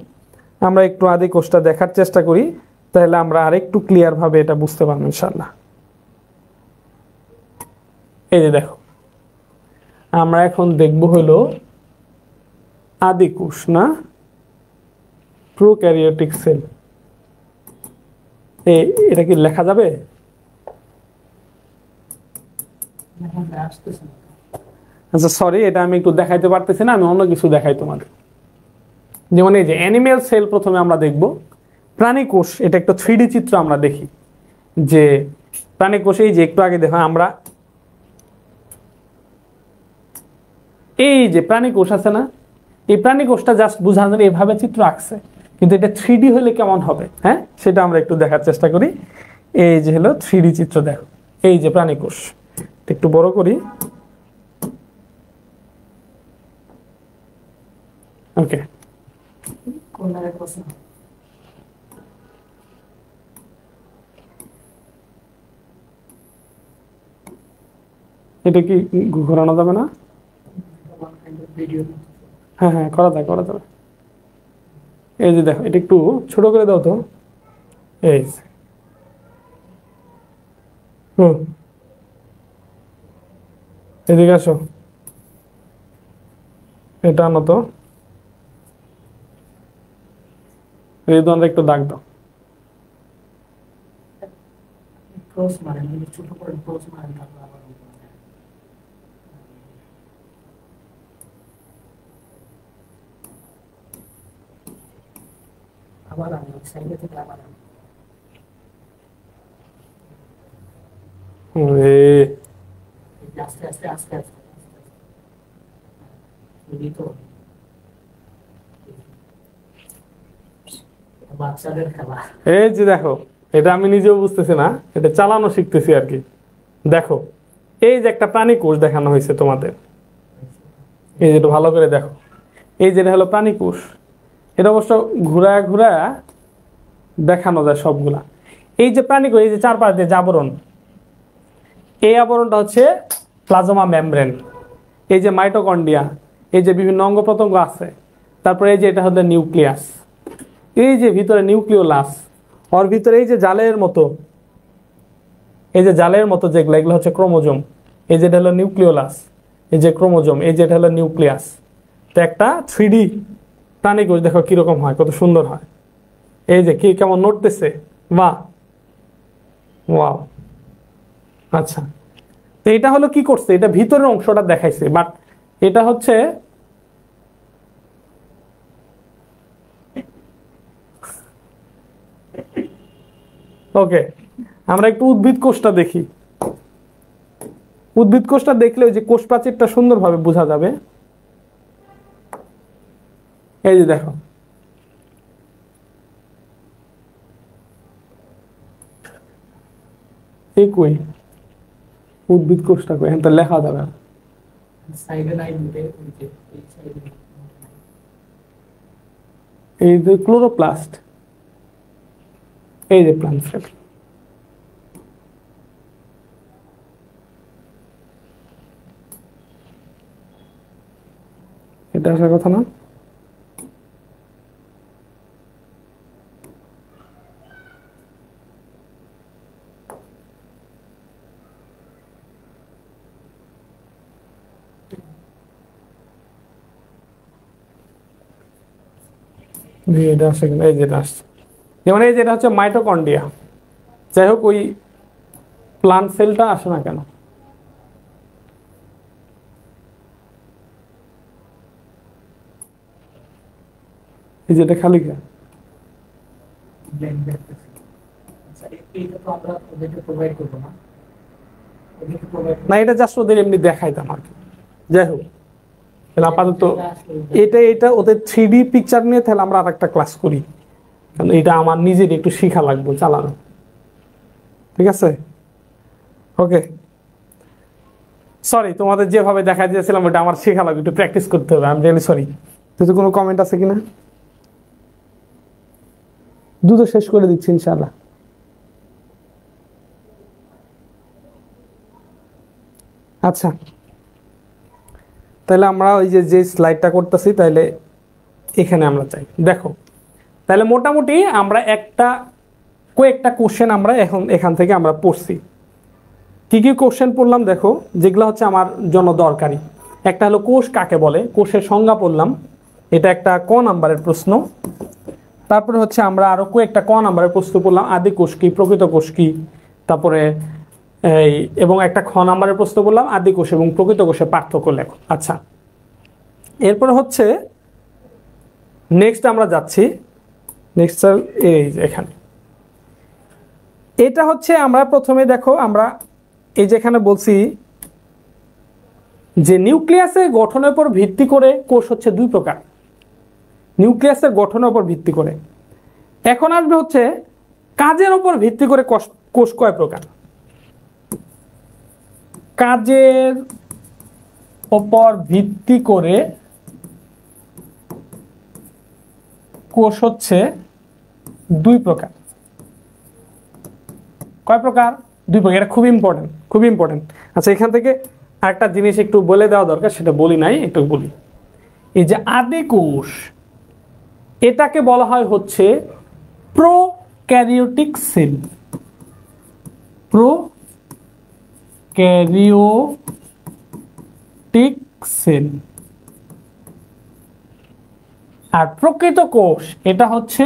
আমরা একটু আদি কোষটা দেখার চেষ্টা করি, তাহলে আমরা আরেকটু ক্লিয়ার ভাবে এটা বুঝতে পারবো ইনশাআল্লাহ। এই যে দেখো, আমরা এখন দেখবো হলো আদি কোষ, না প্রোক্যারিওটিক সেল। এটা কি লেখা যাবে? আচ্ছা সরি, এটা আমি একটু দেখাইতে পারতেছি না, আমি অন্য কিছু দেখাই তোমাদের। যেমন এই যে অ্যানিমেল সেল প্রথমে আমরা দেখব, প্রাণী কোষ, এটা একটা 3D চিত্র আমরা দেখি যে প্রাণী কোষে এই যে একটু আগে দেখো আমরা এই যে প্রাণী কোষ আছে না, এই প্রাণী কোষটা জাস্ট বোঝানোর জন্য এভাবে চিত্র আঁকছে, কিন্তু এটা 3D হলে কেমন হবে, হ্যাঁ সেটা আমরা একটু দেখার চেষ্টা করি। এই যে হলো 3D চিত্র, দেখো এই যে প্রাণী কোষ, একটু বড় করি। ওকে, এটা কি ঘোরানো যাবে না? হ্যাঁ হ্যাঁ, করা যায়, করা যাবে। এই যে দেখো, এটা একটু ছোট করে দাও তো। এই এদিকে আসো, এটা আনো তো, এই দোকানটা একটু দাগ দাও। এই যে দেখো, এটা আমি নিজেও বুঝতেছি না, এটা চালানো শিখতেছি আর কি। দেখো এই যে একটা প্রাণী কোষ দেখানো হয়েছে তোমাদের, এই যেটা ভালো করে দেখো, এই যেটা হলো প্রাণী কোষ। এটা অবশ্য ঘুরা ঘুরা দেখানো যায় সবগুলা। এই যে প্রাণী কোষ, এই যে চারপাশ দিয়ে যে আবরণ, এই আবরণটা হচ্ছে প্লাজমা মেমব্রেন। এই যে মাইটোকন্ড্রিয়া, এই যে বিভিন্ন অঙ্গ প্রত্যঙ্গ আছে, তারপরে এই যে এটা হলো নিউক্লিয়াস, এই যে ভিতরে নিউক্লিওলাস, ওর ভিতরে এই যে জালের মতো, এই যে জালের মতো যেগুলো, এগুলো হচ্ছে ক্রোমোজোম। এই যেটা হলো নিউক্লিওলাস, এই যে ক্রোমোজোম, এই যেটা হলো নিউক্লিয়াস। তো একটা 3D প্রাণী কোষ দেখো কিরকম হয়, কত সুন্দর হয়। এই যে কি কেমন নড়তেছে, বাহ ওয়াও। আচ্ছা, তো এটা হলো কি করছে, এটা ভিতরের অংশটা দেখাইছে, বাট এটা হচ্ছে ওকে। আমরা একটু উদ্ভিদ কোষটা দেখি। উদ্ভিদ কোষটা দেখলে ওই যে কোষ প্রাচীরটা সুন্দরভাবে বোঝা যাবে। এই যে দেখো, এই কই উদ্ভিদ কোষটা কই, এখানে তো লেখা যাবে না। সাইডে নাই দিতে নিচে এই সাইডে। এই যে ক্লোরোপ্লাস্ট, এই যে প্লান্ট সেল। এটা আসার কথা না? এটা আসে কিনা, এই যেটা আসছে, যেমন এই যেটা হচ্ছে মাইটোকন্ড্রিয়া। যাই হোক, ওই প্লান্ট সেলটা আসে না কেন? এই যেটা খালি কেন? ব্ল্যাঙ্ক দেখতেছি। আচ্ছা এইটা তো আমরা ওদেরকে প্রোভাইড করবো না, ওদেরকে প্রোভাইড না, এটা জাস্ট ওদের এমনি দেখাইতাম আর কি। যাই হোক, তাহলে আপাতত এটা ওদের 3D পিকচার নিয়ে তাহলে আমরা আর একটা ক্লাস করি, কারণ এটা আমার নিজের একটু শিখা লাগবে চালানো। ঠিক আছে, ওকে। সরি, তোমাদের যেভাবে দেখা দিয়েছিলাম ওটা আমার শেখা লাগবে, একটু প্র্যাকটিস করতে হবে। আমি রিয়েলি সরি। তো কোনো কমেন্ট আছে কিনা? দ্রুত শেষ করে দিচ্ছি ইনশাআল্লাহ। আচ্ছা, তাহলে আমরা ওই যে স্লাইডটা করতেছি, তাহলে এখানে আমরা চাই দেখো, তাহলে মোটামুটি আমরা কয়েকটা কোশ্চেন আমরা এখান থেকে আমরা পড়ছি। কি কি কোশ্চেন পড়লাম দেখো, যেগুলো হচ্ছে আমার জন্য দরকারি। একটা হলো কোষ কাকে বলে, কোষের সংজ্ঞা পড়লাম, এটা একটা ক নাম্বারের প্রশ্ন। তারপরে হচ্ছে আমরা আরো কয়েকটা ক নাম্বারের প্রশ্ন পড়লাম, আদি কোষ কি, প্রকৃত কোষ কি। তারপরে এবং একটা খ নাম্বারের প্রশ্ন বললাম, আদি কোষ এবং প্রকৃত কোষের পার্থক্য লেখো। আচ্ছা, এরপরে হচ্ছে নেক্সট আমরা যাচ্ছি, নেক্সট এই এখানে। এটা হচ্ছে আমরা প্রথমে দেখো, আমরা এই যেখানে বলছি যে নিউক্লিয়াসের গঠনের উপর ভিত্তি করে কোষ হচ্ছে দুই প্রকার। নিউক্লিয়াসের গঠনের উপর ভিত্তি করে। এখন আসবে হচ্ছে কাজের উপর ভিত্তি করে কোষ কয় প্রকার। কাজের উপর ভিত্তি করে কোষ হচ্ছে দুই প্রকার। কয় প্রকার? দুই প্রকার। এটা খুব ইম্পর্টেন্ট, খুব ইম্পর্টেন্ট। আচ্ছা, এখান থেকে আরেকটা জিনিস একটু বলে দেওয়া দরকার, সেটা বলি নাই, একটু বলি। এই যে আদি কোষ, এটাকে বলা হয় হচ্ছে প্রোক্যারিওটিক সেল। Prokaryotic cell. আর প্রকৃত কোষ এটা হচ্ছে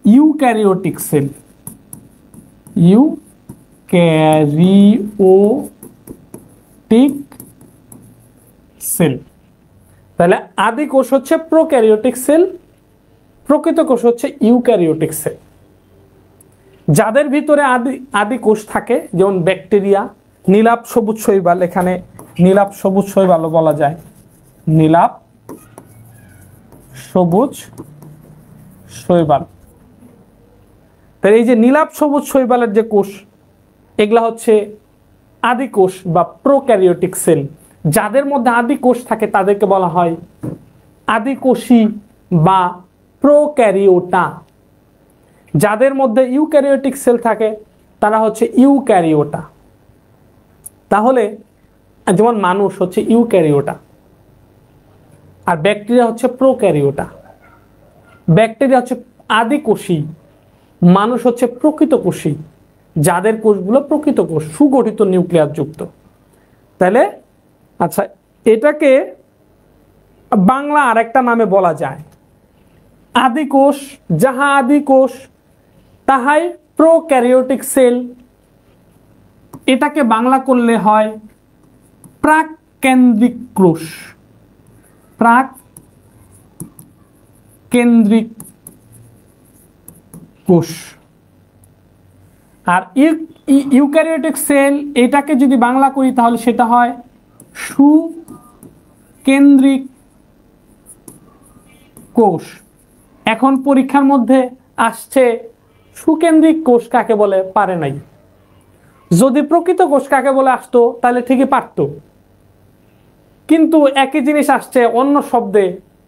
ইউক্যারিওটিক সেল। Eukaryotic sell. তাহলে আদি কোষ হচ্ছে প্রোক্যারিওটিক সেল, প্রকৃত কোষ হচ্ছে ইউক্যারিওটিক সেল। যাদের ভিতরে আদি কোষ থাকে, যেমন ব্যাকটেরিয়া, নীলাভ সবুজ শৈবাল, এখানে নীলাভ সবুজ শৈবালও বলা যায়, নীলাভ সবুজ শৈবাল। তাহলে এই যে নীলাভ সবুজ শৈবালের যে কোষ, এগুলা হচ্ছে আদিকোষ বা প্রোক্যারিওটিক সেল। যাদের মধ্যে আদিকোষ থাকে তাদেরকে বলা হয় আদিকোষী বা প্রোক্যারিওটা। যাদের মধ্যে ইউক্যারিওটিক সেল থাকে তারা হচ্ছে ইউক্যারিওটা। তাহলে যেমন মানুষ হচ্ছে ইউক্যারিওটা, আর ব্যাকটেরিয়া হচ্ছে প্রোক্যারিওটা। ব্যাকটেরিয়া হচ্ছে আদিকোষী, মানুষ হচ্ছে প্রকৃত কোষী, যাদের কোষগুলো প্রকৃত কোষ, সুগঠিত নিউক্লিয়াস যুক্ত। তাহলে আচ্ছা, এটাকে বাংলা আরেকটা নামে বলা যায় আদিকোষ। যাহা আদিকোষ তাহাই প্রোক্যারিওটিক সেল। এটাকে বাংলা করলে হয় প্রাক কেন্দ্রিক কোষ। প্রাক কেন্দ্রিক কোষ। আর ইউক্যারিওটিক সেল এটাকে যদি বাংলা করি তাহলে সেটা হয় সুকেন্দ্রিক কোষ। এখন পরীক্ষার মধ্যে আসছে সুকেন্দ্রিক কোষ কাকে বলে, পারে নাই। যদি প্রকৃত কোষ কাকে বলে আসতো তাহলে ঠিকই পারতো, কিন্তু একই জিনিস আসছে অন্য শব্দে,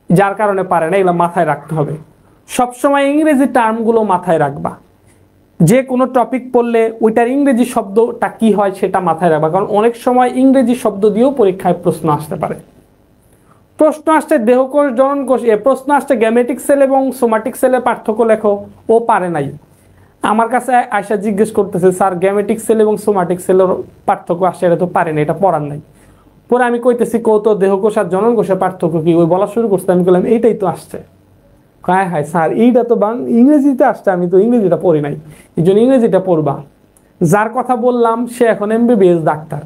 যার কারণে পারে না। এগুলো মাথায় রাখতে হবে, সবসময় ইংরেজি টার্মগুলো মাথায় রাখবা। যে কোনো টপিক পড়লে ওইটার ইংরেজি শব্দটা কি হয় সেটা মাথায় রাখবা, কারণ অনেক সময় ইংরেজি শব্দ দিয়েও পরীক্ষায় প্রশ্ন আসতে পারে। প্রশ্ন আসছে দেহকোষ, জননকোষ, প্রশ্ন আসছে গ্যামেটিক সেল এবং সোমাটিক সেলের পার্থক্য লেখো, ও পারে নাই। আমার কাছে আয়সা জিজ্ঞেস করতেছে, স্যার গ্যামেটিক সেল এবং সোমাটিক সেলের পার্থক্য আসছে, এটা তো পারেনি, এটা পড়ার নাই। পরে আমি কইতেছি কৌত দেহকোষ আর জননকোষের পার্থক্য কি, ওই বলা শুরু করছে। আমি বললাম এইটাই তো আসছে। হ্যাঁ হ্যাঁ স্যার, এইটা তো ইংরেজিতে আসছে, আমি তো ইংরেজিটা পড়ি নাই, এই জন্য ইংরেজিটা পড়বা। যার কথা বললাম সে এখন এমবিবিএস ডাক্তার,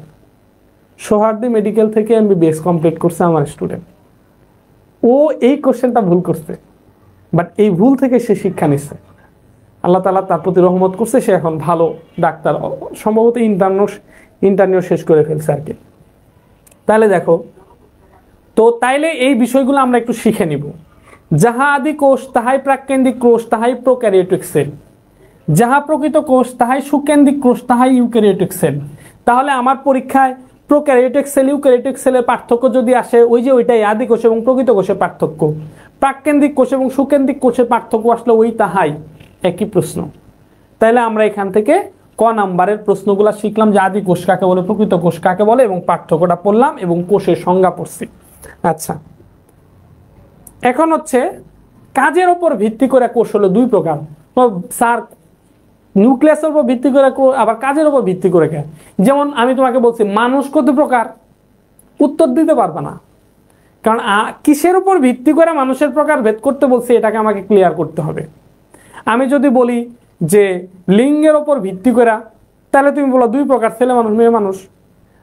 সোহার্দি মেডিকেল থেকে এমবিবিএস কমপ্লিট করছে আমার স্টুডেন্ট। ও এই কোশ্চেনটা ভুল করছে, বাট এই ভুল থেকে সে শিক্ষা নিচ্ছে। আল্লাহ তাআলা তার প্রতি রহমত করছে, সে এখন ভালো ডাক্তার, সম্ভবত ইন্টারনিউ শেষ করে ফেলছে আর কি। তাহলে দেখো তো, তাইলে এই বিষয়গুলো আমরা একটু শিখে নিব। যাহা আদি কোষ তাহাই প্রাককেন্দ্রিক কোষ, তাহাই প্রোক্যারিওটিক সেল। যাহা প্রকৃত কোষ তাহাই সুকেন্দ্রিক কোষ, তাহাই ইউক্যারিওটিক সেল। তাহলে আমার পরীক্ষায় প্রোক্যারিওটিক সেল ইউক্যারিওটিক সেলের পার্থক্য যদি আসে, ওই যে ওইটাই আদি কোষ এবং প্রকৃত কোষের পার্থক্য। প্রাককেন্দ্রিক কোষ এবং সুকেন্দ্রিক কোষের পার্থক্য আসলে ওই তাহাই, একই প্রশ্ন। তাহলে আমরা এখান থেকে ক নাম্বারের প্রশ্নগুলো শিখলাম, যে আদি কোষ কাকে বলে, প্রকৃত কোষ কাকে বলে, এবং পার্থক্যটা পড়লাম এবং কোষের সংজ্ঞা পড়ছি। আচ্ছা, এখন হচ্ছে কাজের উপর ভিত্তি করে কোষ হলো দুই প্রকার। স্যার নিউক্লিয়াসের উপর ভিত্তি করে, আবার কাজের উপর ভিত্তি করে কে? যেমন আমি তোমাকে বলছি মানুষ কত প্রকার, উত্তর দিতে পারবে না, কারণ কিসের উপর ভিত্তি করে মানুষের প্রকার ভেদ করতে বলছি এটাকে আমাকে ক্লিয়ার করতে হবে। আমি যদি বলি যে লিঙ্গের উপর ভিত্তি করে, তাহলে তুমি বলো দুই প্রকার, ছেলে মানুষ মেয়ে মানুষ।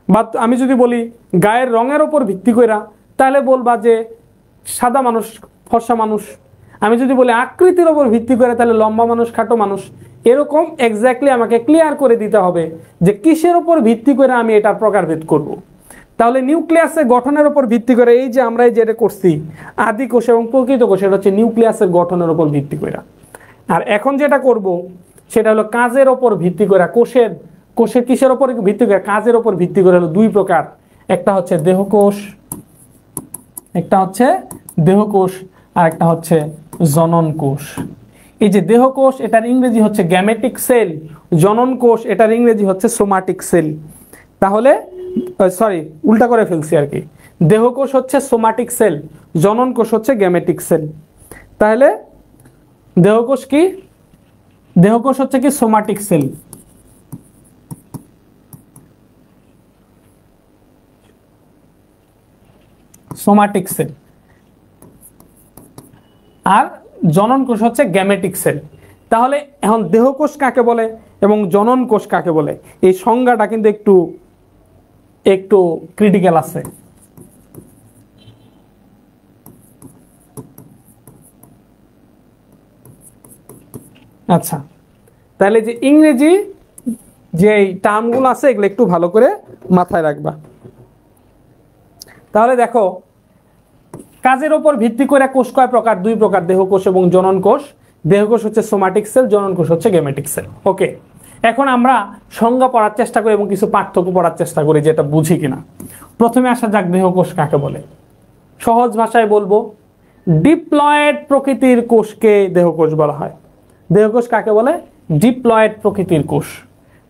বা আমি যদি বলি গায়ের রঙের উপর ভিত্তি করে, তাহলে বলবা যে সাদা মানুষ ফর্সা মানুষ। আমি যদি বলি আকৃতির উপর ভিত্তি করে, তাহলে লম্বা মানুষ খাটো মানুষ। এরকম এক্স্যাক্টলি আমাকে ক্লিয়ার করে দিতে হবে যে কিসের উপর ভিত্তি করে আমি এটার প্রকারভেদ করব। তাহলে নিউক্লিয়াসের গঠনের উপর ভিত্তি করে, এই যে আমরা যেটা করছি আদি কোষ এবং প্রকৃত কোষ, এটা হচ্ছে নিউক্লিয়াসের গঠনের উপর ভিত্তি করে। আর এখন যেটা করব সেটা হলো কাজের উপর ভিত্তি করে। কোষের কিসের উপর ভিত্তি করে? কাজের উপর ভিত্তি করে। হলো দুই প্রকার, একটা হচ্ছে দেহকোষ, আর একটা হচ্ছে জনন কোষ। এই যে দেহকোষ, এটার ইংরেজি হচ্ছে গ্যামেটিক সেল, জনন কোষ এটার ইংরেজি হচ্ছে সোমাটিক সেল। তাহলে সরি, উল্টা করে ফেলছি আর কি। দেহকোষ হচ্ছে সোমাটিক সেল, জনন কোষ হচ্ছে গ্যামেটিক সেল। তাহলে দেহকোষ কি? দেহকোষ হচ্ছে কি? Somatic cell. Somatic cell. আর জনন কোষ হচ্ছে গ্যামেটিক সেল। তাহলে এখন দেহকোষ কাকে বলে এবং জনন কোষ কাকে বলে, এই সংজ্ঞাটা কিন্তু একটু ক্রিটিক্যাল আছে। আচ্ছা, তাহলে যে ইংরেজি যে টার্মগুলো আছে এগুলো একটু ভালো করে মাথায় রাখবা। তাহলে দেখো, কাজের উপর ভিত্তি করে কোষ কয় প্রকার? দুই প্রকার, দেহকোষ এবং জনন কোষ। দেহকোষ হচ্ছে সোমাটিক সেল, জনন কোষ হচ্ছে গ্যামেটিক সেল। ওকে, এখন আমরা সংজ্ঞা পড়ার চেষ্টা করি এবং কিছু পার্থক্য পড়ার চেষ্টা করি যেটা বুঝি কিনা। প্রথমে আসা যাক দেহকোষ কাকে বলে। সহজ ভাষায় বলবো, ডিপ্লয়েড প্রকৃতির কোষকে দেহকোষ বলা হয়। দেহকোষ কাকে বলে? ডিপ্লয়েড প্রকৃতির কোষ।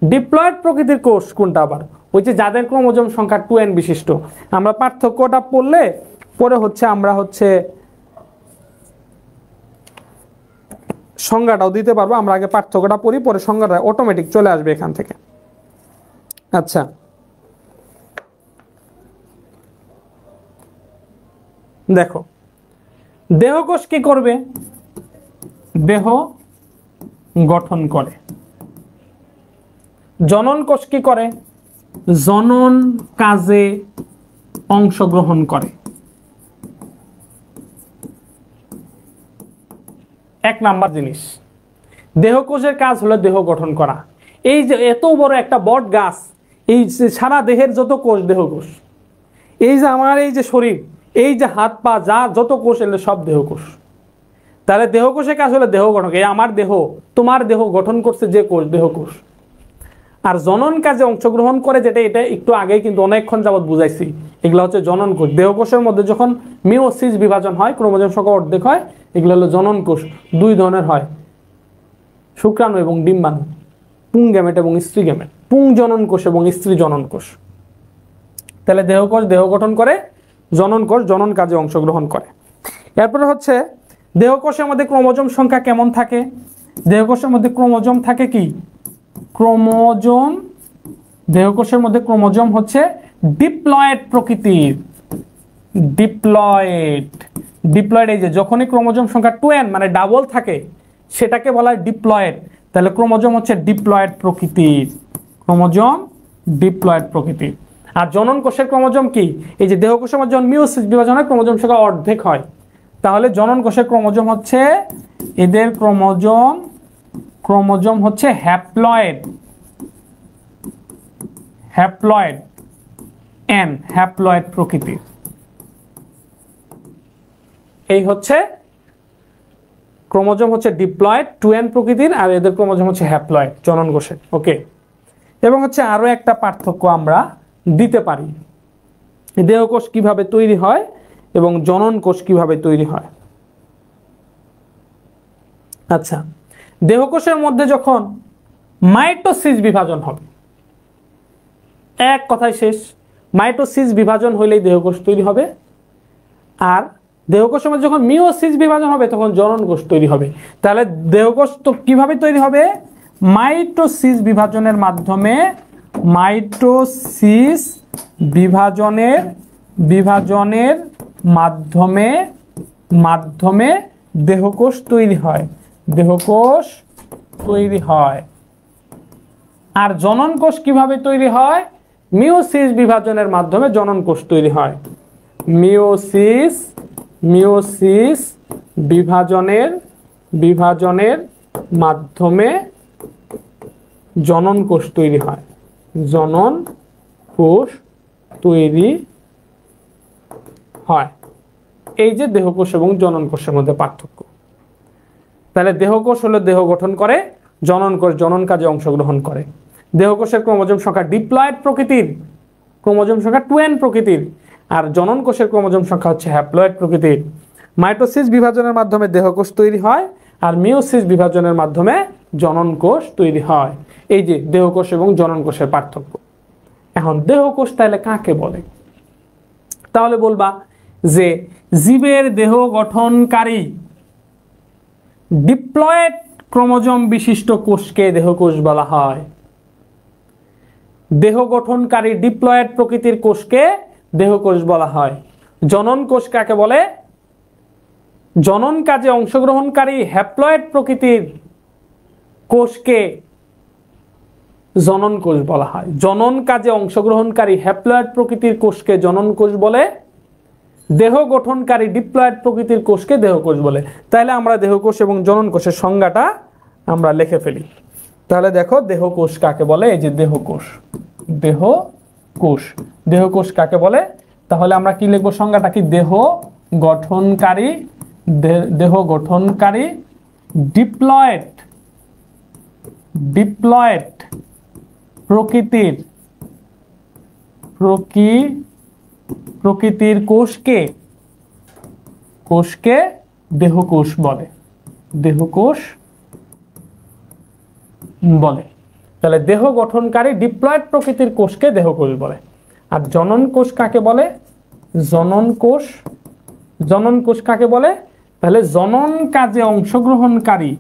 ডিপ্লয়েড প্রকৃতির কোষ কোনটা আবার? ওই যে যাদের ক্রোমোজোম সংখ্যা 2n বিশিষ্ট। আমরা পার্থক্যটা পড়লে পরে আমরা সংজ্ঞাটাও দিতে পারবো। আমরা আগে পার্থক্যটা পড়ি, পরে সংজ্ঞাটা অটোমেটিক চলে আসবে এখান থেকে। আচ্ছা, দেখো দেহকোষ কি করবে? দেহ গঠন করে। জনন কোষ কি করে? জনন কাজে অংশগ্রহণ করে। এক নাম্বার জিনিস, দেহকোষের কাজ হলো দেহ গঠন করা। এই যে এত বড় একটা বট গাছ, এই সারা দেহের যত কোষ দেহকোষ। এই যে আমার এই যে শরীর, এই যে হাত পা যা যত কোষ এলো সব দেহকোষ। তাহলে দেহকোষের কাজ হলো দেহ গঠন। এই আমার দেহ, তোমার দেহ গঠন করছে যে কোষ, দেহকোষ। আর জনন কাজে অংশগ্রহণ করে যেটা, এটা একটু আগে কিন্তু অনেকক্ষণ যাবত বুঝাইছি, এগুলো হচ্ছে জনন কোষ। দেহকোষের মধ্যে যখন মিওসিস বিভাজন হয়, ক্রোমোজোম সংখ্যা অর্ধেক হয়, এগুলো হলো জনন কোষ। দুই ধরনের হয়, শুক্রাণু এবং ডিম্বাণু, পুংগ্যামেট এবং স্ত্রী গ্যামেট, পুং জনন কোষ এবং স্ত্রী জনন কোষ। তাহলে দেহকোষ দেহ গঠন করে, জনন কোষ জনন কাজে অংশগ্রহণ করে। এরপরে হচ্ছে দেহকোষের মধ্যে ক্রোমোজোম সংখ্যা কেমন থাকে? দেহকোষের মধ্যে ক্রোমোজোম থাকে কি? ক্রোমোজোম, দেহকোষের মধ্যে ক্রোমোজোম হচ্ছে ডিপ্লয়েড প্রকৃতির। ডিপ্লয়েড, ডিপ্লয়েড এই যে যখনই ক্রোমোজোম সংখ্যা 2n মানে ডাবল থাকে সেটাকে বলা হয় ডিপ্লয়েড। তাহলে ক্রোমোজোম হচ্ছে ডিপ্লয়েড প্রকৃতির। ক্রোমোজোম ডিপ্লয়েড প্রকৃতির। আর জনন কোষের ক্রোমোজোম কি? এই যে দেহকোষের মধ্যে যখন মিওসিস বিভাজন হয় ক্রোমোজোম সংখ্যা অর্ধেক হয়, তাহলে জনন কোষের ক্রোমোজোম হচ্ছে, এদের ক্রোমোজোম হচ্ছে হ্যাপ্লয়েড। হ্যাপ্লয়েড এন, হ্যাপ্লয়েড প্রকৃতির। এই হচ্ছে ক্রোমোজোম হচ্ছে ডিপ্লয়েড 2n প্রকৃতির, আর এদের ক্রোমোজোম হচ্ছে হ্যাপ্লয়েড জনন কোষের। ওকে, এবং হচ্ছে আরো একটা পার্থক্য আমরা দিতে পারি, দেহকোষ কিভাবে তৈরি হয় এবং জনন কোষ কিভাবে তৈরি হয়। আচ্ছা, দেহকোষের মধ্যে যখন মাইটোসিস বিভাজন হবে, এক কথায় শেষ, মাইটোসিস বিভাজন হইলেই দেহকোষ তৈরি হবে। আর দেহকোষের মধ্যে যখন মিওসিস বিভাজন হবে তখন জনন কোষ তৈরি হবে। তাহলে দেহকোষ তো কিভাবে তৈরি হবে? মাইটোসিস বিভাজনের মাধ্যমে। মাইটোসিস বিভাজনের মাধ্যমে দেহকোষ তৈরি হয়। দেহকোষ তৈরি হয়। আর জনন কোষ কিভাবে তৈরি হয়? মিওসিস বিভাজনের মাধ্যমে জনন কোষ তৈরি হয়। মিওসিস বিভাজনের মাধ্যমে জনন কোষ তৈরি হয়। জনন কোষ তৈরি হয়। এই যে দেহকোষ এবং জনন কোষের মধ্যে পার্থক্য। তাহলে দেহকোষ হলো দেহ গঠন করে, জনন কোষ জনন কাজে অংশগ্রহণ করে। দেহকোষের ক্রোমোজোম সংখ্যা ডিপ্লয়েড প্রকৃতির, ক্রোমোজোম সংখ্যা 2n প্রকৃতির, আর জনন কোষের ক্রোমোজোম সংখ্যা হচ্ছে হ্যাপ্লয়েড প্রকৃতির। মাইটোসিস বিভাজনের মাধ্যমে দেহকোষ তৈরি হয়, আর মিওসিস বিভাজনের মাধ্যমে জনন কোষ তৈরি হয়। এই যে দেহকোষ এবং জনন কোষের পার্থক্য। এখন দেহকোষ তাহলে কাকে বলে? তাহলে বলবা যে জীবের দেহ গঠনকারী ডিপ্লয়েড ক্রোমোজোম বিশিষ্ট কোষকে দেহকোষ বলা হয়। দেহ গঠনকারী ডিপ্লয়েড প্রকৃতির কোষকে দেহকোষ বলা হয়। জনন কোষ কাকে বলে? জনন কাজে অংশগ্রহণকারী হ্যাপ্লয়েড প্রকৃতির কোষকে জনন কোষ বলা হয়। জনন কাজে অংশগ্রহণকারী হ্যাপ্লয়েড প্রকৃতির কোষকে জনন কোষ বলে, দেহ গঠনকারী ডিপ্লয়েড প্রকৃতির কোষকে দেহকোষ বলে। তাহলে আমরা দেহকোষ এবং জনন কোষের সংজ্ঞাটা আমরা লিখে ফেলি। তাহলে দেখো দেহকোষ কাকে বলে। এই যে দেহকোষ, দেহকোষ কাকে বলে? তাহলে আমরা কি লিখবো সংজ্ঞাটা কি? দেহ গঠনকারী ডিপ্লয়েড প্রকৃতির কোষকে দেহকোষ বলে। তাহলে দেহ গঠনকারী ডিপ্লয়েড প্রকৃতির কোষকে দেহকোষ বলে। আর জনন কোষ কাকে বলে? জনন কোষ কাকে বলে? তাহলে জনন কাজে অংশগ্রহণকারী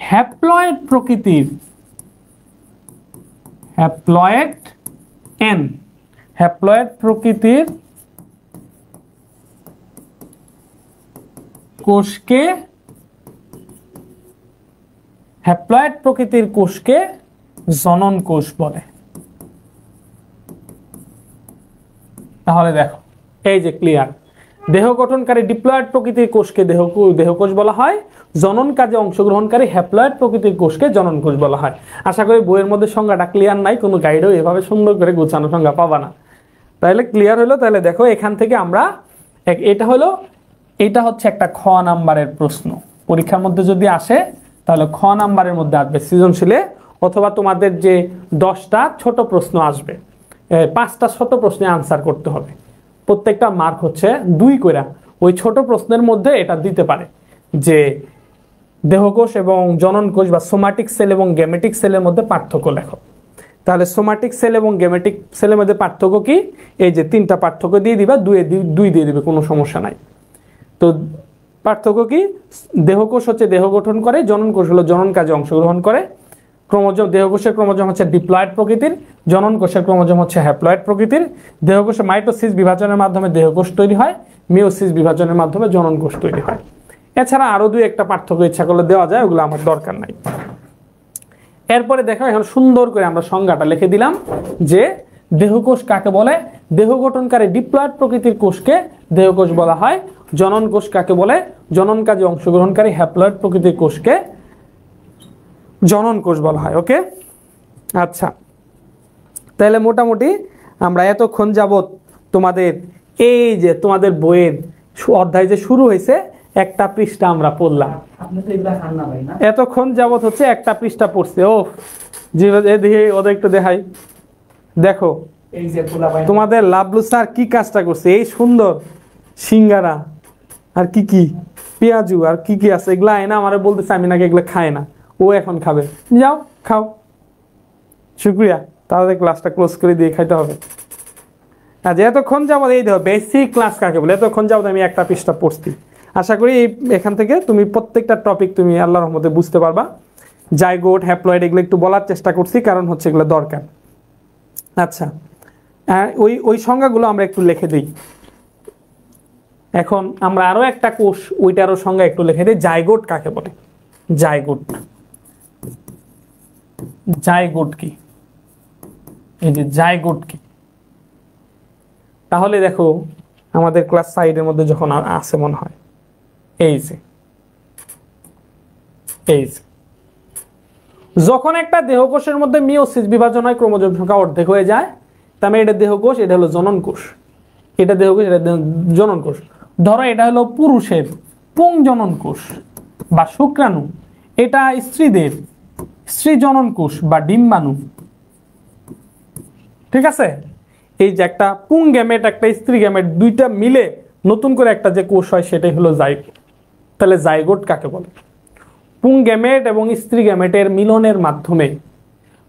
হ্যাপ্লয়েড প্রকৃতির কোষকে জনন কোষ বলে। তাহলে দেখো এই যে ক্লিয়ার, দেহ গঠনকারী ডিপ্লয়েড প্রকৃতির কোষকে দেহকোষ বলা হয়, জনন কাজে অংশগ্রহণকারী হ্যাপ্লয়েড প্রকৃতির কোষকে জনন কোষ বলা হয়। আশা করি বইয়ের মধ্যে সংজ্ঞাটা ক্লিয়ার নাই, কোনো গাইডেও এভাবে সুন্দর করে গোছানো সংজ্ঞা পাবা না। তাহলে ক্লিয়ার হলো? তাহলে দেখো এখান থেকে আমরা এটা হচ্ছে একটা খ নাম্বারের প্রশ্ন, পরীক্ষার মধ্যে যদি আসে তাহলে খ নাম্বারের মধ্যে আসবে সৃজনশীলে, অথবা তোমাদের যে 10টা ছোট প্রশ্ন আসবে, 5টা ছোট প্রশ্নে আনসার করতে হবে, প্রত্যেকটা মার্ক হচ্ছে 2 করে। ওই ছোট প্রশ্নের মধ্যে এটা দিতে পারে যে দেহকোষ এবং জনন কোষ বা সোমাটিক সেল এবং গ্যামেটিক সেলের মধ্যে পার্থক্য লেখো। তাহলে সোমাটিক সেল এবং গ্যামেটিক সেলের মধ্যে পার্থক্য কি? এই যে 3টা পার্থক্য দিয়ে দিবা, 2 দিয়ে দিবে, কোনো সমস্যা নাই। তো পার্থক্য কি? দেহকোষ হচ্ছে দেহ গঠন করে, জনন কোষ হলো জনন কাজে অংশগ্রহণ করে, দেহকোষের ক্রোমোজোম হচ্ছে ডিপ্লয়েড প্রকৃতির, জনন কোষের ক্রোমোজোম হচ্ছে হ্যাপ্লয়েড প্রকৃতির। দেহকোষে মাইটোসিস বিভাজনের মাধ্যমে দেহকোষ তৈরি হয়, মিওসিস বিভাজনের মাধ্যমে জনন কোষ তৈরি হয়। এছাড়া আরো 2-1টা পার্থক্য ইচ্ছা করলে দেওয়া যায়, ওগুলো আমার দরকার নাই। এরপরে দেখো এখন সুন্দর করে আমরা সংজ্ঞাটা লিখে দিলাম যে দেহকোষ কাকে বলে। দেহ গঠনকারী ডিপ্লয়েড প্রকৃতির কোষকে দেহকোষ বলা হয়। জনন কোষ কাকে বলে? জনন কাজে অংশগ্রহণকারী হ্যাপ্লয়েড প্রকৃতির কোষকে জনন কোষ বলা হয়। ওকে, আচ্ছা, তাহলে মোটামুটি আমরা এতক্ষণ যাবত তোমাদের এই যে তোমাদের বইয়ের অধ্যায় যে শুরু হয়েছে একটা পৃষ্ঠা আমরা পড়লাম, এতক্ষণ যাবত হচ্ছে একটা পৃষ্ঠা পড়ছে। ও দেখি ওদের একটু দেখাই, দেখো তোমাদের লাভলু স্যার কি কাজটা করছে, এই সুন্দর সিঙ্গারা আর কি পেঁয়াজু আর কি আছে এগুলা আয় না, আমার বলতেছে আমি নাকি এগুলো খায় না, ও এখন খাবে, যাও খাও, শুক্রিয়া। তাহলে ক্লাসটা ক্লোজ করে দিয়ে খাইতে হবে। আচ্ছা, এতক্ষণ যাবত এই দেখো বেসিক ক্লাস কাকে বলে, এতক্ষণ যাবত আমি একটা পৃষ্ঠা পড়ছি। আশা করি এখান থেকে তুমি প্রত্যেকটা টপিক তুমি আল্লাহর রহমতে বুঝতে পারবা। জাইগোট, হ্যাপ্লয়েড এগুলো একটু বলার চেষ্টা করছি, কারণ হচ্ছে এগুলো দরকার। আচ্ছা, ওই সংজ্ঞাগুলো আমরা একটু লিখে দিই। এখন আমরা আরো একটা কোষ, ওইটারও সংজ্ঞা একটু লিখে দিই। জাইগোট কাকে বলে? জাইগোট কি? এই যে জাইগোট কি, তাহলে দেখো আমাদের ক্লাস সাইডের মধ্যে যখন আসে মনে হয় এই যে যখন একটা দেহকোষের মধ্যে মিওসিস বিভাজন হয়, ক্রোমোজোম সংখ্যা অর্ধেক হয়ে যায়, তার মানে এটা দেহকোষ, এটা হলো জনন কোষ। এটা দেহকোষ, এটা জনন কোষ। ধরো এটা হলো পুরুষের পুংজনন কোষ বা শুক্রাণু, এটা স্ত্রীদের স্ত্রী জনন কোষ বা ডিম্বাণু। ঠিক আছে, এই যে একটা পুং গ্যামেট একটা স্ত্রী গ্যামেট দুইটা মিলে নতুন করে একটা যে কোষ হয় সেটাই হলো জাইগোট। তাহলে জাইগোট কাকে বলে? পুং গ্যামেট এবং স্ত্রী গ্যামেটের মিলনের মাধ্যমে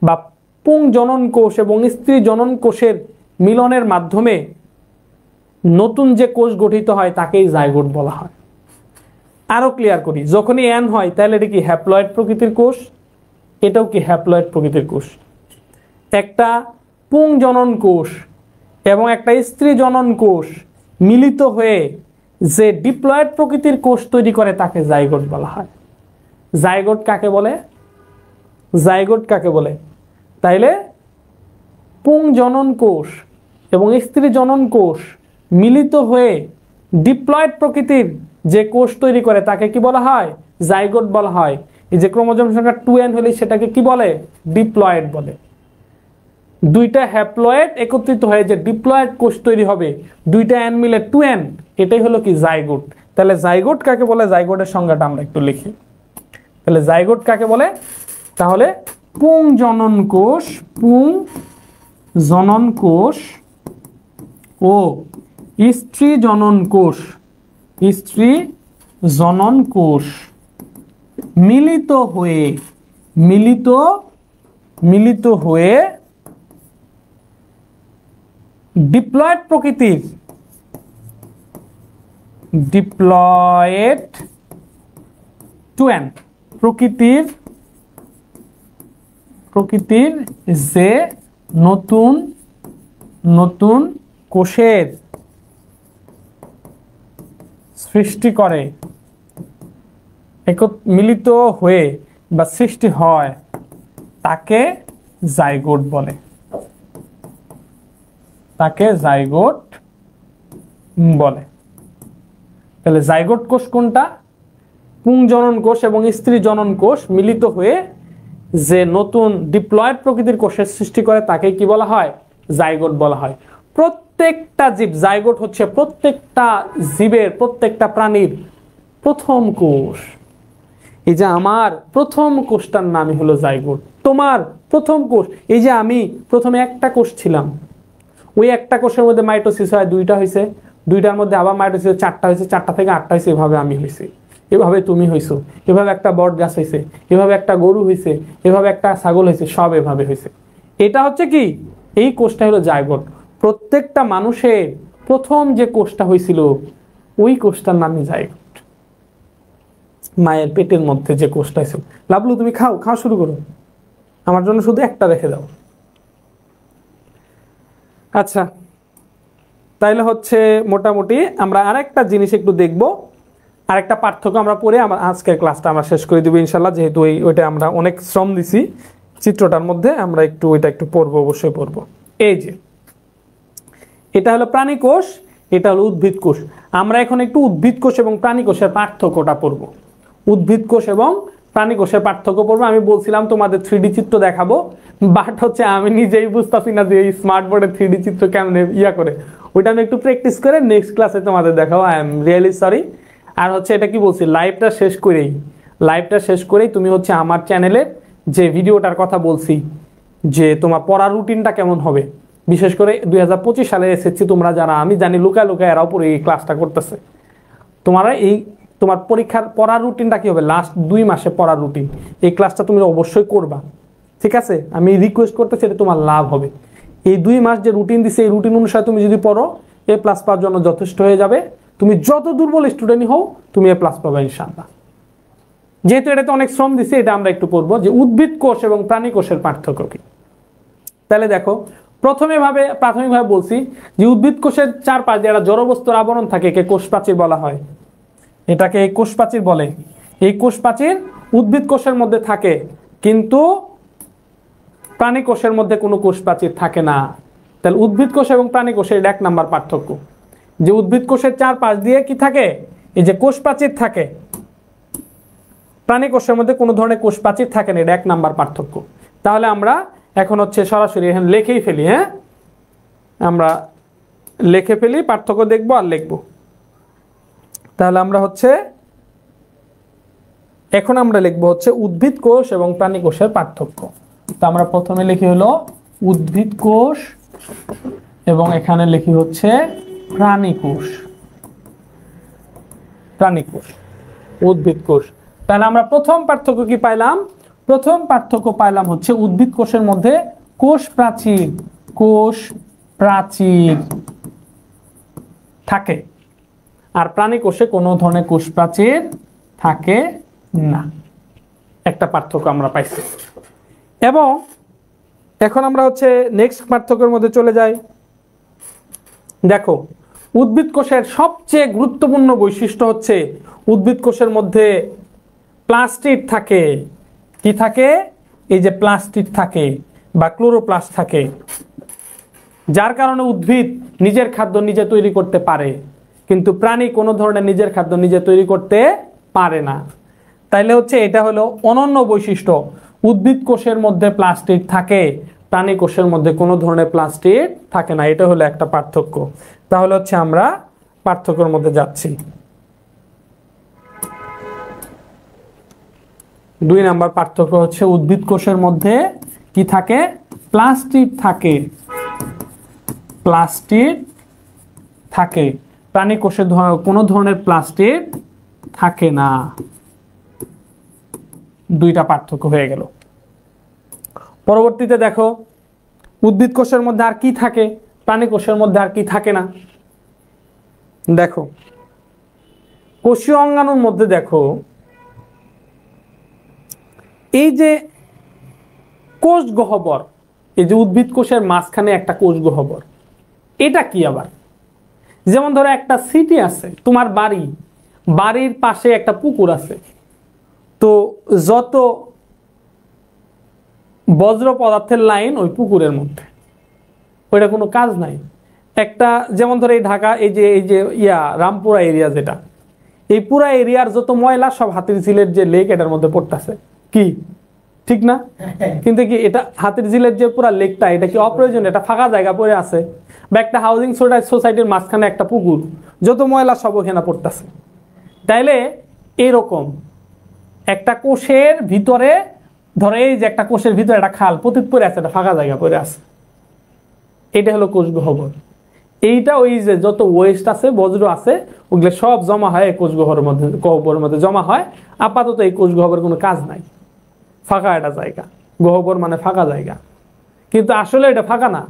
বা পুং জনন কোষ এবং স্ত্রী জনন কোষের মিলনের মাধ্যমে নতুন যে কোষ গঠিত হয় তাকেই জাইগোট বলা হয়। আরো ক্লিয়ার করি, যখনই এন হয় তাহলে এটা কি হ্যাপ্লয়েড প্রকৃতির কোষ, এটাও কি হ্যাপ্লয়েড প্রকৃতির কোষ। একটা পুং জনন কোষ এবং একটা স্ত্রী জনন কোষ মিলিত হয়ে যে ডিপ্লয়েড প্রকৃতির কোষ তৈরি করে তাকে জাইগোট বলা হয়। জাইগোট কাকে বলে? জাইগোট কাকে বলে? তাইলে পুং জনন কোষ এবং স্ত্রী জনন কোষ মিলিত হয়ে ডিপ্লয়েড প্রকৃতির যে কোষ তৈরি করে তাকে কি বলা হয়? জাইগোট বলা হয়। এই যে ক্রোমোজোম সংখ্যা 2n হলে সেটাকে কি বলে? ডিপ্লয়েড বলে। দুইটা হ্যাপ্লয়েড একত্রিত হয়ে যে ডিপ্লয়েড কোষ তৈরি হবে, দুইটা অ্যান মিলে 2n, এটাই হলো কি জাইগোট। তাহলে জাইগোট কাকে বলে, জাইগোটের সংজ্ঞাটা আমরা একটু লিখি। তাহলে জাইগোট কাকে বলে, তাহলে পুংজনন কোষ, পুংজনন কোষ ও স্ত্রী জনন কোষ, স্ত্রী জনন কোষ মিলিত হয়ে ডিপ্লয়েড প্রকৃতির, ডিপ্লয়েড 2n প্রকৃতির যে নতুন নতুন কোষের সৃষ্টি করে, মিলিত হয়ে বা সৃষ্টি হয়, তাকে জাইগোট বলে, তাকে জাইগোট বলে। তাহলে জাইগোট কোষ কোনটা, পুংজনন কোষ এবং স্ত্রী জনন কোষ মিলিত হয়ে যে নতুন ডিপ্লয়েড প্রকৃতির কোষের সৃষ্টি করে, তাকে কি বলা হয়, জাইগোট বলা হয়। প্রত্যেকটা জীব, জাইগোট হচ্ছে প্রত্যেকটা জীবের, প্রত্যেকটা প্রাণীর প্রথম কোষ। এই যে আমার প্রথম কোষটার নামই হলো জাইগোট, তোমার প্রথম কোষ। এই যে আমি প্রথমে একটা কোষ ছিলাম, ওই একটা কোষের মধ্যে মাইটোসিস হয়, দুইটা হয়েছে, দুইটার মধ্যে আবার মাইটোসিস চারটা হয়েছে, চারটা থেকে আটটা হয়েছে, এভাবে আমি হয়েছি, এভাবে তুমি হইছো, এভাবে একটা বট গাছ হয়েছে, এভাবে একটা গরু হয়েছে, এভাবে একটা ছাগল হয়েছে, সব এভাবে হয়েছে। এটা হচ্ছে কি, এই কোষটা হলো জাইগোট। প্রত্যেকটা মানুষের প্রথম যে কোষটা হয়েছিল, ওই কোষটার নামই জাইগোট। মায়ের পেটের মধ্যে যে কোষটা ছিল। লাভলু তুমি খাও, খাওয়া শুরু করো, আমার জন্য শুধু একটা রেখে দাও। আচ্ছা, তাইলে হচ্ছে মোটামুটি আমরা আরেকটা জিনিস একটু দেখবো, আরেকটা পার্থক্য আমরা পড়ে আমার আজকের ক্লাসটা আমরা শেষ করে দিব ইনশাল্লাহ। যেহেতু ওইটা আমরা অনেক শ্রম দিছি চিত্রটার মধ্যে, আমরা ওইটা একটু পড়বো, অবশ্যই পড়বো। এই যে এটা হলো প্রাণী কোষ, এটা হলো উদ্ভিদ কোষ। আমরা এখন একটু উদ্ভিদ কোষ এবং প্রাণী কোষের পার্থক্যটা পড়বো। উদ্ভিদ কোষ এবং প্রাণী কোষের পার্থক্য পড়বো। আমি বলছিলাম তোমাদের 3D চিত্র দেখাবো, বাট হচ্ছে আমি নিজেই বুঝতেছি না যে এই স্মার্ট বোর্ডে 3D চিত্র কেমন ইয়া করে। ওইটা আমি একটু প্র্যাকটিস করে নেক্সট ক্লাসে তোমাদের দেখাবো। I am really sorry. আর হচ্ছে এটা কি বলছি, লাইভটা শেষ করেই তুমি হচ্ছে আমার চ্যানেলে যে ভিডিওটার কথা বলছি, যে তোমার পড়ার রুটিনটা কেমন হবে, বিশেষ করে 2025 সালে এসেছি তোমরা যারা, আমি জানি লুকায় লুকায় এরাও পরে এই ক্লাসটা করতেছে, তোমার পরীক্ষার পড়ার রুটিনটা কি হবে, লাস্ট 2 মাসে পড়ার রুটিন, এই ক্লাসটা তুমি অবশ্যই করবা, ঠিক আছে? আমি রিকোয়েস্ট করতেছি, এটা তোমার লাভ হবে। এই 2 মাস যে রুটিন দিছে, এই রুটিন অনুসারে তুমি যদি পড়ো, A+ পাওয়ার জন্য যথেষ্ট হয়ে যাবে। তুমি যত দুর্বল স্টুডেন্টই হও, তুমি A+ পাবে ইনশাআল্লাহ। যেহেতু এটাতে অনেক শ্রম দিছে, এটা আমরা একটু পড়বো যে উদ্ভিদ কোষ এবং প্রাণী কোষের পার্থক্য কি। তাহলে দেখো, প্রাথমিকভাবে বলছি যে উদ্ভিদ কোষের চারপাশে একটা জড়বস্তুর আবরণ থাকে, একে কোষ প্রাচীর বলা হয়। এটাকে কোষ প্রাচীর বলে। এই কোষ প্রাচীর উদ্ভিদ কোষের মধ্যে থাকে, কিন্তু প্রাণী কোষের মধ্যে কোনো কোষ প্রাচীর থাকে না। তাহলে উদ্ভিদ কোষ এবং প্রাণী কোষের 1 নাম্বার পার্থক্য, যে উদ্ভিদ কোষের চারপাশ দিয়ে কি থাকে, এই যে কোষ প্রাচীর থাকে, প্রাণী কোষের মধ্যে কোনো ধরনের কোষ প্রাচীর থাকে না, এটা 1 নাম্বার পার্থক্য। তাহলে আমরা এখন হচ্ছে সরাসরি এখানে লিখেই ফেলি। হ্যাঁ, আমরা লিখে ফেলি, পার্থক্য দেখবো আর লিখবো। তাহলে আমরা হচ্ছে এখন আমরা লিখবো হচ্ছে উদ্ভিদ কোষ এবং প্রাণী কোষের পার্থক্য। তো আমরা প্রথমে লিখি হলো উদ্ভিদ কোষ এবং এখানে লিখি হচ্ছে প্রাণী কোষ, উদ্ভিদ কোষ। তাহলে আমরা প্রথম পার্থক্য কি পাইলাম? প্রথম পার্থক্য পাইলাম হচ্ছে উদ্ভিদ কোষের মধ্যে কোষ প্রাচীর থাকে, আর প্রাণী কোষে কোনো ধরনের কোষ প্রাচীর থাকে না। একটা পার্থক্য আমরা পাইছি। এবং এখন আমরা হচ্ছে নেক্সট পার্থক্যের মধ্যে চলে যাই। দেখো, উদ্ভিদ কোষের সবচেয়ে গুরুত্বপূর্ণ বৈশিষ্ট্য হচ্ছে উদ্ভিদ কোষের মধ্যে প্লাস্টিড থাকে। কি থাকে? এই যে প্লাস্টিড থাকে বা ক্লোরোপ্লাস্ট থাকে, যার কারণে উদ্ভিদ নিজের খাদ্য নিজে তৈরি করতে পারে, কিন্তু প্রাণী কোনো ধরনের নিজের খাদ্য নিজে তৈরি করতে পারে না। তাইলে হচ্ছে এটা হলো অনন্য বৈশিষ্ট্য, উদ্ভিদ কোষের মধ্যে প্লাস্টিড থাকে, প্রাণী কোষের মধ্যে কোনো ধরনের প্লাস্টিড থাকে না। এটা হলো একটা পার্থক্য। তাহলে হচ্ছে আমরা পার্থক্যের মধ্যে যাচ্ছি। 2 নাম্বার পার্থক্য হচ্ছে উদ্ভিদ কোষের মধ্যে কি থাকে? প্লাস্টিড থাকে। প্লাস্টিড থাকে, প্রাণী কোষে কোনো ধরনের প্লাস্টিড থাকে না। 2টা পার্থক্য হয়ে গেল। পরবর্তীতে দেখো উদ্ভিদ কোষের মধ্যে আর কি থাকে, প্রাণী কোষের মধ্যে আর কি থাকে না। দেখো কোষীয় অঙ্গাণুর মধ্যে দেখো এই যে কোষ গহ্বর, এই যে উদ্ভিদ কোষের মাঝখানে একটা কোষ গহ্বর, এটা কি আবার? যেমন ধরো একটা সিটি আছে, তোমার বাড়ির পাশে একটা পুকুর আছে, তো যত বজ্র পদার্থের লাইন ওই পুকুরের মধ্যে, ওইটা কোনো কাজ নাই। একটা যেমন ধরো এই ঢাকা এই যে রামপুরা এরিয়া, যেটা এই পুরা এরিয়ার যত ময়লা সব হাতিরঝিলের যে লেক এটার মধ্যে পড়তেছে, কি ঠিক না? কিন্তু কি এটা হাতিরঝিলের যে পুরা লেকটা, এটা কি অপ্রয়োজন? এটা ফাঁকা জায়গা পড়ে আছে। বা একটা হাউজিং সোসাইটির মাঝখানে একটা পুকুর, যত ময়লা সব ওখানে পড়তেছে। তাইলে এরকম একটা কোষের ভিতরে, ধরো এই যে একটা কোষের ভিতরে একটা খাল পতিত পড়ে আছে, একটা ফাঁকা জায়গা পড়ে আছে, এটা হলো কোষ গহ্বর। এইটা ওই যে যত ওয়েস্ট আছে, বজ্র আছে, ওগুলো সব জমা হয় কোষ গহ্বরের মধ্যে জমা হয়। আপাতত এই কোষ গহ্বরের কোনো কাজ নাই, ফাঁকা একটা জায়গা। গহ্বর মানে ফাঁকা জায়গা, কিন্তু আসলে এটা ফাঁকা না,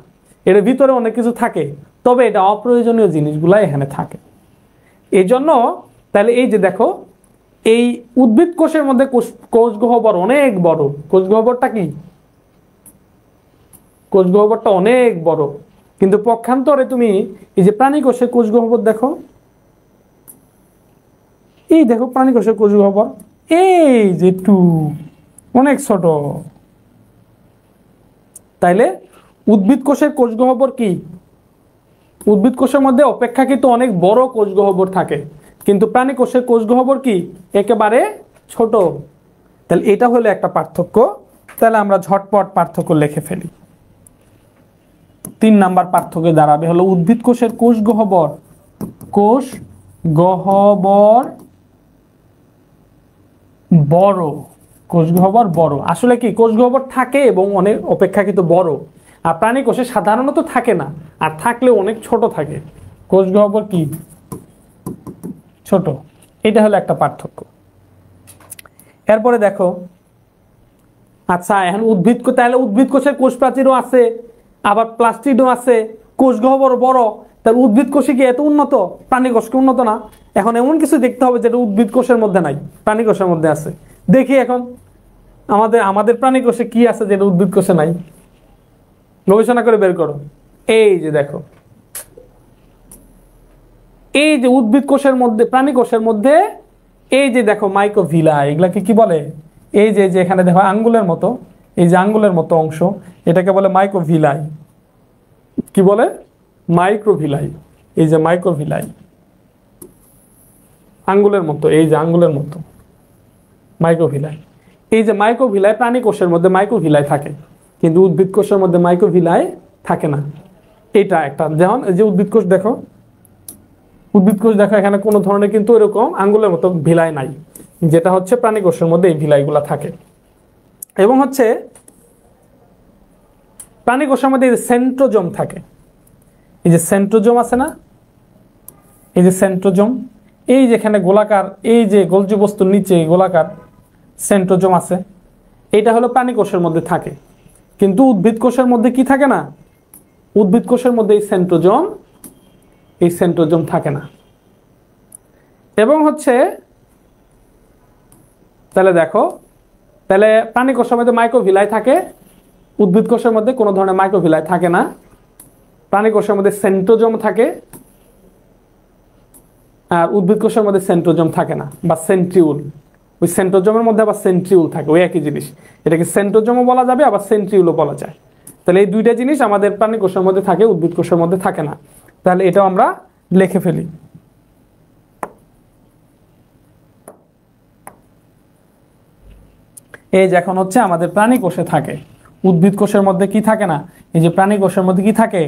এর ভিতরে অনেক কিছু থাকে, তবে এটা অপ্রয়োজনীয় জিনিসগুলো এখানে থাকে। এই জন্য তাহলে এই যে দেখো এই উদ্ভিদ কোষের মধ্যে কোষ গহ্বর অনেক বড়। কোষ গহ্বরটা কি? কোষ গহ্বরটা অনেক বড়, কিন্তু পক্ষান্তরে তুমি এই যে প্রাণী কোষের কোষ গহ্বর দেখো, এই দেখো প্রাণী কোষের কোষ গহ্বর এই যে একটু অনেক ছোট। তাইলে উদ্ভিদ কোষের কোষ গহ্বর কি? উদ্ভিদ কোষের মধ্যে অপেক্ষাকৃত অনেক বড় কোষ গহ্বর থাকে, কিন্তু প্রাণী কোষের কোষ গহ্বর কি? একেবারে ছোট। তাহলে এটা হলো একটা পার্থক্য। তাহলে আমরা ঝটপট পার্থক্য লিখে ফেলি। 3 নাম্বার পার্থক্য দাঁড়াবে হলো উদ্ভিদ কোষের কোষ গহ্বর বড়। কোষ গহ্বর বড়। আসলে কি কোষ গহ্বর থাকে এবং অনেক অপেক্ষাকৃত বড়, আর প্রাণী কোষে সাধারণত থাকে না, আর থাকলেও অনেক ছোট থাকে। কোষ গহ্বর কি? ছোট। এটা হলো একটা পার্থক্য। এরপরে দেখো, আচ্ছা এখন তাহলে উদ্ভিদ কোষের কোষ প্রাচীরও আছে, আবার প্লাস্টিডও আছে, কোষ গহ্বর বড়, তাহলে উদ্ভিদ কোষে কি এত উন্নত? প্রাণী কোষ কি উন্নত না? এখন এমন কিছু দেখতে হবে যেটা উদ্ভিদ কোষের মধ্যে নাই, প্রাণী কোষের মধ্যে আছে। দেখি এখন আমাদের প্রাণী কোষে কি আছে যেটা উদ্ভিদ কোষে নাই, গবেষণা করে বের করো। এই যে দেখো, এই যে উদ্ভিদ কোষের মধ্যে, প্রাণী কোষের মধ্যে এই যে দেখো মাইক্রোভিলা, এগুলাকে কি বলে? এই যে এখানে দেখো আঙ্গুলের মতো, এই যে আঙ্গুলের মতো অংশ, এটাকে বলে মাইক্রোভিলাই। কি বলে? মাইক্রোভিলাই। এই যে মাইক্রোভিলাই, আঙ্গুলের মতো, এই যে আঙ্গুলের মতো মাইক্রোভিলাই। এই যে মাইক্রোভিলাই প্রাণী কোষের মধ্যে মাইক্রোভিলাই থাকে, কিন্তু উদ্ভিদ কোষের মধ্যে মাইক্রোভিলাই থাকে না। এটা একটা, যেমন এই যে উদ্ভিদ কোষ দেখো, এখানে কোনো ধরনের কিন্তু এরকম আঙ্গুলের মতো ভিলাই নাই, যেটা হচ্ছে প্রাণী কোষের মধ্যে এই ভিলাইগুলা থাকে। এবং হচ্ছে প্রাণী কোষের মধ্যে সেন্ট্রোজোম থাকে। এই যে সেন্ট্রোজোম আছে না, এই যে সেন্ট্রোজোম, এই যেখানে গোলাকার, এই যে গোলজি বস্তুর নিচে গোলাকার সেন্ট্রোজোম আছে, এটা হলো প্রাণী কোষের মধ্যে থাকে। কিন্তু উদ্ভিদ কোষের মধ্যে কি থাকে না? উদ্ভিদ কোষের মধ্যে এই সেন্ট্রোজোম থাকে না। এবং হচ্ছে তাহলে দেখো, তাহলে প্রাণী কোষের মধ্যে মাইক্রোভিলাই থাকে, উদ্ভিদ কোষের মধ্যে কোনো ধরনের মাইক্রোভিলাই থাকে না। প্রাণী কোষের মধ্যে সেন্ট্রোজোম থাকে, আর উদ্ভিদ কোষের মধ্যে সেন্ট্রোজোম থাকে না, বা সেন্ট্রিউল। ওই সেন্ট্রোজোমের মধ্যে আবার সেন্ট্রিউল থাকে, ওই একই জিনিস। এটাকে সেন্ট্রোজোমও বলা যাবে, আবার সেন্ট্রিউলও বলা যায়। তাহলে এই দুইটা জিনিস আমাদের প্রাণী কোষের মধ্যে থাকে, উদ্ভিদ কোষের মধ্যে থাকে না। তাহলে এটাও আমরা লিখে ফেলি। এই যে এখন হচ্ছে আমাদের প্রাণী কোষে থাকে, উদ্ভিদ কোষের মধ্যে কি থাকে না, এই যে প্রাণী কোষের মধ্যে কি থাকে,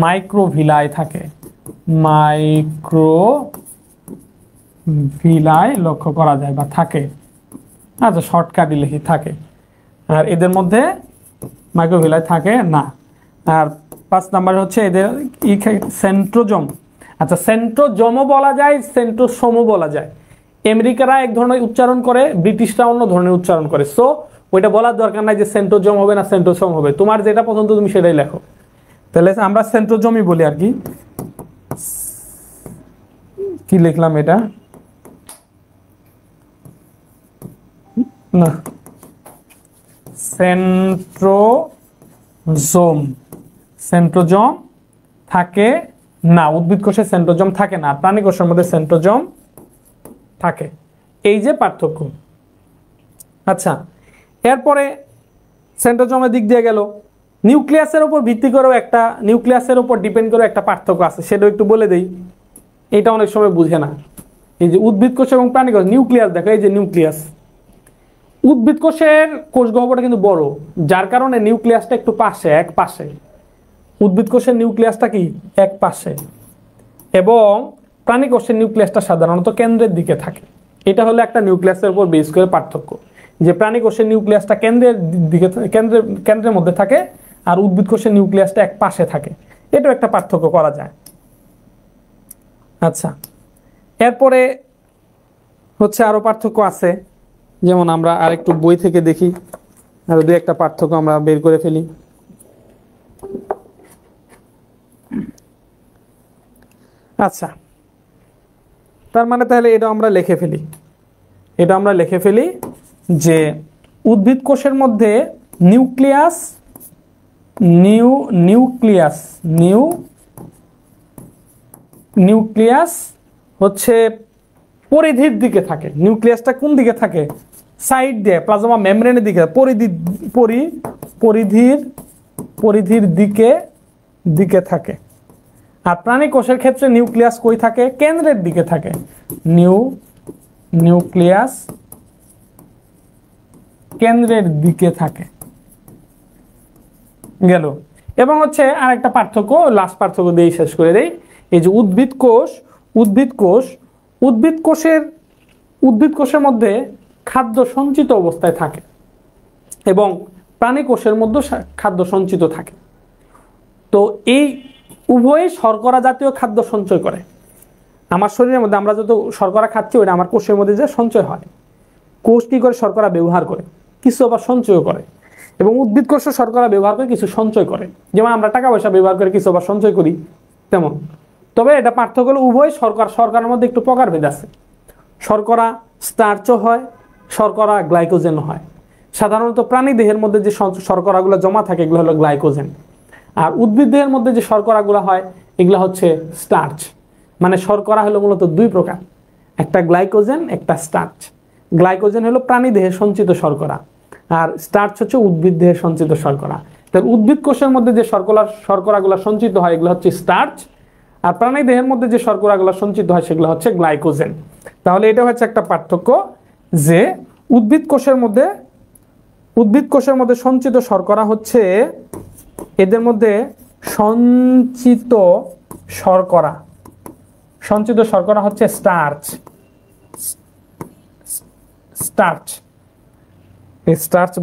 মাইক্রোভিলাই থাকে, মাইক্রোভিলাই লক্ষ্য করা যায় বা থাকে। আচ্ছা শর্টকাটই লিখি থাকে। আর এদের মধ্যে মাইক্রোভিলাই থাকে না। আর 5 নম্বরে হচ্ছে এদের সেন্ট্রোজোম। আচ্ছা সেন্ট্রোজোমও বলা যায়, সেন্ট্রোসোমও বলা যায়। আমেরিকারা এক ধরনের উচ্চারণ করে, ব্রিটিশরা অন্য ধরনের উচ্চারণ করে। সো ওইটা বলার দরকার নাই যে সেন্ট্রোজোম হবে না সেন্ট্রোসোম হবে, তোমার যেটা পছন্দ তুমি সেটাই লেখো। তাহলে আমরা সেন্ট্রোজোমই বলি আর কি। কি লিখলাম এটা, না সেন্ট্রোজোম, সেন্ট্রোজোম থাকে না, উদ্ভিদ কোষে সেন্ট্রোজোম থাকে না, প্রাণী কোষের মধ্যে সেন্ট্রোজোম থাকে। এই যে পার্থক্য। আচ্ছা এরপরে সেন্ট্রোজোমের দিক দিয়ে গেল, নিউক্লিয়াসের উপর ভিত্তি করেও একটা, নিউক্লিয়াসের উপর ডিপেন্ড করে একটা পার্থক্য আছে, সেটাও একটু বলে দেই। এটা অনেক সময় বুঝে না। এই যে উদ্ভিদ কোষ এবং প্রাণী কোষ, নিউক্লিয়াস দেখো, এই যে নিউক্লিয়াস, উদ্ভিদ কোষের কোষ গহ্বরটা কিন্তু বড়, যার কারণে নিউক্লিয়াসটা একটু পাশে, এক পাশে। উদ্ভিদ কোষের নিউক্লিয়াসটা কি এক পাশে, এবং প্রাণী কোষের নিউক্লিয়াসটা সাধারণত কেন্দ্রের দিকে থাকে। এটা হলো একটা নিউক্লিয়াসের উপর বেস করে পার্থক্য, যে প্রাণী কোষের নিউক্লিয়াসটা কেন্দ্রের দিকে, কেন্দ্রের মধ্যে থাকে, আর উদ্ভিদ কোষের নিউক্লিয়াসটা এক পাশে থাকে। এটাও একটা পার্থক্য করা যায়। আচ্ছা এরপরে হচ্ছে আরো পার্থক্য আছে, যেমন আমরা আরেকটু বই থেকে দেখি, আর দুই একটা পার্থক্য আমরা বের করে ফেলি। আচ্ছা তার মানে তাহলে এটা আমরা লিখে ফেলি, এটা আমরা লিখে ফেলি যে উদ্ভিদ কোষের মধ্যে নিউক্লিয়াস, নিউক্লিয়াস হচ্ছে পরিধির দিকে থাকে। নিউক্লিয়াসটা কোন দিকে থাকে, সাইড দিয়ে, প্লাজমা মেমব্রেনের দিকে, পরিধির দিকে থাকে। আর প্রাণী কোষের ক্ষেত্রে নিউক্লিয়াস কই থাকে, কেন্দ্রের দিকে থাকে, নিউক্লিয়াস কেন্দ্রের দিকে থাকে। গেল। এবং হচ্ছে আরেকটা পার্থক্য, লাস্ট পার্থক্য দিয়ে শেষ করে দেই। এই যে উদ্ভিদ কোষের মধ্যে খাদ্য সঞ্চিত অবস্থায় থাকে, এবং প্রাণী কোষের মধ্যে খাদ্য সঞ্চিত থাকে। তো এই উভয়ই শর্করা জাতীয় খাদ্য সঞ্চয় করে। আমার শরীরের মধ্যে আমরা যত শর্করা খাচ্ছি, ওইটা আমার কোষের মধ্যে যে সঞ্চয় হয়। কোষ কি করে, শর্করা ব্যবহার করে, কিছু আবার সঞ্চয় করে। এবং উদ্ভিদ কোষ শর্করা ব্যবহার করে কিছু সঞ্চয় করে, যেমন আমরা টাকা পয়সা ব্যবহার করে কিছু আবার সঞ্চয় করি তেমন। তবে এটা পার্থক্য হলো উভয় শর্করার মধ্যে একটু প্রকারভেদ আছে। শর্করা স্টার্চও হয়, শর্করা গ্লাইকোজেন হয়। সাধারণত প্রাণী দেহের মধ্যে যে শর্করাগুলো জমা থাকে এগুলো হলো গ্লাইকোজেন, আর উদ্ভিদ দেহের মধ্যে যে শর্করাগুলো হয় এগুলো হচ্ছে স্টার্চ। মানে শর্করা হলো মূলত দুই প্রকার, একটা গ্লাইকোজেন, একটা স্টার্চ। গ্লাইকোজেন হলো প্রাণী দেহে সঞ্চিত শর্করা, আর স্টার্চ হচ্ছে উদ্ভিদ দেহে সঞ্চিত শর্করা। তাহলে উদ্ভিদ কোষের মধ্যে যে শর্করাগুলো সঞ্চিত হয় এগুলো হচ্ছে স্টার্চ, আর প্রাণী দেহের মধ্যে যে শর্করাগুলো সঞ্চিত হয় সেগুলো হচ্ছে গ্লাইকোজেন। তাহলে এটা হচ্ছে একটা পার্থক্য, যে উদ্ভিদ কোষের মধ্যে সঞ্চিত শর্করা হচ্ছে, এদের মধ্যে সঞ্চিত শর্করা হচ্ছে স্টার্চ।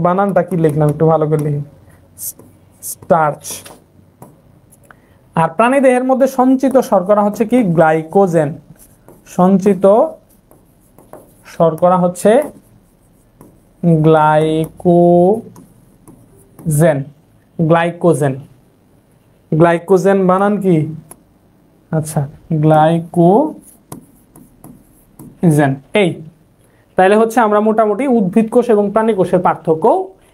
বানানটা কি লিখলাম একটু ভালো করে লিখি, স্টার্চ। আর প্রাণী দেহের মধ্যে সঞ্চিত শর্করা হচ্ছে কি, গ্লাইকোজেন। সঞ্চিত শর্করা হচ্ছে গ্লাইকোজেন বানান কি, আচ্ছা গ্লাইকোজেন। এই তাইলে হচ্ছে আমরা মোটামুটি উদ্ভিদ কোষ এবং প্রাণী কোষের পার্থক্য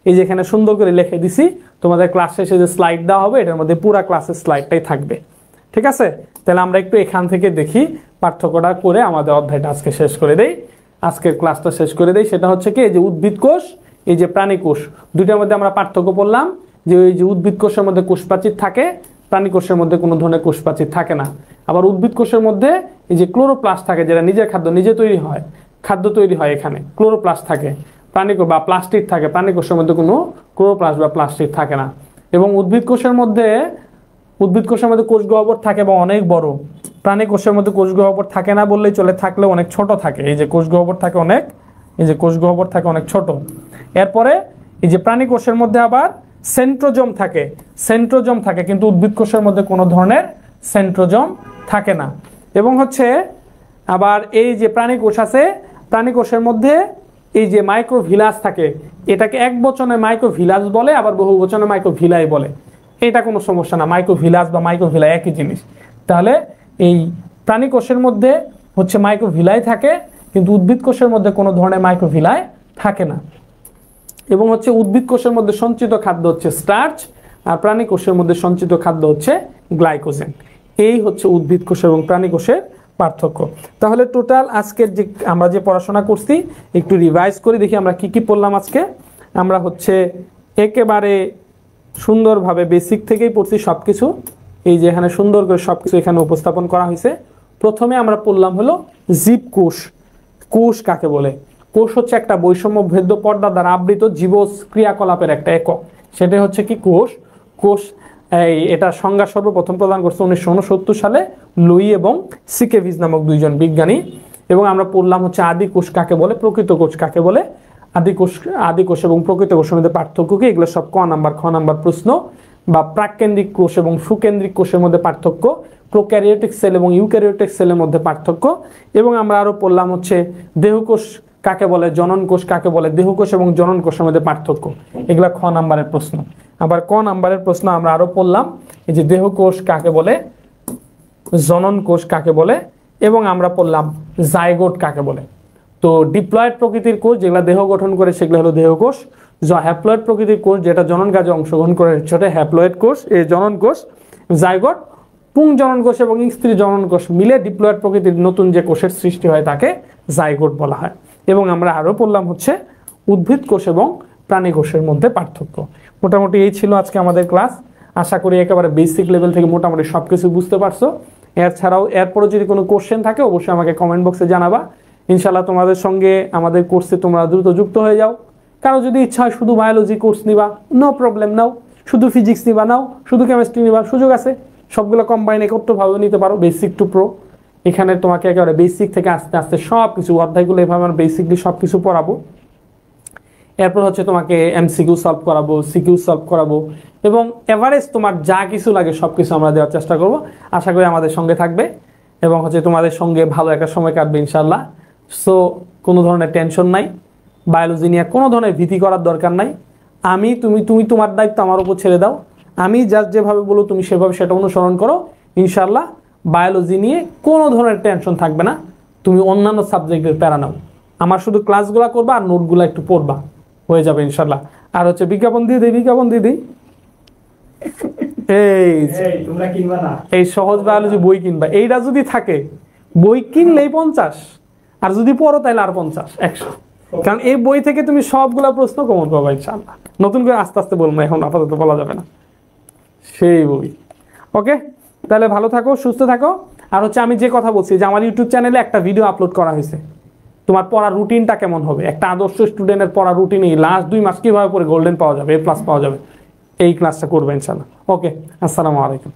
এই যে এখানে সুন্দর করে লিখে দিছি। তোমাদের ক্লাস শেষে যে স্লাইড দেওয়া হবে এটার মধ্যে পুরো ক্লাসের স্লাইডটাই থাকবে, ঠিক আছে? তাহলে আমরা একটু এখান থেকে দেখি পার্থক্যটা করে আমাদের অধ্যায়টা আজকে শেষ করে দেই, আজকের ক্লাসটা শেষ করে দেই। সেটা হচ্ছে কি, এই যে উদ্ভিদ কোষ, এই যে প্রাণী কোষ, দুইটার মধ্যে আমরা পার্থক্য বললাম যে ওই যে উদ্ভিদ কোষের মধ্যে কোষপ্রাচীর থাকে, প্রাণী কোষের মধ্যে কোনো ধরনের কোষপ্রাচীর থাকে না। আবার উদ্ভিদ কোষের মধ্যে এই যে ক্লোরোপ্লাস্ট থাকে, যেটা নিজের খাদ্য নিজে তৈরি হয়, খাদ্য তৈরি হয়, এখানে ক্লোরোপ্লাস্ট থাকে। প্রাণী বা প্লাস্টিক থাকে, প্রাণী কোষের মধ্যে কোনো ক্লোরোপ্লাস্ট বা প্লাস্টিড থাকে না। এবং উদ্ভিদ কোষের মধ্যে কোষ গহ্বর থাকে এবং অনেক বড়। প্রাণী কোষের মধ্যে কোষ গহ্বর থাকে না বললেই চলে, থাকলে অনেক ছোট থাকে। এই যে কোষ গহ্বর থাকে অনেক, এই যে কোষ গহ্বর থাকে অনেক ছোট। এরপরে এই যে প্রাণী কোষের মধ্যে আবার সেন্ট্রোজোম থাকে, কিন্তু উদ্ভিদ কোষের মধ্যে কোনো ধরনের সেন্ট্রোজোম থাকে না। এবং হচ্ছে আবার এই যে প্রাণী কোষ আছে, প্রাণী কোষের মধ্যে এই যে মাইক্রোভিলাস থাকে, এটাকে এক বচনে মাইক্রোভিলাস বলে, আবার বহু বচনে মাইক্রোভিলাই বলে। এটা কোনো সমস্যা না, মাইক্রোভিলাস বা মাইক্রোভিলাই একই জিনিস। তাহলে এই প্রাণী কোষের মধ্যে হচ্ছে মাইক্রোভিলাই থাকে, কিন্তু উদ্ভিদ কোষের মধ্যে কোনো ধরনের মাইক্রোভিলাই থাকে না। এবং হচ্ছে উদ্ভিদ কোষের মধ্যে সঞ্চিত খাদ্য হচ্ছে স্টার্চ, আর প্রাণী কোষের মধ্যে সঞ্চিত খাদ্য হচ্ছে গ্লাইকোজেন। এই হচ্ছে উদ্ভিদ কোষ এবং প্রাণী কোষের পার্থক্য। তাহলে টোটাল আজকের যে আমরা যে পড়াশোনা করছি একটু রিভাইজ করে দেখি আমরা কি কি পড়লাম আজকে। আমরা হচ্ছে একেবারে সুন্দরভাবে বেসিক থেকেই পড়ছি সব কিছু। এই যে এখানে সুন্দর করে সব কিছু এখানে উপস্থাপন করা হয়েছে। প্রথমে আমরা পড়লাম হলো জীবকোষ। কোষ কাকে বলে? কোষ হচ্ছে একটা বৈষম্য ভেদ্য পর্দা দ্বারা আবৃত জীবজ ক্রিয়াকলাপের একটা একক, সেটা হচ্ছে কি কোষ। কোষ এটা সংজ্ঞা সর্বপ্রথম প্রদান করছে 1969 সালে লুই এবং সিকেভিজ নামক দুইজন বিজ্ঞানী। এবং আমরা পড়লাম হচ্ছে আদি কোষ কাকে বলে, প্রকৃত কোষ কাকে বলে। আদি কোষ এবং প্রকৃত কোষের মধ্যে পার্থক্য কি, এগুলো সব খ নাম্বার প্রশ্ন। বা প্রাককেন্দ্রিক কোষ এবং সুকেন্দ্রিক কোষের মধ্যে পার্থক্য, প্রোক্যারিওটিক সেল এবং ইউক্যারিওটিক সেলের মধ্যে পার্থক্য। এবং আমরা আরো পড়লাম হচ্ছে দেহকোষ কাকে বলে, জনন কোষ কাকে বলে, দেহকোষ এবং জনন কোষের মধ্যে পার্থক্য। এগুলা খ নাম্বারের প্রশ্ন। আবার ক নাম্বারের প্রশ্ন আমরা আরো পড়লাম এই যে দেহকোষ কাকে বলে, জনন কোষ কাকে বলে, এবং আমরা পড়লাম জাইগোট কাকে বলে। তো ডিপ্লয়েড প্রকৃতির কোষ যেগুলো দেহ গঠন করে সেগুলো হলো দেহকোষ। হ্যাপ্লয়েড প্রকৃতির কোষ যেটা জনন কাজে অংশগ্রহণ করে সেটা হ্যাপ্লয়েড কোষ, এই জনন কোষ। জাইগোট পুং জনন কোষ এবং স্ত্রী জনন কোষ মিলে ডিপ্লয়েড প্রকৃতির নতুন যে কোষের সৃষ্টি হয় তাকে জাইগোট বলা হয়। এবং আমরা আরো পড়লাম হচ্ছে উদ্ভিদ কোষ এবং প্রাণী কোষের মধ্যে পার্থক্য। মোটামুটি এই ছিল আজকে আমাদের ক্লাস। আশা করি একেবারে বেসিক লেভেল থেকে মোটামুটি সবকিছু বুঝতে পারছো। এছাড়াও এরপরে যদি কোনো কোশ্চেন থাকে অবশ্যই আমাকে কমেন্ট বক্সে জানাবা। ইনশাল্লাহ তোমাদের সঙ্গে আমাদের কোর্সে তোমরা দ্রুত যুক্ত হয়ে যাও। কারো যদি ইচ্ছা হয় শুধু বায়োলজি কোর্স নিবা, নো প্রবলেম, নাও। শুধু ফিজিক্স নিবা, নাও। শুধু কেমিস্ট্রি নিবা, সুযোগ আছে। সবগুলো কম্বাইন একত্রভাবে নিতে পারো, বেসিক টু প্রো। এখানে তোমাকে একেবারে বেসিক থেকে আস্তে আস্তে সব কিছু অধ্যায়গুলো এভাবে আমরা বেসিকলি সব কিছু পড়াবো। এরপর হচ্ছে তোমাকে এমসিকিউ সলভ করাবো, সিকিউ সলভ করাবো, এবং এভারেজ তোমার যা কিছু লাগে সব কিছু আমরা দেওয়ার চেষ্টা করব। আশা করি আমাদের সঙ্গে থাকবে এবং হচ্ছে তোমাদের সঙ্গে ভালো একটা সময় কাটবে ইনশাল্লাহ। সো কোনো ধরনের টেনশন নাই, বায়োলজি নিয়ে কোনো ধরনের ভীতি করার দরকার নাই। তুমি তোমার দায়িত্ব আমার উপর ছেড়ে দাও। আমি জাস্ট যেভাবে বলো তুমি সেভাবে সেটা অনুসরণ করো। ইনশাল্লাহ বায়োলজি নিয়ে কোনো ধরনের টেনশন থাকবে না। তুমি অন্যান্য সাবজেক্টের প্যারা নাও, আমার শুধু ক্লাসগুলো করবা আর নোটগুলো একটু পড়বা, হয়ে যাবে ইনশাল্লাহ। আর হচ্ছে বিজ্ঞাপন দিয়ে দিই এই সহজ বায়োলজি বই কিনবা। এইটা যদি থাকে, বই কিনলেই 50, আর যদি পড়ো তাহলে আর 50, 100। কারণ এই বই থেকে তুমি সবগুলা প্রশ্ন কমন পাবা ইনশাল্লাহ। নতুন করে আস্তে আস্তে বলবো, এখন আপাতত বলা যাবে না। সেই বই। ওকে, তাহলে ভালো থাকো, সুস্থ থাকো। আর হচ্ছে আমি যে কথা বলছি যে আমার ইউটিউব চ্যানেলে একটা ভিডিও আপলোড করা হয়েছে, তোমার পড়ার রুটিনটা কেমন হবে, একটা আদর্শ স্টুডেন্টের পড়ার রুটিন, এই লাস্ট 2 মাস কিভাবে পরে গোল্ডেন পাওয়া যাবে, A+ পাওয়া যাবে, এই ক্লাসটা করবে ইনশাল্লাহ। ওকে, আসসালামু আলাইকুম।